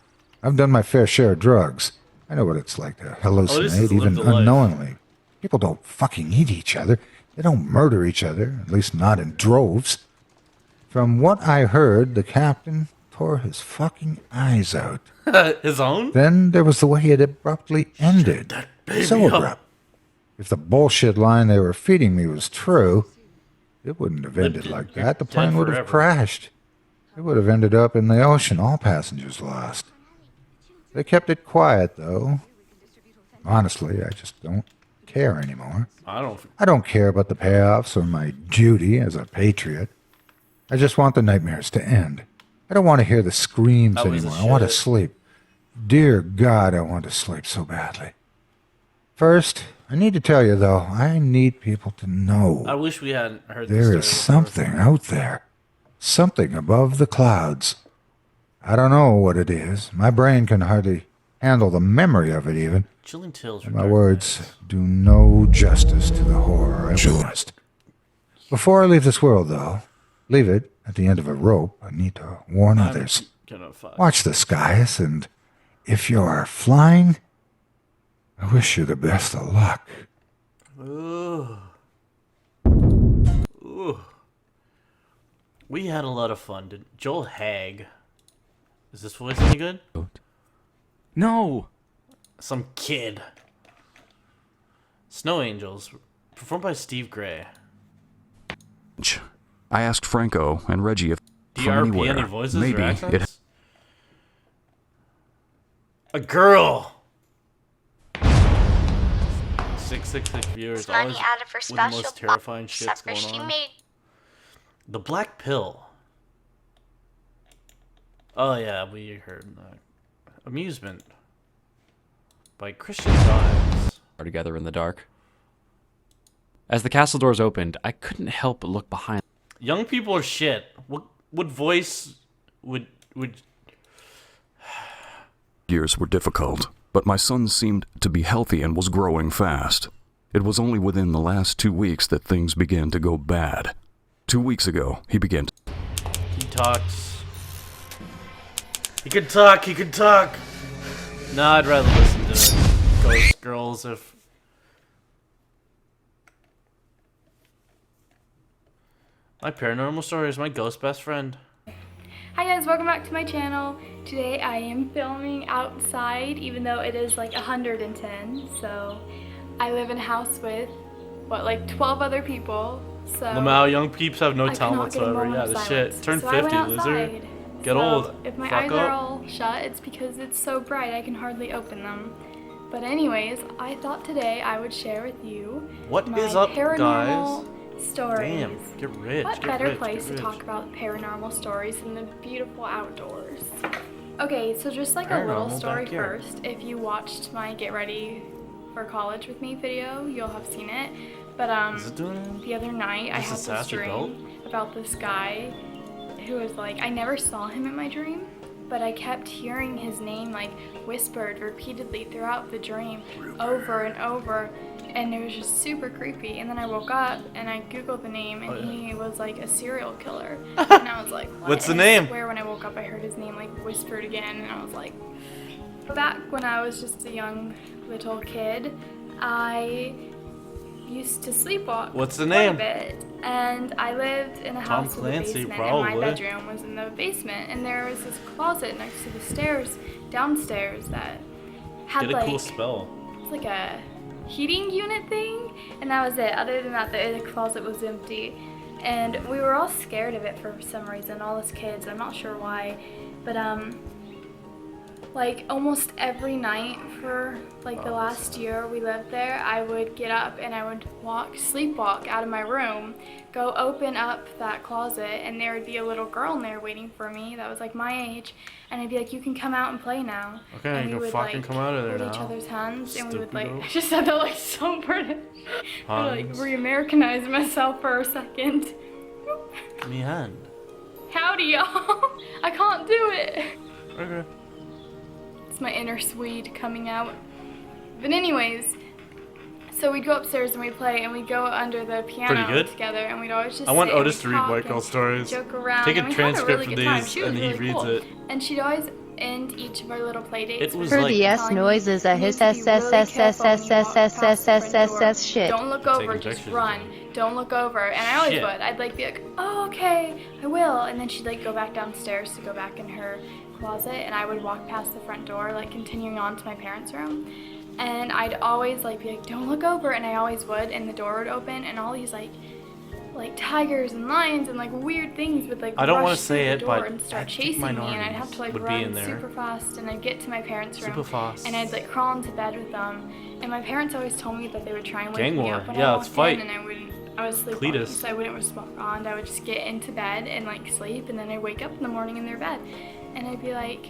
I've done my fair share of drugs. I know what it's like to hallucinate, is even lived a life. unknowingly. People don't fucking eat each other. They don't murder each other, at least not in droves. From what I heard, the captain tore his fucking eyes out. His own? Then there was the way it abruptly ended. So up. abrupt. If the bullshit line they were feeding me was true, it wouldn't have ended Lived it. like You're that. The dead plane would have forever. crashed. It would have ended up in the ocean, all passengers lost. They kept it quiet, though. Honestly, I just don't care anymore. I don't care about the payoffs or my duty as a patriot. I just want the nightmares to end. I don't want to hear the screams That was the anymore. I want to shit. sleep. Dear God, I want to sleep so badly. First, I need to tell you, though, I need people to know I wish we hadn't heard this there story is before. something out there. Something above the clouds. I don't know what it is. My brain can hardly handle the memory of it, even. Chilling Tales. My words do no justice to the horror I've witnessed. Before I leave this world, though, leave it at the end of a rope, I need to warn others. Watch the skies, and if you're flying, I wish you the best of luck. Ooh. Ooh. We had a lot of fun. Did Joel Hagg. Is this voice any good? No. Some kid. Snow Angels, performed by Steve Gray. I asked Franco and Reggie if from DRP anywhere, any voices maybe or it accents? A girl. 666 viewers. Money Always out of her with the special most terrifying box shit's sucker going she on. made. The Black Pill. Oh yeah, we heard that. Amusement by Christian Dives. Are together in the dark. As the castle doors opened, I couldn't help but look behind. Young people are shit. What voice would years were difficult, but my son seemed to be healthy and was growing fast. It was only within the last 2 weeks that things began to go bad. 2 weeks ago, he began to... he talks? He can talk. He can talk. No, I'd rather listen to Ghost Girls if. My paranormal story is my ghost best friend. Hi guys, welcome back to my channel. Today I am filming outside even though it is like 110. So I live in a house with, what, like 12 other people. So Lamau, young peeps have no I talent cannot get a whatsoever. moment Yeah, of this silence. shit. Turn So I went 50, loser. outside. Get So old. if my Fuck eyes up. are all shut, it's because it's so bright I can hardly open them. But anyways, I thought today I would share with you What my is up, paranormal guys? stories. Damn, get rich. What get better rich, place get to rich. talk about paranormal stories than the beautiful outdoors? Okay, so just like a little Paranormal story backyard. first. If you watched my Get Ready for College with Me video, you'll have seen it. But Is it doing it? the other night I Is had this this Sassy Belt? dream about this guy who was like, I never saw him in my dream, but I kept hearing his name like whispered repeatedly throughout the dream over and over, and it was just super creepy. And then I woke up and I googled the name, and he was like a serial killer. And I was like, what? What's the And name? I swear when I woke up I heard his name like whispered again, and I was like, back when I was just a young little kid, I used to sleepwalk What's the quite a name? bit, and I lived in a Tom house Clancy, with a basement, probably. and my bedroom was in the basement, and there was this closet next to the stairs downstairs that had Get a like cool spell. it's like a heating unit thing, and that was it. Other than that, the closet was empty, and we were all scared of it for some reason, all us kids. I'm not sure why, but like almost every night for like the last year we lived there, I would get up and I would sleepwalk out of my room, go open up that closet, and there would be a little girl in there waiting for me that was like my age, and I'd be like, you can come out and play now. Okay, and you we can would fucking like come out of there hold each now. other's hands, and we would like, Stupido. I just said that like so British. I like Hans. re-Americanized myself for a second. Give me a hand. Howdy y'all. I can't do it. Okay. It's my inner Swede coming out. But anyways, so we'd go upstairs and we'd play, and we'd go under the piano Pretty good. together, and we'd always just I want sit and Otis we'd to read talk White and Girl stories. joke around. Take a and we had transcript really of good time. these, She was and he really reads cool. it. And she'd always end each of our little play dates. It was For like- the S noises, a hiss s s s s s s s s s s s shit. Don't look Take over, just injections. run. Don't look over. And I always Shit. would. I'd like be like, oh, okay, I will. And then she'd like go back downstairs to go back in her closet, and I would walk past the front door, like continuing on to my parents' room. And I'd always like be like, don't look over, and I always would, and the door would open, and all these like tigers and lions and like weird things would like I don't rush wanna say through it, the door but and I start think chasing me, and I'd have to like minorities would be in run there. super fast, and I'd get to my parents' room, Super fast. and I'd like crawl into bed with them. And my parents always told me that they would try and wake Gang me war. up when Yeah, I let's walked fight. in, and I was sleepwalking, Cletus. so I wouldn't respond. I would just get into bed and like sleep, and then I'd wake up in the morning in their bed, and I'd be like,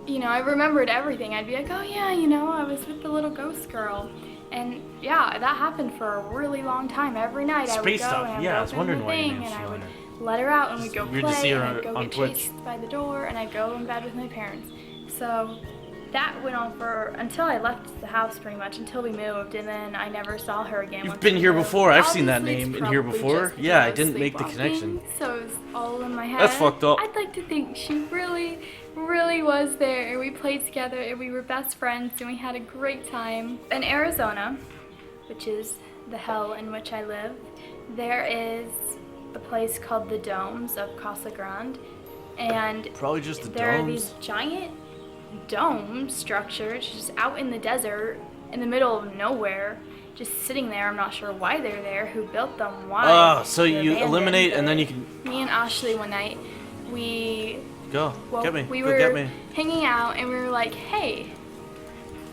you know, I remembered everything. I'd be like, oh yeah, you know, I was with the little ghost girl. And yeah, that happened for a really long time. Every night I would Space go stuff. and I would Yeah, I was open wondering the why your thing, name's and I would Fiona. let her out, and we'd go Weird to see play, her and I'd go on get Twitch. chased by the door, and I'd go in bed with my parents. So that went on for until I left the house, pretty much until we moved, and then I never saw her again. You've once been we here moved. before. I've seen that Obviously, name it's in here probably before. just because Yeah, I I was didn't make the sleepwalking, connection. so it was all in my head. That's fucked up. I'd like to think she really was there, and we played together, and we were best friends, and we had a great time. In Arizona, which is the hell in which I live, there is a place called the Domes of Casa Grande, and Probably just the there are domes. these giant dome structures just out in the desert in the middle of nowhere, just sitting there. I'm not sure why they're there, who built them, why. Oh, so they're you abandoned, eliminate and but then you can Me and Ashley one night, we go. Get me. we Go were get me. hanging out, and we were like, hey,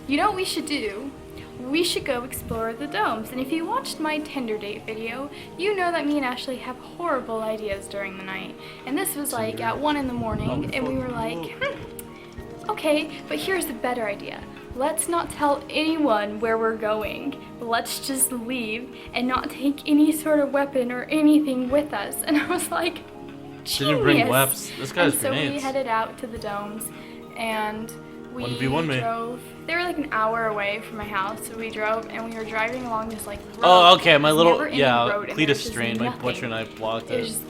you know what we should do? We should go explore the domes. And if you watched my Tinder date video, you know that me and Ashley have horrible ideas during the night. And this was like at 1 in the morning, and we were like, okay, but here's a better idea. Let's not tell anyone where we're going. Let's just leave and not take any sort of weapon or anything with us. And I was like, Didn't bring genius. weapons. This guy's And so we grenades. headed out to the domes, and we 1v1 me. drove. They were like an hour away from my house, so we drove, and we were driving along this like road. Oh, okay. My There's little never any yeah, road, and there's Cletus just strain. My nothing. butcher and I blocked It was it. just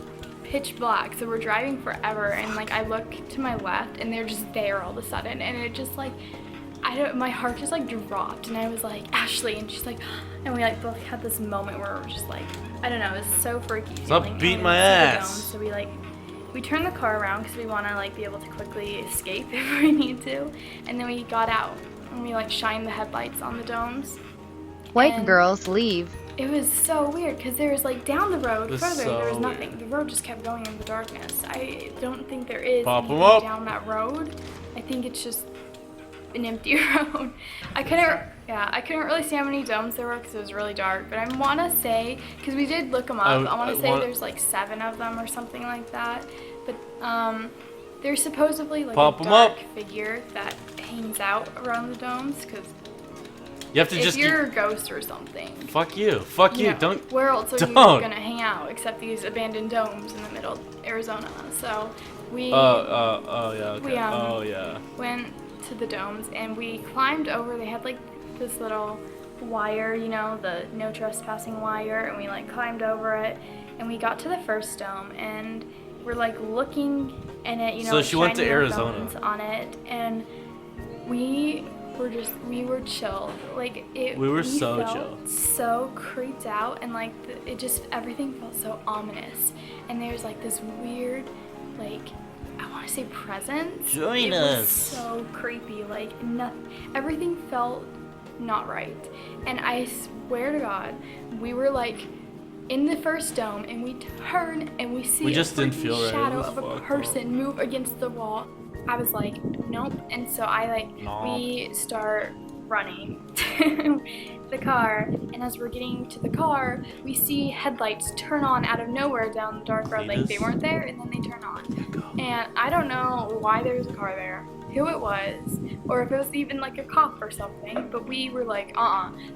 pitch black, so we're driving forever, and like I look to my left, and they're just there all of a sudden, and it just like, my heart just like dropped, and I was like, Ashley, and she's like, and we like both had this moment where we're just like, I don't know, it was so freaky. Stop feeling, beating and my we see the ass. domes, so we turn the car around because we want to like be able to quickly escape if we need to, and then we got out and we like shined the headlights on the domes. White And girls leave. it was so weird because there was like down the road It was further, there was so nothing. weird. The road just kept going in the darkness. I don't think there is Pop 'em anything up. down that road. I think it's just an empty road. I couldn't really see how many domes there were because it was really dark. But I want to say, because we did look them up, I want to say there's like 7 of them or something like that. But there's supposedly like a dark figure that hangs out around the domes because you have to if you're a ghost or something. Fuck you. Fuck you. Don't. Where else are you gonna hang out except these abandoned domes in the middle of Arizona? So we. Yeah. Okay. We went to the domes and we climbed over. They had like this little wire, you know, the no trespassing wire, and we like climbed over it, and we got to the first dome, and we're like looking in it, you know. So she went to Arizona on it, and we were chilled. Like we were so chill. So creeped out, and like everything felt so ominous, and there's like this weird, like, I want to say presence. Join us. It was so creepy. Like everything felt not right, and I swear to God, we were like in the first dome, and we turn and we see a shadow of a person move against the wall. I was like, nope. And so we start running to the car, and as we're getting to the car, we see headlights turn on out of nowhere down the dark road. Like they weren't there, and then they turn on. And I don't know why there was a car there, who it was, or if it was even like a cop or something, but we were like,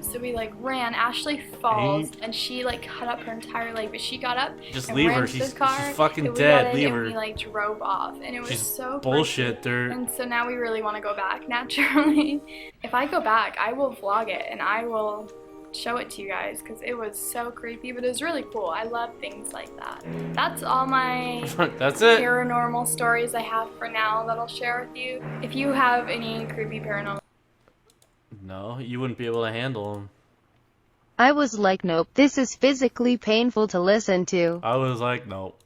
so we like ran. Ashley falls and she like cut up her entire leg, but she got up and leave ran her. to the car, she's fucking dead. Leave her. And we like drove off, and it was so bullshit. And so now we really want to go back naturally. If I go back, I will vlog it and I will show it to you guys because it was so creepy, but it was really cool. I love things like that. That's all my paranormal stories I have for now that I'll share with you. If you have any creepy paranormal, no, you wouldn't be able to handle them. I was like, nope, this is physically painful to listen to. I was like, nope.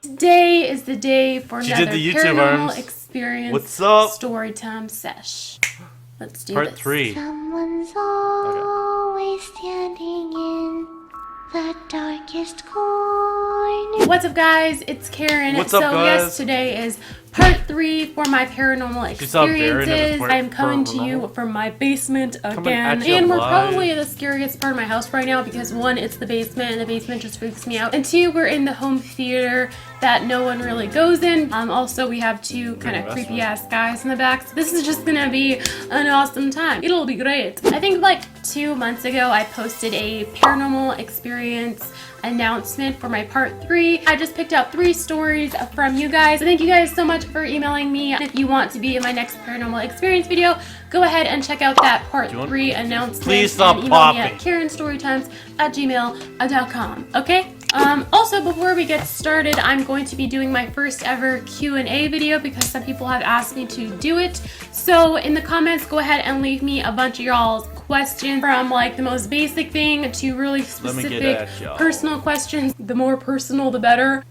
Today is the day for another paranormal experience. What's up? Story time sesh. Let's do Part this. 3. Someone's always standing in the darkest corner. What's up, guys? It's Karen. What's up, guys? Yes, today is part 3 for my paranormal experiences. I am coming to you from my basement again. And we're probably in the scariest part of my house right now because 1, it's the basement, and the basement just freaks me out. And 2, we're in the home theater that no one really goes in. Also, we have 2 kind of creepy ass guys in the back. So this is just gonna be an awesome time. It'll be great. I think like 2 months ago, I posted a paranormal experience announcement for my part 3. I just picked out 3 stories from you guys. So thank you guys so much for emailing me. If you want to be in my next paranormal experience video, go ahead and check out that part 3 announcement. Please stop and email popping. me at KarenStorytimes@gmail.com. Okay? Also, before we get started, I'm going to be doing my first ever Q&A video because some people have asked me to do it. So in the comments, go ahead and leave me a bunch of y'all's questions, from like the most basic thing to really specific personal questions. The more personal, the better.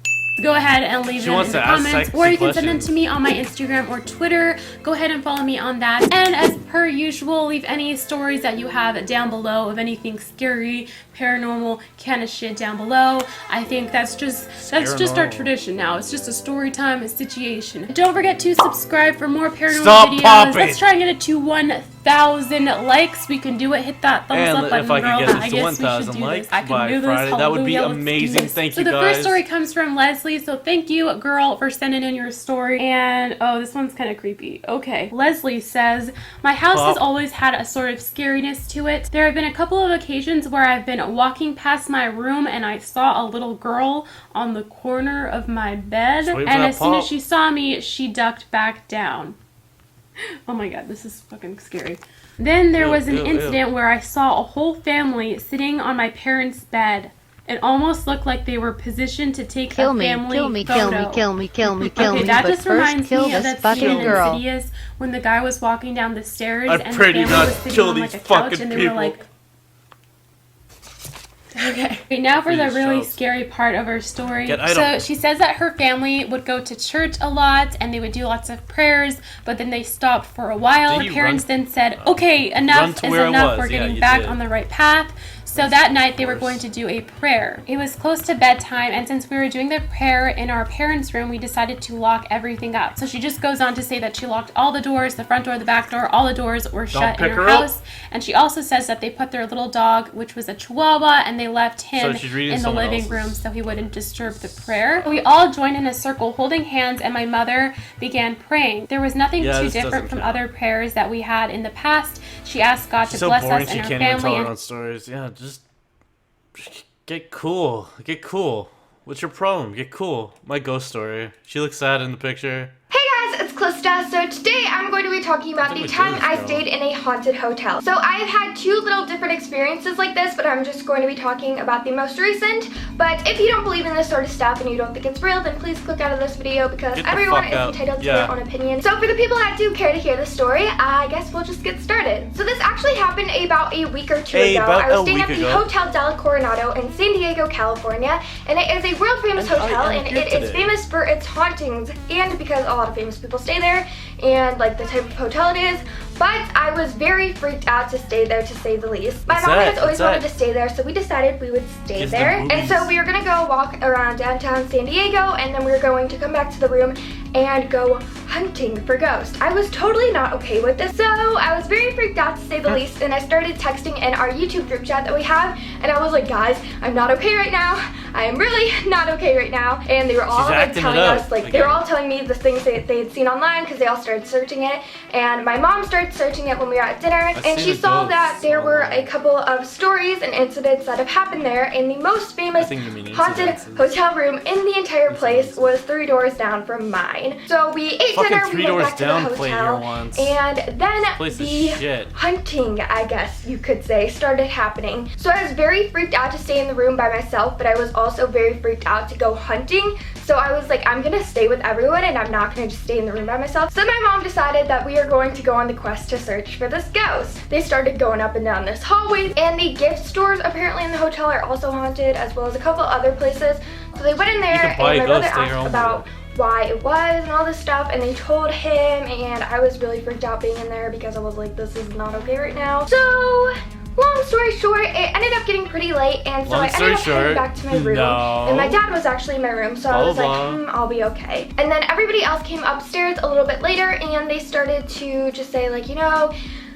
Go ahead and leave them in the comments, or you can send them to me on my Instagram or Twitter. Go ahead and follow me on that. And as per usual, leave any stories that you have down below of anything scary, paranormal kind of shit down below. I think that's just our tradition now. It's just a story time situation. Don't forget to subscribe for more paranormal videos. Let's try and get it to 1,000 likes. We can do it. Hit that thumbs up button, girl. I guess we should do this. I can do this. Friday, that would be amazing. Thank you, guys. So the first story comes from Leslie. So thank you, girl, for sending in your story. And oh, this one's kind of creepy. Okay. Leslie says, my house has always had a sort of scariness to it. There have been a couple of occasions where I've been walking past my room and I saw a little girl on the corner of my bed. And as soon as she saw me, she ducked back down. Oh my god, this is fucking scary. Then there was an incident where I saw a whole family sitting on my parents' bed. It almost looked like they were positioned to take a family photo. Kill me, okay, that just reminds me of that scene in girl. Insidious when the guy was walking down the stairs and the family was sitting on like a couch and they were like... Okay, now for the really scary part of her story. So she says that her family would go to church a lot and they would do lots of prayers, but then they stopped for a while. Her parents then said, okay, enough is enough. We're getting back on the right path. So that night they were going to do a prayer. It was close to bedtime, and since we were doing the prayer in our parents' room, we decided to lock everything up. So she just goes on to say that she locked all the doors, the front door, the back door, all the doors were shut in her house. And she also says that they put their little dog, which was a Chihuahua, and they left him in the living room so he wouldn't disturb the prayer. We all joined in a circle holding hands, and my mother began praying. There was nothing too different from other prayers that we had in the past. She asked God to bless us and our family. Even tell stories. Yeah, just get cool. Get cool. What's your problem? Get cool. My ghost story. She looks sad in the picture. Hey guys, it's Calista. So today I'm going to be talking about the time I stayed in a haunted hotel. So I've had two little different experiences like this, but I'm just going to be talking about the most recent. But if you don't believe in this sort of stuff and you don't think it's real, then please click out of this video because everyone is entitled to their own opinion. So for the people that do care to hear the story, I guess we'll just get started. So this actually happened about a week or two ago. I was staying at the Hotel Del Coronado in San Diego, California, and it is a world famous hotel, and it is famous for its hauntings and because a lot of famous people stay there and like the type of hotel it is. But I was very freaked out to stay there, to say the least. My mom has always wanted to stay there, so we decided we would stay there. And so we were gonna go walk around downtown San Diego, and then we were going to come back to the room and go hunting for ghosts. I was totally not okay with this, so I was very freaked out to say the least, and I started texting in our YouTube group chat that we have, and I was like, guys, I'm not okay right now. I am really not okay right now. And they were all like telling us, like they were all telling me the things they had seen online because they all started searching it. And my mom started searching it when we were at dinner, and she saw that there were a couple of stories and incidents that have happened there, and the most famous haunted hotel room in the entire place was 3 doors down from mine. So we ate dinner, we went back to the hotel, and then the hunting, I guess you could say, started happening. So I was very freaked out to stay in the room by myself, but I was also very freaked out to go hunting. So I was like, I'm gonna stay with everyone and I'm not gonna just stay in the room by myself. So my mom decided that we are going to go on the quest to search for this ghost. They started going up and down this hallway, and the gift stores apparently in the hotel are also haunted, as well as a couple other places. So they went in there, and my brother asked about why it was and all this stuff, and they told him, and I was really freaked out being in there because I was like, this is not okay right now. So long story short, it ended up getting pretty late, and so I ended up heading back to my room. And my dad was actually in my room, so I was like, I'll be okay. And then everybody else came upstairs a little bit later, and they started to just say like, you know,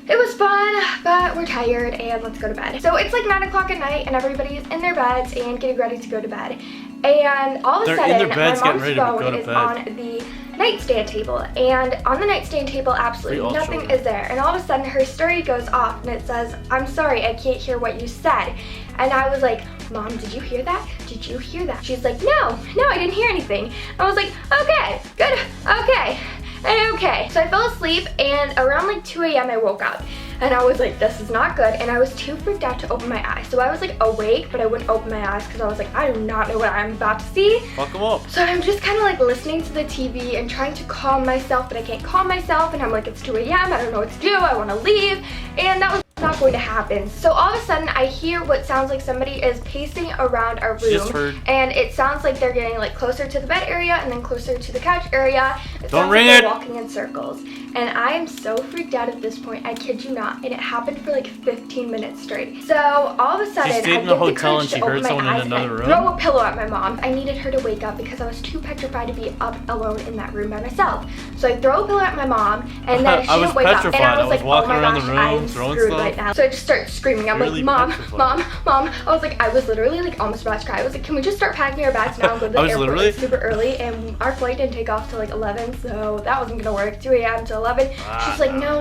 it was fun, but we're tired and let's go to bed. So it's like 9 o'clock at night and everybody's in their beds and getting ready to go to bed. And all of a sudden, my mom's phone is on the nightstand table, and on the nightstand table absolutely nothing is there. And all of a sudden her story goes off and it says, I'm sorry, I can't hear what you said. And I was like, Mom, did you hear that? Did you hear that? She's like, no, I didn't hear anything. I was like, okay, good, okay. And okay, so I fell asleep, and around like 2 a.m. I woke up, and I was like, this is not good, and I was too freaked out to open my eyes. So I was like awake, but I wouldn't open my eyes because I was like, I do not know what I'm about to see. Fuck 'em up. So I'm just kind of like listening to the TV and trying to calm myself, but I can't calm myself, and I'm like, it's 2 a.m., I don't know what to do, I want to leave, and that was not going to happen. So all of a sudden I hear what sounds like somebody is pacing around our room, and it sounds like they're getting like closer to the bed area and then closer to the couch area. It sounds like they're walking in circles, and I am so freaked out at this point, I kid you not, and it happened for like 15 minutes straight. So all of a sudden I get the courage to open my eyes and I throw a pillow at my mom. I needed her to wake up because I was too petrified to be up alone in that room by myself. So I throw a pillow at my mom, and then she didn't wake up, and I was like, oh my gosh, I am screwed right now. So I just start screaming. I'm like, Mom. I was like, I was literally like almost about to cry. I was like, can we just start packing our bags now and go to the airport like, super early? And our flight didn't take off till like 11, so that wasn't gonna work. 2 a.m. to 11. She's like, no.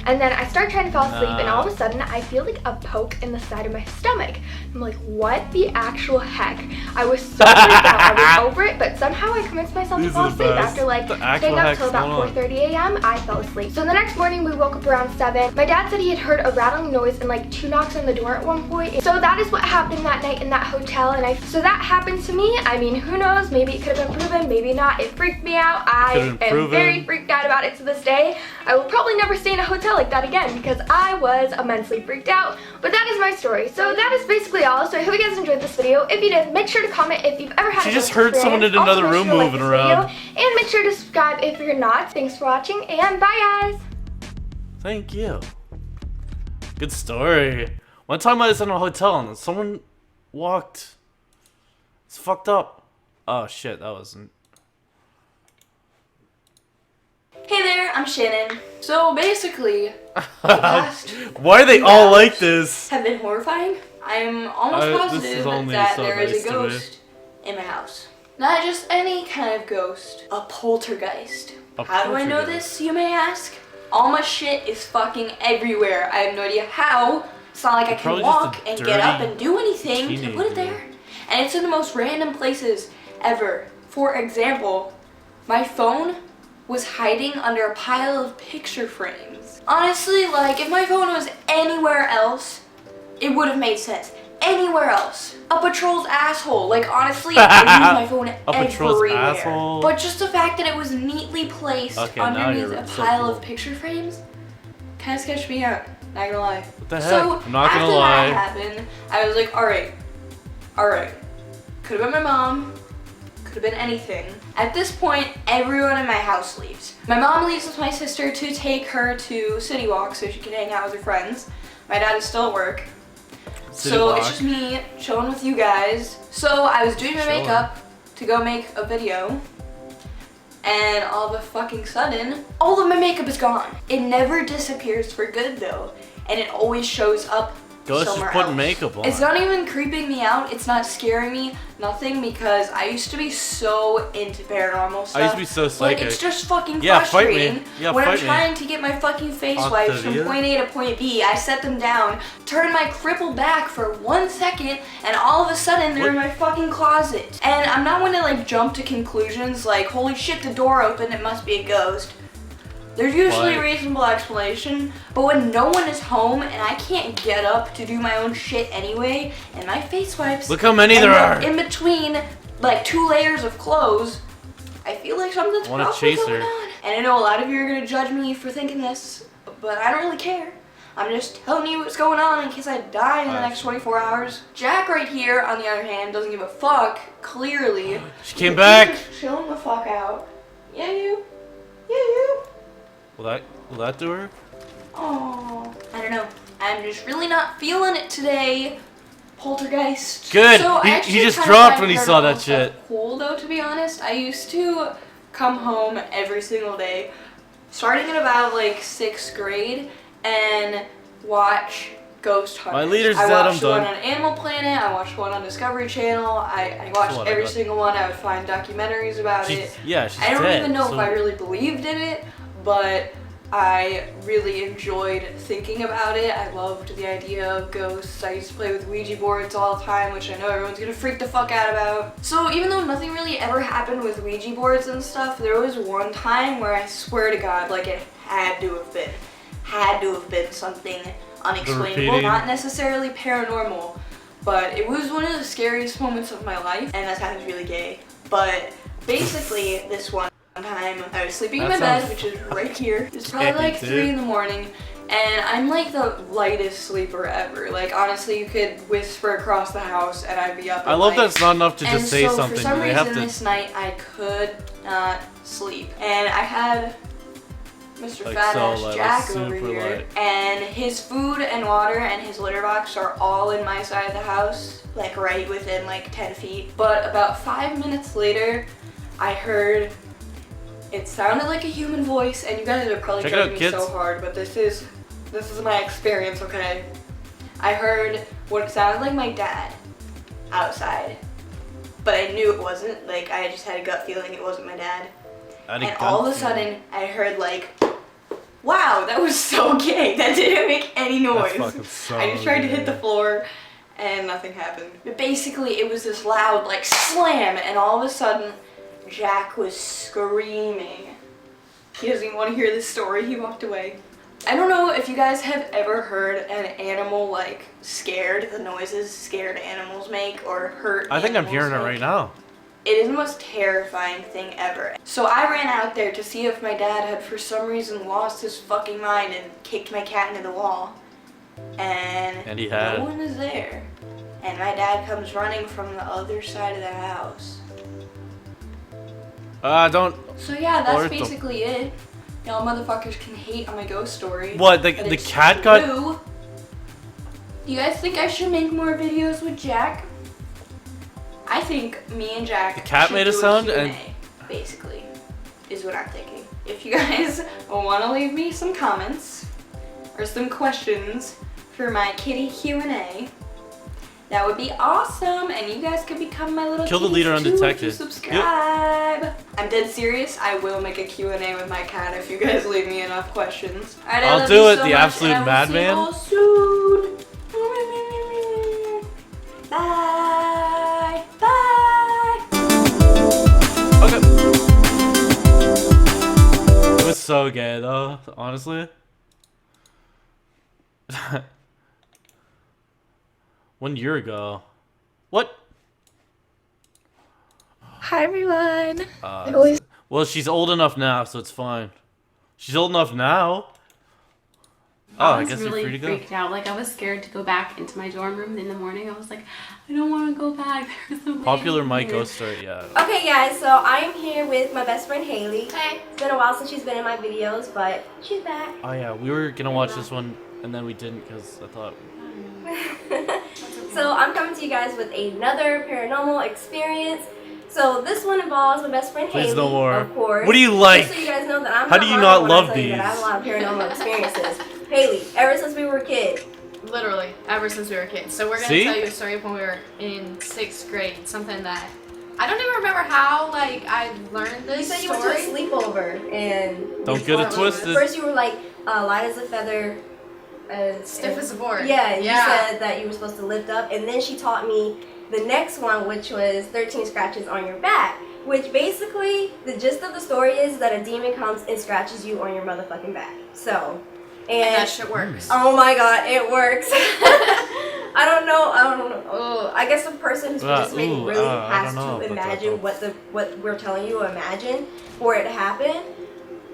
And then I start trying to fall asleep, and all of a sudden I feel like a poke in the side of my stomach. I'm like, what the actual heck? I was so freaked out. I was over it, but somehow I convinced myself to fall asleep. After like staying up till about 4:30 a.m. I fell asleep. So the next morning we woke up around 7. My dad said he had heard a rattling noise and like 2 knocks on the door at one point. So that is what happened that night in that hotel, and so that happened to me. I mean, who knows, maybe it could have been proven, maybe not. It freaked me out. I am very freaked out about it to this day. I will probably never stay in a hotel like that again because I was immensely freaked out. But that is my story. So that is basically all. So I hope you guys enjoyed this video. If you did, make sure to comment if you've ever had She just heard someone in another room moving around. And make sure to subscribe if you're not. Thanks for watching, and bye guys. Thank you. Good story. One time I was in a hotel and someone walked. It's fucked up. Oh shit, that wasn't. Hey there, I'm Shannon. So basically, the past Why are they all like this? have been horrifying. I'm almost This is positive only that so there is nice a to me. ghost in my house. Not just any kind of ghost, a poltergeist. How do I know this, you may ask? All my shit is fucking everywhere. I have no idea how. It's not like I can Probably just a walk and get up and do anything to put teenager. it there. And it's in the most random places ever. For example, my phone was hiding under a pile of picture frames. Honestly, like, if my phone was anywhere else, it would have made sense. Anywhere else. A patrol's asshole. Like, honestly, I use my phone A patrol's everywhere. asshole? But just the fact that it was neatly placed Okay, now underneath you're a so pile cool. of picture frames kind of sketched me out. Not gonna lie. What the heck? So, I'm not gonna after lie. that happened, I was like, alright. Could have been my mom. Could have been anything. At this point, everyone in my house leaves. My mom leaves with my sister to take her to City Walk so she can hang out with her friends. My dad is still at work. City So Walk. it's just me chilling with you guys. So I was doing my Chilling. makeup to go make a video. And all of a fucking sudden, all of my makeup is gone. It never disappears for good though. And it always shows up Ghost is somewhere putting else. makeup on. It's not even creeping me out. It's not scaring me. Nothing, because I used to be so into paranormal stuff. I used to be so Like, psychic. it's just fucking Yeah, fight me. frustrating. Yeah, when I'm fight me. trying to get my fucking face wipes from Octavia. point A to point B, I set them down, turn my cripple back for 1 second, and all of a sudden they're in my fucking closet. And I'm not one to like jump to conclusions like, holy shit, the door opened, it must be a ghost. There's usually a What? reasonable explanation, but when no one is home and I can't get up to do my own shit anyway, and my face wipes Look how many end there up are. in between like 2 layers of clothes, I feel like something's I wanna probably chase going her. on. And I know a lot of you are gonna judge me for thinking this, but I don't really care. I'm just telling you what's going on in case I die in the next 24 hours. Jack right here, on the other hand, doesn't give a fuck, clearly. She came back. He's chilling the fuck out. Yeah, you. Yeah, you. Will that do her? Oh, I don't know. I'm just really not feeling it today. Poltergeist. Good. So I He actually just kinda dropped find when he saw paranormal that stuff shit. Cool though, to be honest. I used to come home every single day, starting in about like 6th grade, and watch Ghost Hunters. My leader's I dead, I'm watched one done. on Animal Planet. I watched one on Discovery Channel. I watched what I every got. single one. I would find documentaries about it. Yeah, she's I don't dead, even know so- if I really believed in it, but I really enjoyed thinking about it. I loved the idea of ghosts. I used to play with Ouija boards all the time, which I know everyone's gonna freak the fuck out about. So even though nothing really ever happened with Ouija boards and stuff, there was one time where I swear to God, like it had to have been something unexplainable, repeating. not necessarily paranormal, but it was one of the scariest moments of my life, and that sounds really gay, but basically this one time I was sleeping in my That bed, sounds which is right here. It's probably gay, like dude. 3 in the morning, and I'm like the lightest sleeper ever. Like honestly, you could whisper across the house and I'd be up. I at, love like- that it's not enough to and just say so something. For some They reason have to. this night I could not sleep, and I had Mr. Like Fat so Ass light, Jack like over super here, light. and his food and water and his litter box are all in my side of the house, like right within like 10 feet. But about 5 minutes later, I heard, it sounded like a human voice, and you guys are probably Check it out, judging me so kids. hard, but this is my experience, okay? I heard what sounded like my dad outside, but I knew it wasn't. Like I just had a gut feeling it wasn't my dad. I had And all of a sudden, I heard like, wow, that was so gay. That didn't make any noise. fucking so I just tried to hit gay. the floor and nothing happened. But basically, it was this loud like slam, and all of a sudden, Jack was screaming. He doesn't even want to hear this story. He walked away. I don't know if you guys have ever heard an animal like scared, the noises scared animals make or hurt I think I'm animals hearing it make. right now. It is the most terrifying thing ever. So I ran out there to see if my dad had for some reason lost his fucking mind and kicked my cat into the wall. And he had. no one is there. And my dad comes running from the other side of the house. Don't. So yeah, that's Or the- basically it. Y'all motherfuckers can hate on my ghost story. What, but the it's cat got- true. Do you guys think I should make more videos with Jack? I think me and Jack The cat should made a do sound Q&A, and basically, is what I'm thinking. If you guys want to leave me some comments or some questions for my kitty Q&A, that would be awesome, and you guys could become my little Kill the kitties leader too if you undetected. subscribe. I'm dead serious. I will make a Q&A with my cat if you guys leave me enough questions. Alright, I'll love do you it, so the much, absolute and I will see you madman. all soon. Bye. Bye. It was so gay though, honestly. 1 year ago. What? Hi everyone. Well, she's old enough now, so it's fine. She's old enough now. Oh, I I was guess really you're free to go. freaked out. Like I was scared to go back into my dorm room in the morning. I was like, I don't want to go back. There's a Popular lady Mike here. ghost story, yeah. Okay guys, so I am here with my best friend Haley. Hey. It's been a while since she's been in my videos, but she's back. Oh yeah, we were gonna watch this one and then we didn't because I thought. So I'm coming to you guys with another paranormal experience. So this one involves my best friend Please Haley, no more. of course. What do you like? Just so you guys know that I'm How not do you lying not when I love tell you that I have a these? lot of paranormal experiences. Haley, ever since we were kids. Literally, ever since we were kids. So we're gonna See? tell you a story of when we were in 6th grade. Something that I don't even remember how I learned this. You said you story. went to a sleepover and Don't get it twisted. First you were like light as a feather, Stiff as a board. Yeah, you Yeah. said that you were supposed to lift up, and then she taught me the next one, which was 13 scratches on your back. Which basically, the gist of the story is that a demon comes and scratches you on your motherfucking back. So, And that shit works. Oh my god, it works. I don't know. Oh, I guess a person who's participating really I has don't know to about that, imagine what we're telling you to imagine for it to happen.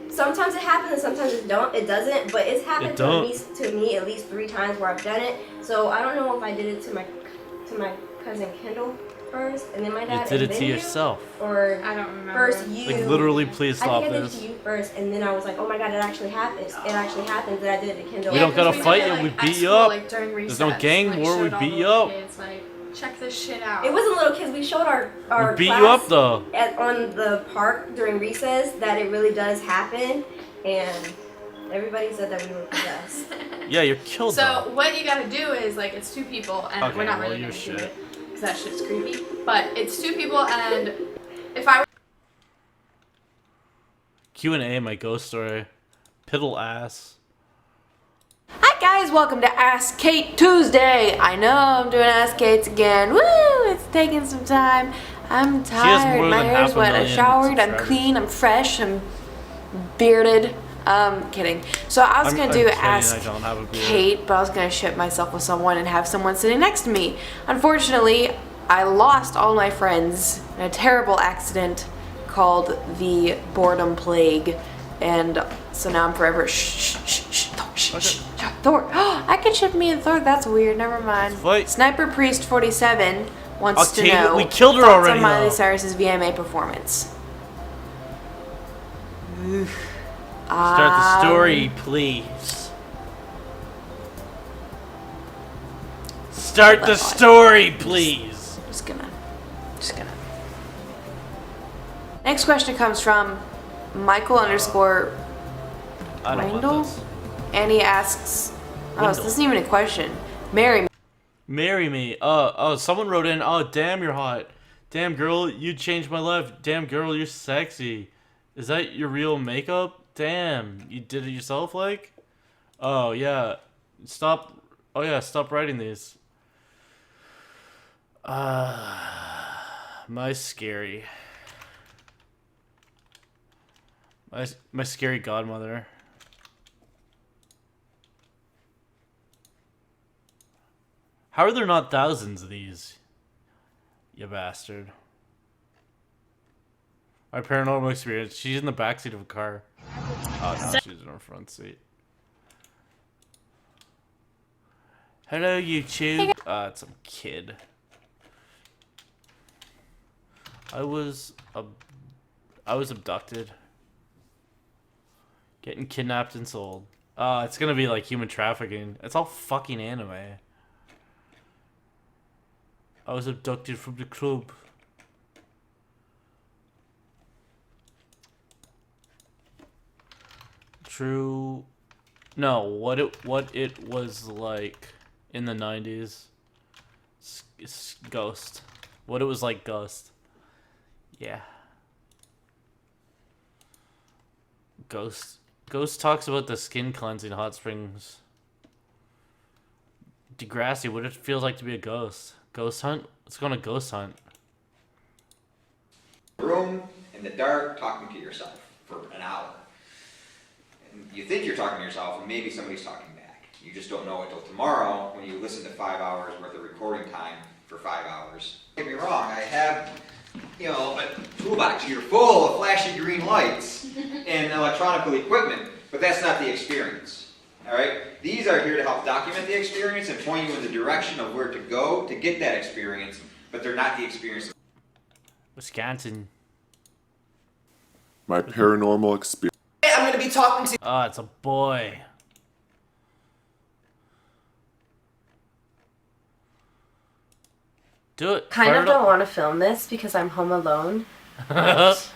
Sometimes it happens and sometimes it doesn't, but it's happened to me at least 3 times where I've done it. So I don't know if I did it to my cousin Kendall first, and then my dad. You did and it then to you, yourself. or I don't remember. first you. Like literally, please stop I think I did it this. to you first, and then I was like, oh my god, it actually happens. It actually happens that I did it to Kendall. We don't gotta fight you. We beat you up. There's no gang war. We beat you up. Kids, check this shit out. It wasn't little kids. We showed our We beat class you up though. on the park during recess that it really does happen, and everybody said that we were possessed. Yeah, you're killed. So what you gotta do is it's 2 people, and Okay, we're not well, really your gonna do shit. it because that shit's creepy. But it's 2 people, and if I were Q&A, my ghost story. Piddle ass. Hi guys, welcome to Ask Kate Tuesday. I know I'm doing Ask Kate's again. Woo! It's taking some time. I'm has tired. more My than hair's half a wet. I million showered. I'm subscribers. clean. I'm fresh. I'm bearded. Kidding. So I was gonna do kidding, Ask I don't have a beard. Kate, but I was gonna ship myself with someone and have someone sitting next to me. Unfortunately, I lost all my friends in a terrible accident called the boredom plague, and so now I'm forever Thor. I could ship me and Thor. That's weird. Never mind. Sniper Priest 47 wants to Okay, know we killed her thoughts already, on Miley though. Cyrus's VMA performance. Start the story, please. Start the story, please. Just gonna. Next question comes from Michael _ I don't Randall, want this. and he asks, "Oh, this isn't even a question. Marry me." Marry me. Oh, someone wrote in, oh, damn, you're hot. Damn, girl, you changed my life. Damn, girl, you're sexy. Is that your real makeup? Damn, you did it yourself, like? Oh, yeah. Stop. Oh, yeah, stop writing these. My scary. My scary godmother. How are there not thousands of these? You bastard. My paranormal experience. She's in the backseat of a car. Oh, no, she's in her front seat. Hello, YouTube. It's some kid. I was abducted. Getting kidnapped and sold. It's gonna be like human trafficking. It's all fucking anime. I was abducted from the club. True. No, what it was like in the 90s. Ghost. What it was like, Ghost. Yeah. Ghost talks about the skin cleansing hot springs. Degrassi, what it feels like to be a ghost. Ghost hunt? Let's go on a ghost hunt. Room in the dark, talking to yourself for an hour. And you think you're talking to yourself, and maybe somebody's talking back. You just don't know it till tomorrow when you listen to 5 hours worth of recording time for 5 hours. Don't get me wrong, I have, you know, a toolbox here full of flashy green lights and electronic equipment, but that's not the experience. Alright? These are here to help document the experience and point you in the direction of where to go to get that experience, but they're not the experience. Wisconsin. My paranormal experience. I'm gonna be talking to. Oh, it's a boy. Do it. Kind of don't want to film this because I'm home alone. But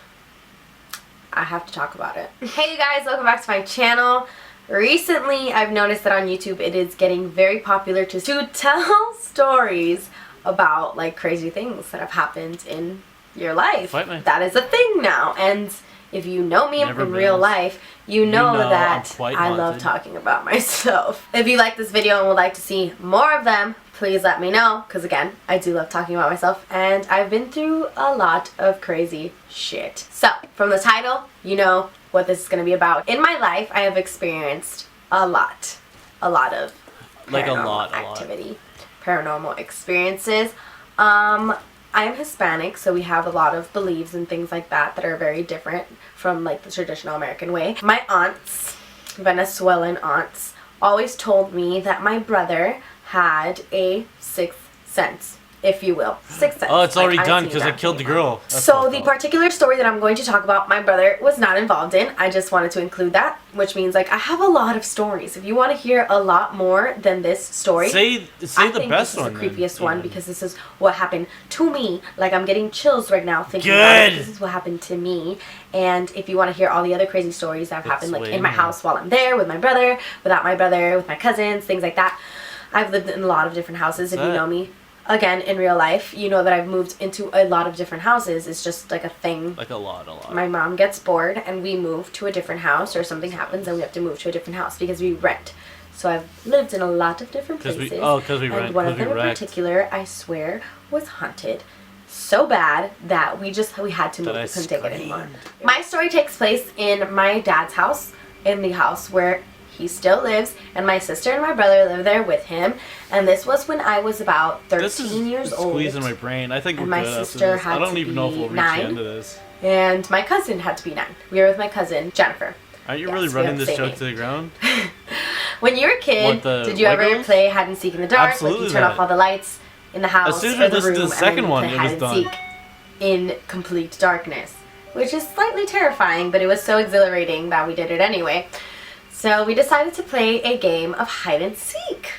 I have to talk about it. Hey you guys, welcome back to my channel. Recently, I've noticed that on YouTube it is getting very popular to tell stories about like crazy things that have happened in your life. That is a thing now, and if you know me in real life, you know that I love talking about myself. If you like this video and would like to see more of them, please let me know, because again, I do love talking about myself, and I've been through a lot of crazy shit. So, from the title, you know what this is going to be about. In my life, I have experienced a lot of paranormal activity, paranormal experiences. I am Hispanic, so we have a lot of beliefs and things like that that are very different from like the traditional American way. My aunts, Venezuelan aunts, always told me that my brother had a sixth sense, if you will. Sixth sense. Oh, it's already done because I killed the girl. So the particular story that I'm going to talk about, my brother was not involved in. I just wanted to include that, which means like I have a lot of stories. If you want to hear a lot more than this story, say the best one. This is the creepiest one because this is what happened to me. Like I'm getting chills right now thinking about it. This is what happened to me. And if you want to hear all the other crazy stories that have happened like in my house while I'm there, with my brother, without my brother, with my cousins, things like that. I've lived in a lot of different houses. If you know me, again, in real life, you know that I've moved into a lot of different houses. It's just like a thing. Like a lot. My mom gets bored and we move to a different house, or something happens and we have to move to a different house because we rent. So I've lived in a lot of different places. Because we rent. And one of them in particular, I swear, was haunted. So bad that we had to move. We couldn't take it anymore. My story takes place in my dad's house, in the house where he still lives, and my sister and my brother live there with him. And this was when I was about 13 years old. Squeezing my brain. I think we're my good sister after this. had I don't to even know if we'll be reach 9, the end of this. And my cousin had to be 9. We were with my cousin Jennifer. Aren't you really running this joke to the ground? When you were a kid, did you ever play hide and seek in the dark? Absolutely. Like you turn off all the lights in the house as soon as or I the listened room, to the second and then one, you play it hide was and done. seek in complete darkness, which is slightly terrifying, but it was so exhilarating that we did it anyway. So we decided to play a game of hide and seek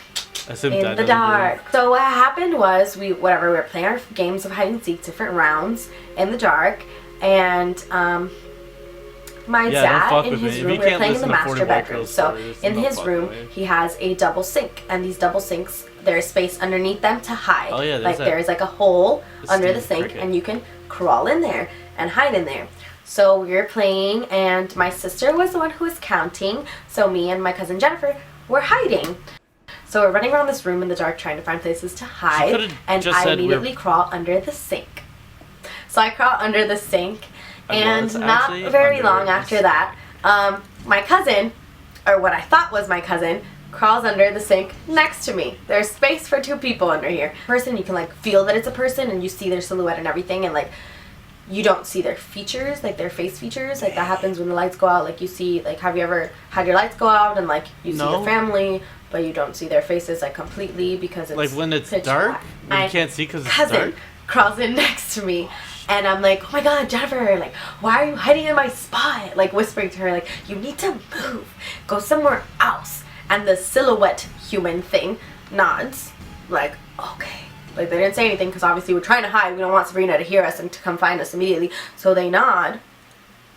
in the dark. So what happened was we were playing our games of hide and seek, different rounds in the dark, and my dad in his room, we were playing in the master bedroom. So in his room, he has a double sink, and these double sinks, there's space underneath them to hide. Oh yeah, like there's like a hole under the sink, and you can crawl in there and hide in there. So we were playing, and my sister was the one who was counting, so me and my cousin Jennifer were hiding. So we're running around this room in the dark trying to find places to hide, and I immediately crawl under the sink. So I crawl under the sink, and not very long after that, my cousin, or what I thought was my cousin, crawls under the sink next to me. There's space for 2 people under here. Person, you can like feel that it's a person, and you see their silhouette and everything, and like you don't see their features, like their face features. Like that happens when the lights go out. Like you see, like have you ever had your lights go out and like you see the family, but you don't see their faces like completely because it's like when it's dark, black. when you can't see because it's cousin dark. Crawls in next to me, and I'm like, oh my god, Jennifer, like why are you hiding in my spot? Like whispering to her, like you need to move, go somewhere else. And the silhouette human thing nods, like okay. Like, they didn't say anything because obviously we're trying to hide. We don't want Sabrina to hear us and to come find us immediately. So they nod.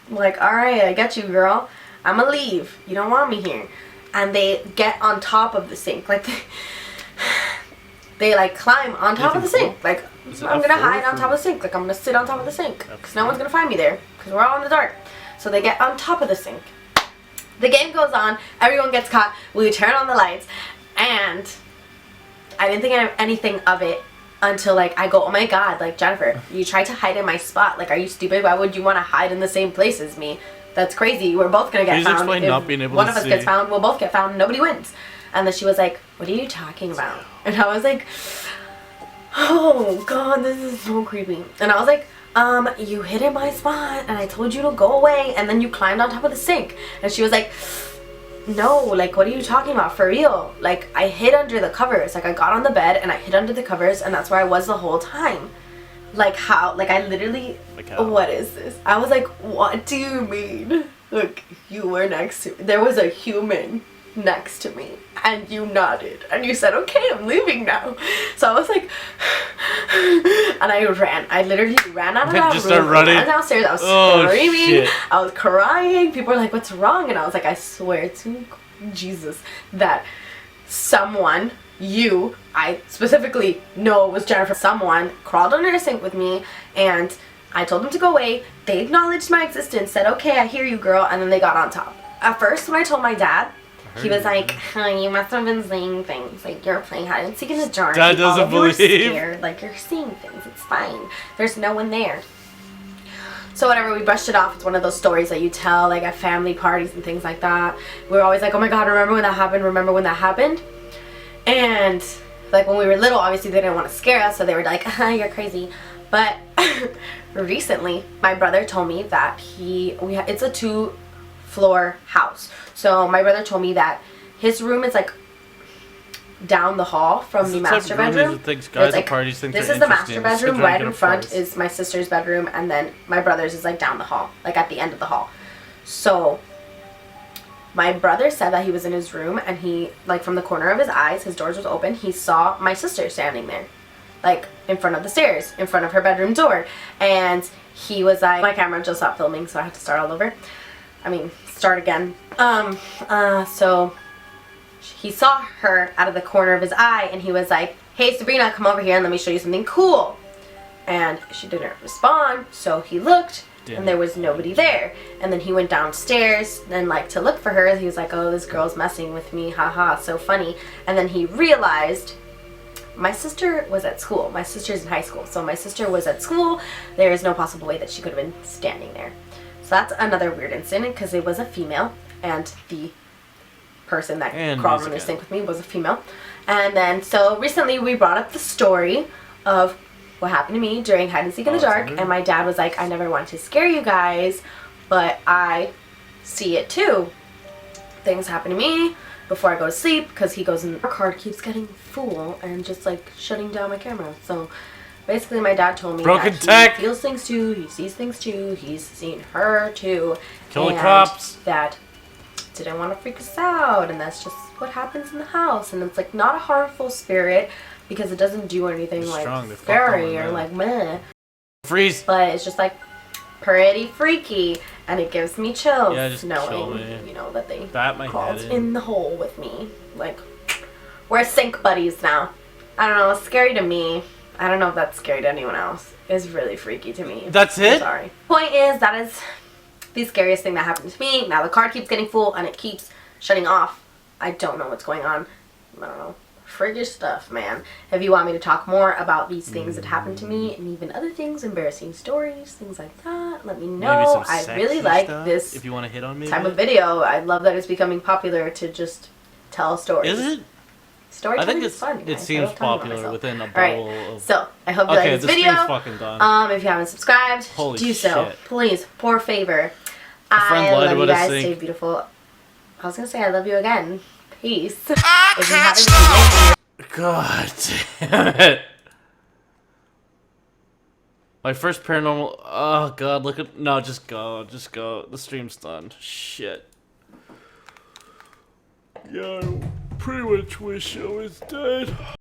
Like, alright, I get you, girl. I'm gonna leave. You don't want me here. And they get on top of the sink. Like, they like climb on top of the sink. Like, I'm gonna hide on top of the sink. Like, I'm gonna sit on top of the sink. Because no one's gonna find me there. Because we're all in the dark. So they get on top of the sink. The game goes on. Everyone gets caught. We turn on the lights. And I didn't think anything of it until, like, I go, oh my god, like, Jennifer, you tried to hide in my spot. Like, are you stupid? Why would you want to hide in the same place as me? That's crazy. We're both gonna get found. If one of us gets found, we'll both get found. Nobody wins. And then she was like, what are you talking about? And I was like, oh god, this is so creepy. And I was like, you hid in my spot and I told you to go away and then you climbed on top of the sink. And she was like, no, like, what are you talking about? For real. Like, I hid under the covers. Like, I got on the bed and I hid under the covers and that's where I was the whole time. Like, how? Like, I literally, like, what is this? I was like, what do you mean? Like, you were next to me. There was a human next to me and you nodded and you said, okay, I'm leaving now. So I was like, and I ran. I literally ran out of that room. I ran downstairs. I was screaming. Shit. I was crying. People were like, what's wrong? And I was like, I swear to Jesus that someone, I specifically know it was Jennifer, someone crawled under a sink with me and I told them to go away. They acknowledged my existence, said, okay, I hear you, girl, and then they got on top. At first, when I told my dad, he was like, you must have been seeing things. Like, you're playing hide and seek in the dark. Dad doesn't believe. Scared. Like, you're seeing things. It's fine. There's no one there. So whatever, we brushed it off. It's one of those stories that you tell, like, at family parties and things like that. We're always like, oh my god, remember when that happened? Remember when that happened? And, like, when we were little, obviously they didn't want to scare us, so they were like, you're crazy. But recently, my brother told me that it's a 2-floor house. So my brother told me that his room is like down the hall from the master bedroom. This is the master bedroom. Right in front is my sister's bedroom, and then my brother's is like down the hall, like at the end of the hall. So my brother said that he was in his room and he, like, from the corner of his eyes, his doors was open, he saw my sister standing there, like in front of the stairs, in front of her bedroom door. And he was like, my camera just stopped filming, so I had to start all over. I mean, start again. So he saw her out of the corner of his eye and he was like, hey Sabrina, come over here and let me show you something cool. And she didn't respond, so he looked and there was nobody there. And then he went downstairs and, like, to look for her. He was like, oh, this girl's messing with me, haha, so funny. And then he realized my sister was at school. My sister's in high school, so my sister was at school. There is no possible way that she could have been standing there. So that's another weird incident because it was a female and the person that crawled on the sink with me was a female. And then, so recently we brought up the story of what happened to me during hide and seek in the dark, and my dad was like, I never wanted to scare you guys, but I see it too. Things happen to me before I go to sleep because he goes in. Our card keeps getting full and just, like, shutting down my camera. So basically my dad told me that he feels things too, he sees things too, he's seen her too. Kill the cops. That didn't want to freak us out, and that's just what happens in the house. And it's, like, not a harmful spirit because it doesn't do anything like scary or like meh. Freeze. But it's just, like, pretty freaky, and it gives me chills knowing, you know, that they crawled in the hole with me. Like, we're sink buddies now. I don't know, it's scary to me. I don't know if that's scary to anyone else. It's really freaky to me. That's it? I'm sorry. Point is, that is the scariest thing that happened to me. Now the card keeps getting full and it keeps shutting off. I don't know what's going on. I don't know. Friggish stuff, man. If you want me to talk more about these things that happened to me and even other things, embarrassing stories, things like that, let me know. I really like this if you want to hit on me type of video. I love that it's becoming popular to just tell stories. Is it? Storytelling is fun. It seems popular within a bubble of... So, I hope you like this video. Fucking done. If you haven't subscribed, do so. Please, for favor. I love you guys. Stay beautiful. I was going to say I love you again. Peace. If you haven't... God damn it. My first paranormal... Oh, God, look at... No, just go. Just go. The stream's done. Shit. Yeah, I pretty much wish I was dead.